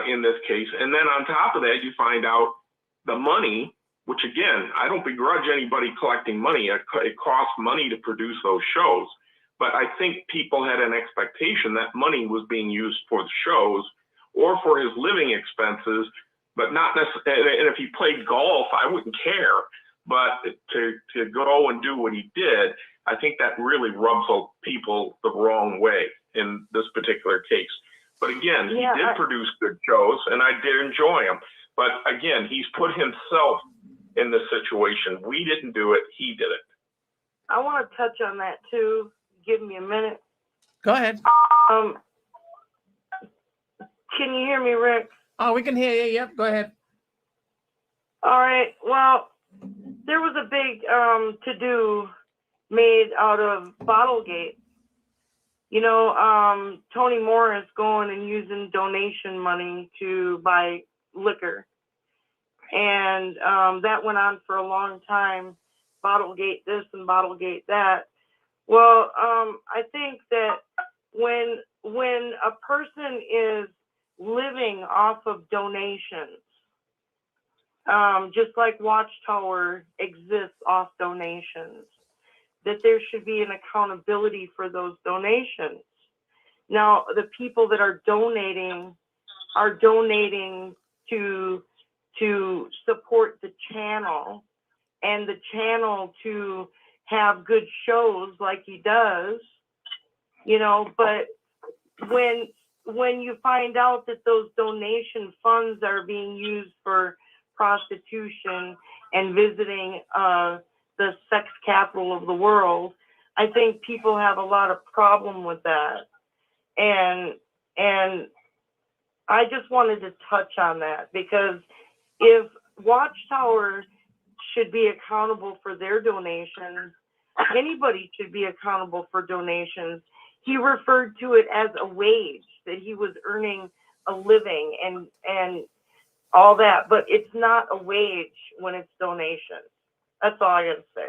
in this case. And then on top of that, you find out the money, which again, I don't begrudge anybody collecting money. It costs money to produce those shows. But I think people had an expectation that money was being used for the shows or for his living expenses, but not necessarily. And if he played golf, I wouldn't care. But to go and do what he did, I think that really rubs people the wrong way in this particular case. But again, he did produce good shows, and I did enjoy them. But again, he's put himself in this situation. We didn't do it. He did it. I want to touch on that too. Give me a minute. Go ahead. Can you hear me, Rick? Oh, we can hear you. Yep. Go ahead. All right. Well, there was a big to-do made out of Bottlegate. Tony Moore is going and using donation money to buy liquor. And that went on for a long time. Bottlegate this and Bottlegate that. Well, I think that when a person is living off of donations, just like Watchtower exists off donations, that there should be an accountability for those donations. Now, the people that are donating to support the channel, and the channel to have good shows like he does, you know. But when you find out that those donation funds are being used for prostitution and visiting the sex capital of the world, I think people have a lot of problem with that. And I just wanted to touch on that, because if Watchtower should be accountable for their donations, anybody should be accountable for donations. He referred to it as a wage, that he was earning a living and all that, but it's not a wage when it's donations. That's all I got to say.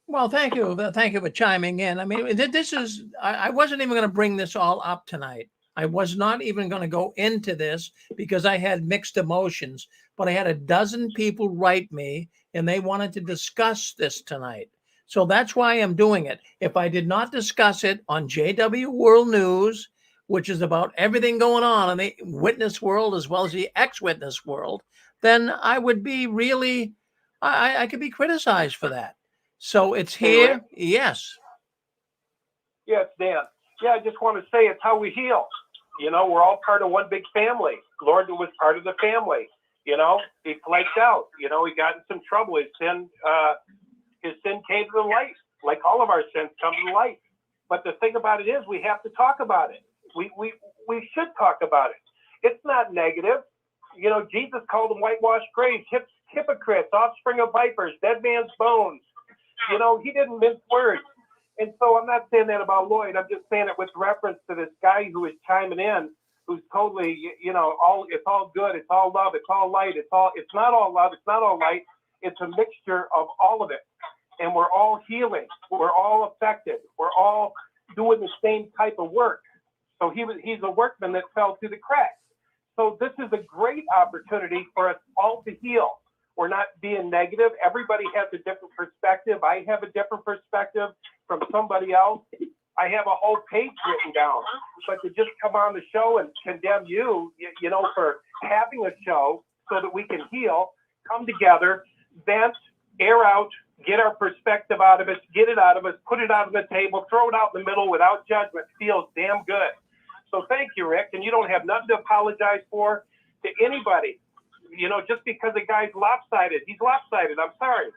Well, thank you. Thank you for chiming in. I mean, this is, I wasn't even going to bring this all up tonight. I was not even going to go into this because I had mixed emotions, but I had a dozen people write me and they wanted to discuss this tonight. So that's why I'm doing it. If I did not discuss it on JW World News, which is about everything going on in the witness world as well as the ex-witness world, then I would be really, I could be criticized for that. So it's here. Yes. Yeah, it's Dan. Yeah, I just want to say it's how we heal. You know, we're all part of one big family. Lord was part of the family. You know, he flaked out. You know, he got in some trouble. His sin came to the light, like all of our sins come to the light. But the thing about it is, we have to talk about it. We should talk about it. It's not negative. You know, Jesus called them whitewashed graves, hypocrites, offspring of vipers, dead man's bones. You know, he didn't mince words. And so I'm not saying that about Lloyd. I'm just saying it with reference to this guy who is chiming in, who's totally, you know, it's all good, it's all love, it's all light, it's not all love, it's not all light. It's a mixture of all of it. And we're all healing. We're all affected. We're all doing the same type of work. So he's a workman that fell through the cracks. So this is a great opportunity for us all to heal. We're not being negative. Everybody has a different perspective. I have a different perspective from somebody else. I have a whole page written down. But to just come on the show and condemn you, you know, for having a show so that we can heal, come together, vent, air out, get our perspective out of us, get it out of us, put it out on the table, throw it out in the middle without judgment, feels damn good. So thank you, Rick. And you don't have nothing to apologize for to anybody. You know, just because a guy's lopsided, he's lopsided. I'm sorry.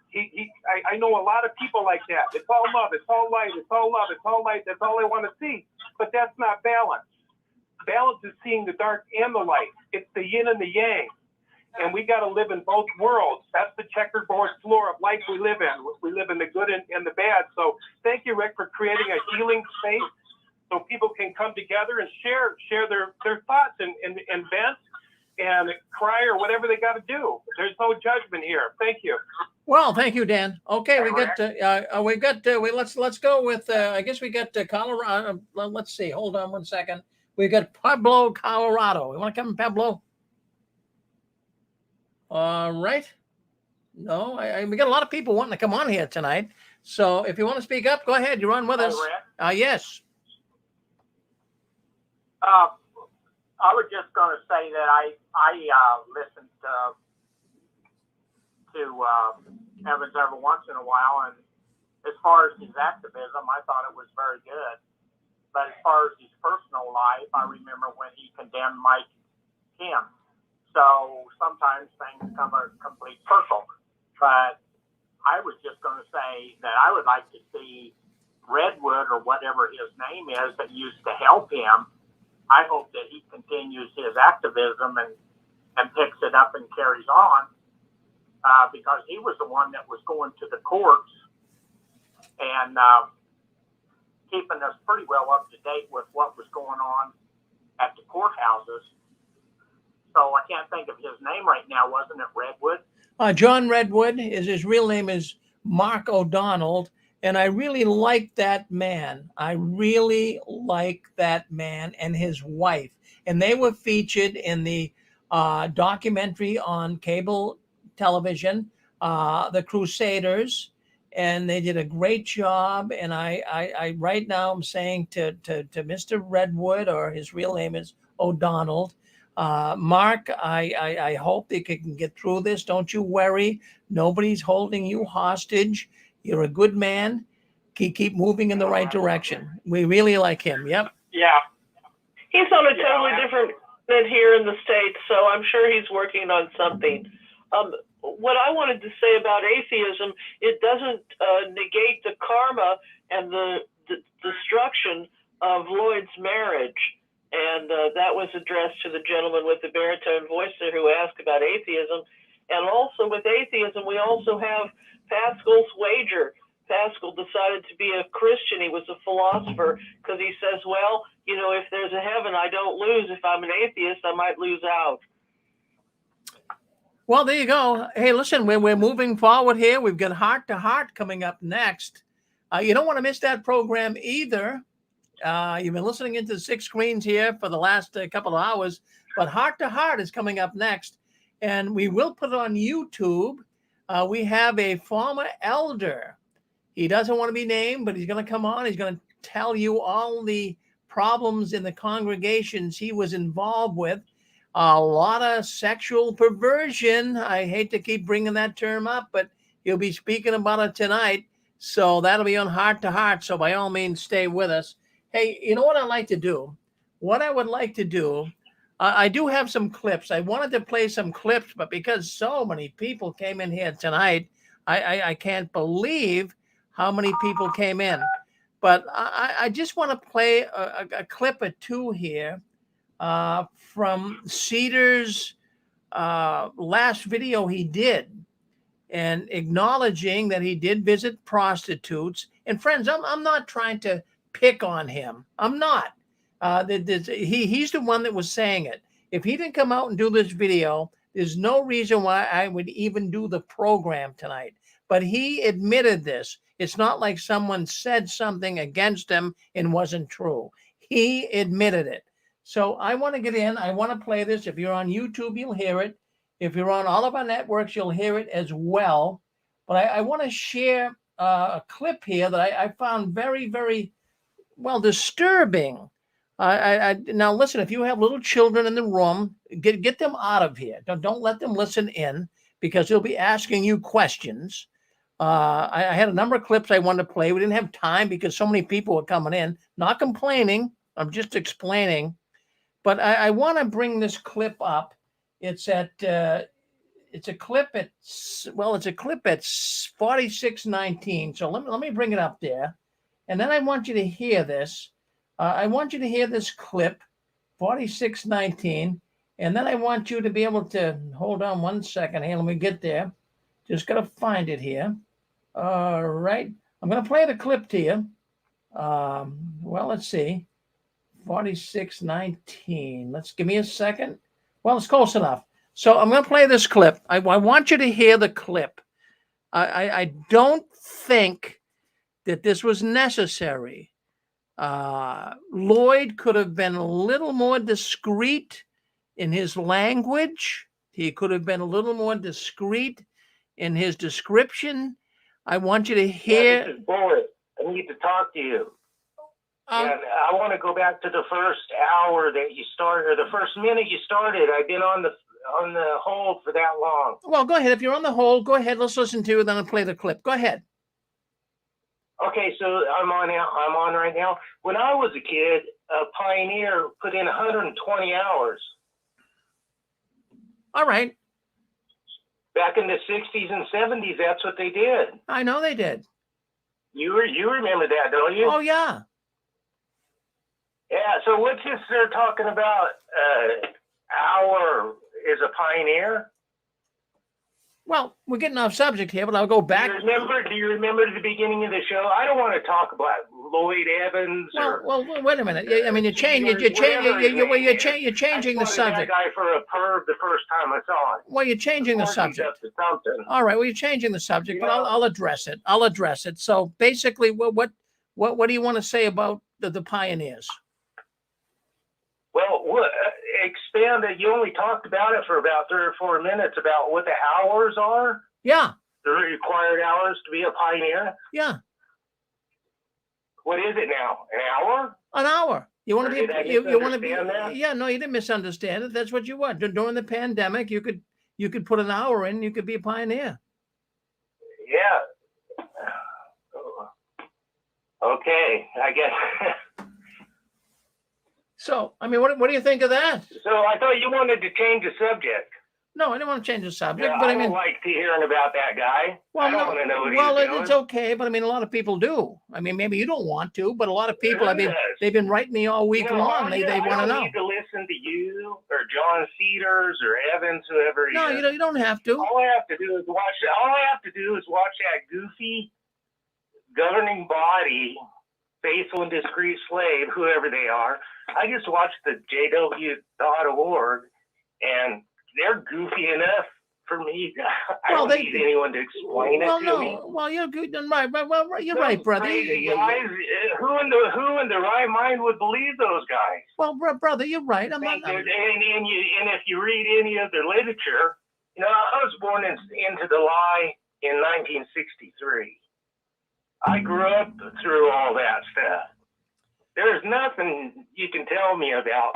I know a lot of people like that. It's all love. It's all light. It's all love. It's all light. That's all I want to see. But that's not balance. Balance is seeing the dark and the light. It's the yin and the yang. And we got to live in both worlds. That's the checkerboard floor of life we live in. We live in the good and the bad. So thank you, Rick, for creating a healing space so people can come together and share their thoughts and vent and cry or whatever they got to do. There's no judgment here. Thank you. Well, thank you, Dan. Okay, let's go with I guess we got Colorado. Let's see. Hold on one second. We got Pueblo, Colorado. You want to come, Pueblo? All right. No, we got a lot of people wanting to come on here tonight. So if you want to speak up, go ahead. You're on with us. Yes. I was just going to say that I listened to Evans every once in a while, and as far as his activism, I thought it was very good. But as far as his personal life, I remember when he condemned Mike Kim. So sometimes things come a complete circle. But I was just going to say that I would like to see Redwood, or whatever his name is, that used to help him. I hope that he continues his activism and picks it up and carries on, because he was the one that was going to the courts and keeping us pretty well up to date with what was going on at the courthouses. So I can't think of his name right now. Wasn't it Redwood? John Redwood. His real name is Mark O'Donnell. And I really like that man. I really like that man and his wife. And they were featured in the documentary on cable television, The Crusaders. and they did a great job. And I right now I'm saying to Mr. Redwood, or his real name is O'Donnell, Mark, I hope they can get through this. Don't you worry. Nobody's holding you hostage. You're a good man. Keep moving in the right direction. We really like him. Yep. Yeah. He's on a totally different continent here in the States, so I'm sure he's working on something. What I wanted to say about atheism, it doesn't negate the karma and the destruction of Lloyd's marriage. And that was addressed to the gentleman with the baritone voice there who asked about atheism. And also with atheism, we also have Pascal's wager. Pascal decided to be a Christian. He was a philosopher because he says, well, you know, if there's a heaven, I don't lose. If I'm an atheist, I might lose out. Well, there you go. Hey, listen, we're moving forward here. We've got Heart to Heart coming up next. You don't want to miss that program either. You've been listening into the 6 screens here for the last couple of hours, but Heart to Heart is coming up next, and we will put it on YouTube. We have a former elder. He doesn't want to be named, but he's going to come on. He's going to tell you all the problems in the congregations he was involved with. A lot of sexual perversion. I hate to keep bringing that term up, but he'll be speaking about it tonight. So that'll be on Heart to Heart. So by all means, stay with us. Hey, you know what I'd like to do? What I would like to do, I do have some clips. I wanted to play some clips, but because so many people came in here tonight, I can't believe how many people came in. But I just want to play a clip or two here from Cedar's last video he did, and acknowledging that he did visit prostitutes. And friends, I'm not trying to pick on him. I'm not. He's the one that was saying it. If he didn't come out and do this video, there's no reason why I would even do the program tonight. But he admitted this. It's not like someone said something against him and wasn't true. He admitted it. So I want to get in. I want to play this. If you're on YouTube, you'll hear it. If you're on all of our networks, you'll hear it as well. But I want to share a clip here that I found very, very, well, disturbing. Now, listen, if you have little children in the room, get them out of here. Don't let them listen in, because they'll be asking you questions. I had a number of clips I wanted to play. We didn't have time because so many people were coming in. Not complaining. I'm just explaining. But I want to bring this clip up. It's a clip at 4619. So let me bring it up there. And then I want you to hear this. I want you to hear this clip, 4619. And then I want you to be able to, hold on one second here. Let me get there. Just got to find it here. All right. I'm going to play the clip to you. Well, let's see. 4619. Let's give me a second. Well, it's close enough. So I'm going to play this clip. I want you to hear the clip. I don't think that this was necessary. Lloyd could have been a little more discreet in his language. He could have been a little more discreet in his description. I want you to hear. This is Bullet. I need to talk to you. And I want to go back to the first hour that you started, or the first minute you started. I've been on the hold for that long. Well, go ahead. If you're on the hold, go ahead. Let's listen to it, then I'll play the clip. Go ahead. Okay, so I'm on right now. When I was a kid, a pioneer put in 120 hours. All right. Back in the 60s and 70s, that's what they did. I know they did. You remember that, don't you? Oh, yeah. Yeah, so what's this they're talking about? Hour is a pioneer? Well, we're getting off subject here, but I'll go back. Do you remember the beginning of the show? I don't want to talk about Lloyd Evans. Well, wait a minute. I mean, you're changing the subject. That guy for a perv the first time I saw him. Well, you're changing the subject. All right. Well, you're changing the subject, but I'll address it. So basically, what do you want to say about the pioneers? Well, expand it. You only talked about it for about 3 or 4 minutes about what the hours are. Yeah. The required hours to be a pioneer? Yeah, What is it now? An hour? an hour. You want to Did I be, you want to be, misunderstand that? yeah, no, you didn't misunderstand it. That's what you want. During the pandemic, you could put an hour in, you could be a pioneer. Yeah. Okay, I guess. So, I mean, what do you think of that? So I thought you wanted to change the subject. No, I didn't want to change the subject, Yeah, but I I mean, don't like to hearing about that guy. well, I don't no, want to know what well, he's doing. it's okay, but I mean, a lot of people do. I mean, maybe you don't want to, but a lot of people, I mean, Who does? they've been writing me all week You know, long. They I want to don't know. need to listen to you or John Cedars or Evans, whoever he No, is. you don't have to. All I have to do is watch. All I have to do is watch that goofy governing body, faithful and discreet slave, whoever they are. I just watch the JW.org, and they're goofy enough for me. I don't need anyone to explain it to me. Well, you're good. Right. Well, you're right, brother. Crazy guys. Who in the right mind would believe those guys? Well, brother, you're right. And if you read any of their literature, you know, I was born into the lie in 1963. I grew up through all that stuff. There's nothing you can tell me about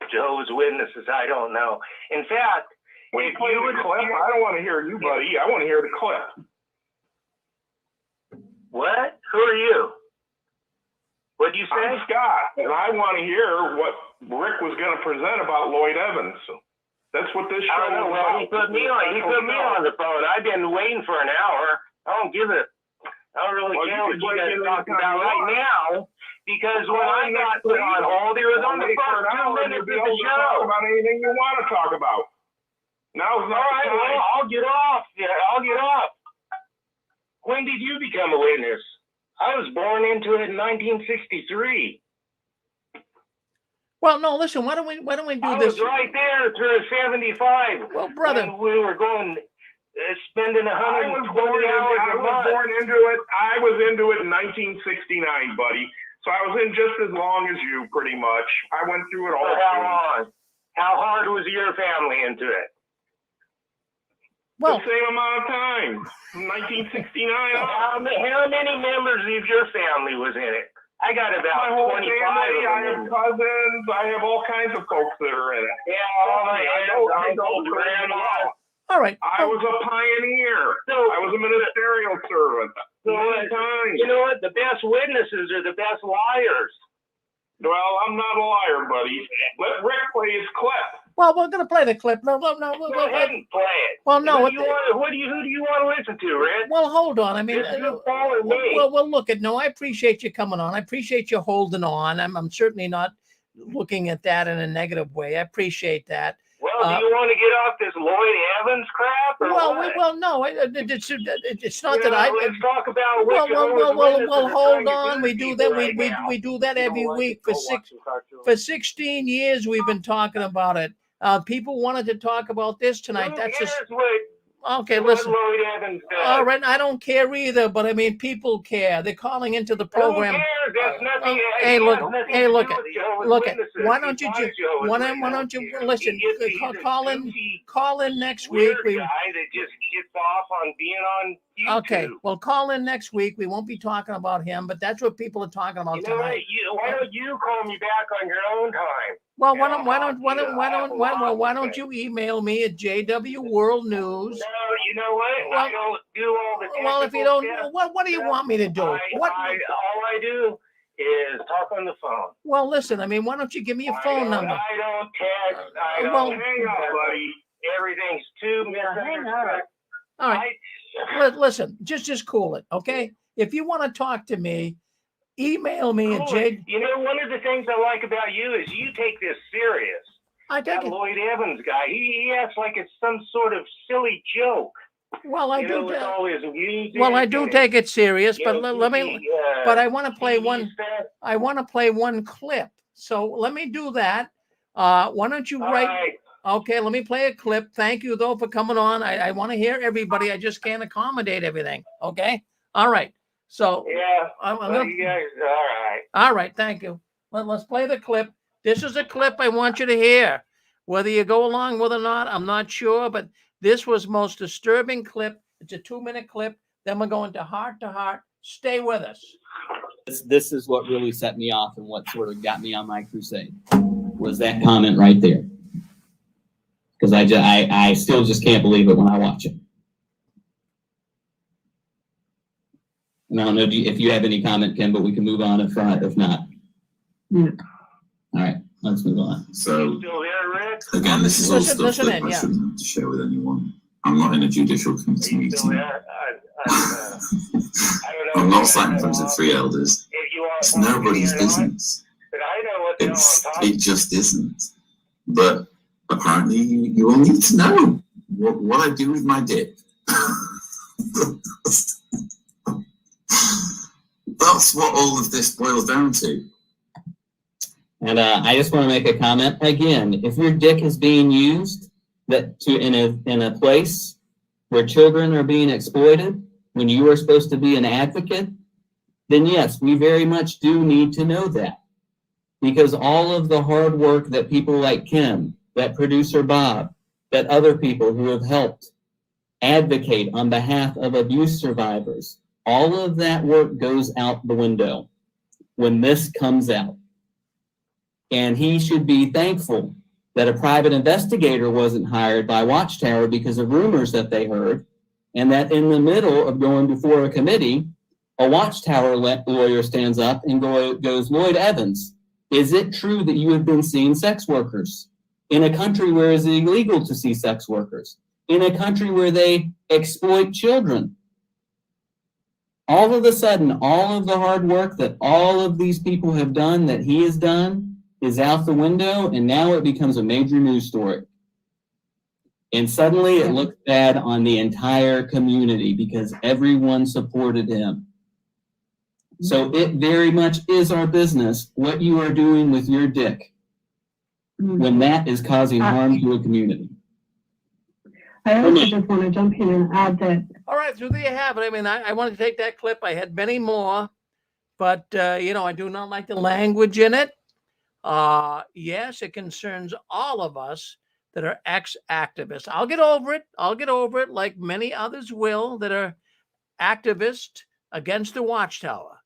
Jehovah's Witnesses I don't know. In fact, if you would clip, I don't want to hear you, buddy. I want to hear the clip. What? Who are you? What'd you say? I'm Scott, and I want to hear what Rick was going to present about Lloyd Evans. That's what this show is well, about. he put me on the phone. I've been waiting for an hour. I don't really care what you guys are talking about right now, because when I got put on hold, it was on the first 2 minutes of the show. Talk about anything you want to talk about. Now's not the time. Well, I'll get off. Yeah, I'll get off. When did you become a witness? I was born into it in 1963. Well, no, listen. Why don't we do this? I was right there through 75. Well, brother, when we were going. Spending 120 hours a month. I was into it in 1969, buddy. So I was in just as long as you, pretty much. I went through it all. For how long? How hard was your family into it? The same amount of time. 1969 How many members of your family was in it? I got about my whole 25 family. of I them. have cousins. I have all kinds of folks that are in it. Yeah, I know grandma. All right. I was a pioneer. I was a ministerial servant. You know what? The best witnesses are the best liars. Well, I'm not a liar, buddy. Let Rick play his clip. Well, we're going to play the clip. No. Go ahead and play it. Well, no. Who do you want to listen to, Rick? Well, hold on. I mean, follow me. Well, look at. No, I appreciate you coming on. I appreciate you holding on. I'm certainly not looking at that in a negative way. I appreciate that. Well, do you want to get off this Lloyd Evans crap? Or no. It's not that I. Let's talk about. Well, hold on. We do that. We do that every week for 16 years. We've been talking about it. People wanted to talk about this tonight. That's just. Okay, listen. Lloyd Evans does. All right, I don't care either, but I mean, people care. They're calling into the program. Who cares? That's nothing. Hey, look. Look. Why don't you listen? Call in next week. Guy that just gets off on being on YouTube. Okay, well, call in next week. We won't be talking about him, but that's what people are talking about tonight. Why don't you call me back on your own time? Well, why don't you email me at JW News? No, you know what? I don't do all the. Well, if you don't, what do you want me to do? All I do is talk on the phone. Well, listen. I mean, why don't you give me a phone number? I don't text. I don't hang up, buddy. Everything's too misunderstood. All right. Listen, just cool it, okay? If you want to talk to me, email me at J. You know, one of the things I like about you is you take this serious. I take it. Lloyd Evans guy, he acts like it's some sort of silly joke. Well, I do. With all his music. Well, I do take it serious, but let me. But I want to play one. I want to play one clip. So let me do that. Why don't you write? Right. Okay, let me play a clip. Thank you, though, for coming on. I want to hear everybody. I just can't accommodate everything. Okay. All right. So yeah. You guys, all right. All right. Thank you. Let's play the clip. This is a clip I want you to hear. Whether you go along with it or not, I'm not sure, but this was most disturbing clip It's a 2-minute clip. Then we're going to heart to heart. Stay with us. This is what really set me off and what sort of got me on my crusade, was that comment right there. Because I still just can't believe it when I watch it. And I don't know if you have any comment, Ken, but we can move on if not. Yeah. All right, let's move on. So, Still there, Rick? again, this is all Listen- stuff listen that in, I yeah. shouldn't have to share with anyone. I'm not in a judicial committee Are you still meeting. there? I don't know. I'm not sat in front of 3 elders. If you want It's to nobody's or not, business. but I know what the hell I'm talking It just isn't. But apparently you all need to know what I do with my dick. That's what all of this boils down to. And I just want to make a comment again. If your dick is being used in a place where children are being exploited, when you are supposed to be an advocate, then yes, we very much do need to know that. Because all of the hard work that people like Kim, that producer Bob, that other people who have helped advocate on behalf of abuse survivors, all of that work goes out the window when this comes out. And he should be thankful that a private investigator wasn't hired by Watchtower because of rumors that they heard, and that in the middle of going before a committee, a Watchtower lawyer stands up and goes, Lloyd Evans, is it true that you have been seeing sex workers in a country where it's illegal to see sex workers, in a country where they exploit children? All of a sudden, all of the hard work that all of these people have done, that he has done, is out the window, and now it becomes a major news story. And suddenly it looks bad on the entire community because everyone supported him. So it very much is our business what you are doing with your dick when that is causing harm to a community. I also just want to jump in and add that. All right, so there you have it. I mean, I wanted to take that clip. I had many more, but, I do not like the language in it. Yes, it concerns all of us that are ex-activists. I'll get over it like many others will that are activists against the Watchtower.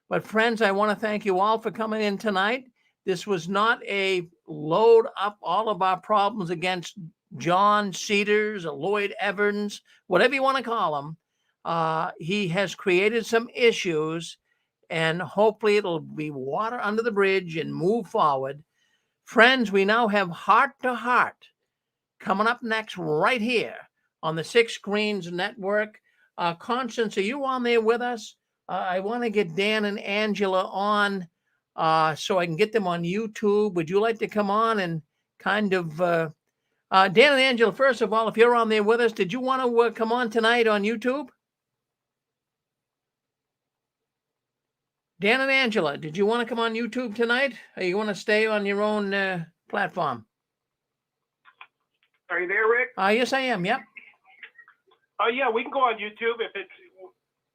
But friends, I want to thank you all for coming in tonight. This was not a load up all of our problems against John Cedars or Lloyd Evans, whatever you want to call him. He has created some issues, and hopefully it'll be water under the bridge and move forward. Friends, we now have Heart to Heart coming up next right here on the Six Screens Network. Constance, are you on there with us? I want to get Dan and Angela on so I can get them on YouTube. Would you like to come on and kind of... Dan and Angela, first of all, if you're on there with us, did you want to come on tonight on YouTube? Dan and Angela, did you want to come on YouTube tonight? Or you want to stay on your own platform? Are you there, Rick? Yes, I am. Yep. Oh, yeah, we can go on YouTube if it's.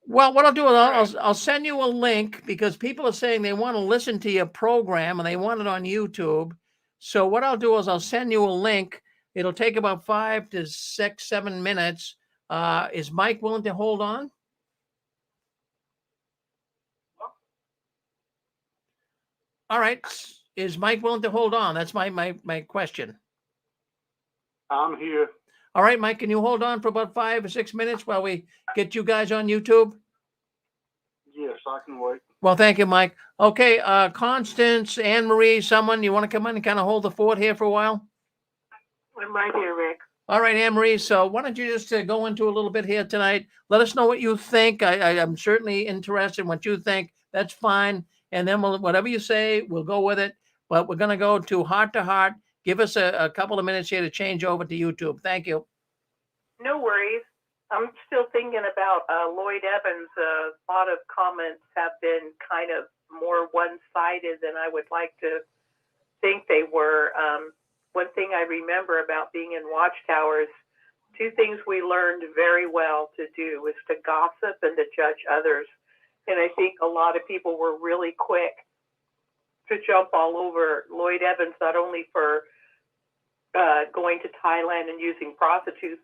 Well, what I'll do is I'll send you a link because people are saying they want to listen to your program and they want it on YouTube. So what I'll do is I'll send you a link. It'll take about 5 to 6, 7 minutes. Is Mike willing to hold on? All right. Is Mike willing to hold on? That's my question. I'm here. All right, Mike, can you hold on for about 5 or 6 minutes while we get you guys on YouTube? Yes, I can wait. Well, thank you, Mike. Okay, Constance, Anne Marie, someone, you want to come in and kind of hold the fort here for a while? I'm right here, Rick. All right, Anne Marie. So why don't you just go into a little bit here tonight? Let us know what you think. I'm certainly interested in what you think. That's fine. And then whatever you say, we'll go with it. But we're going to go to Heart to Heart. Give us a couple of minutes here to change over to YouTube. Thank you. No worries. I'm still thinking about Lloyd Evans. A lot of comments have been kind of more one-sided than I would like to think they were. One thing I remember about being in Watchtowers, 2 things we learned very well to do was to gossip and to judge others. And I think a lot of people were really quick to jump all over Lloyd Evans, not only for going to Thailand and using prostitutes, but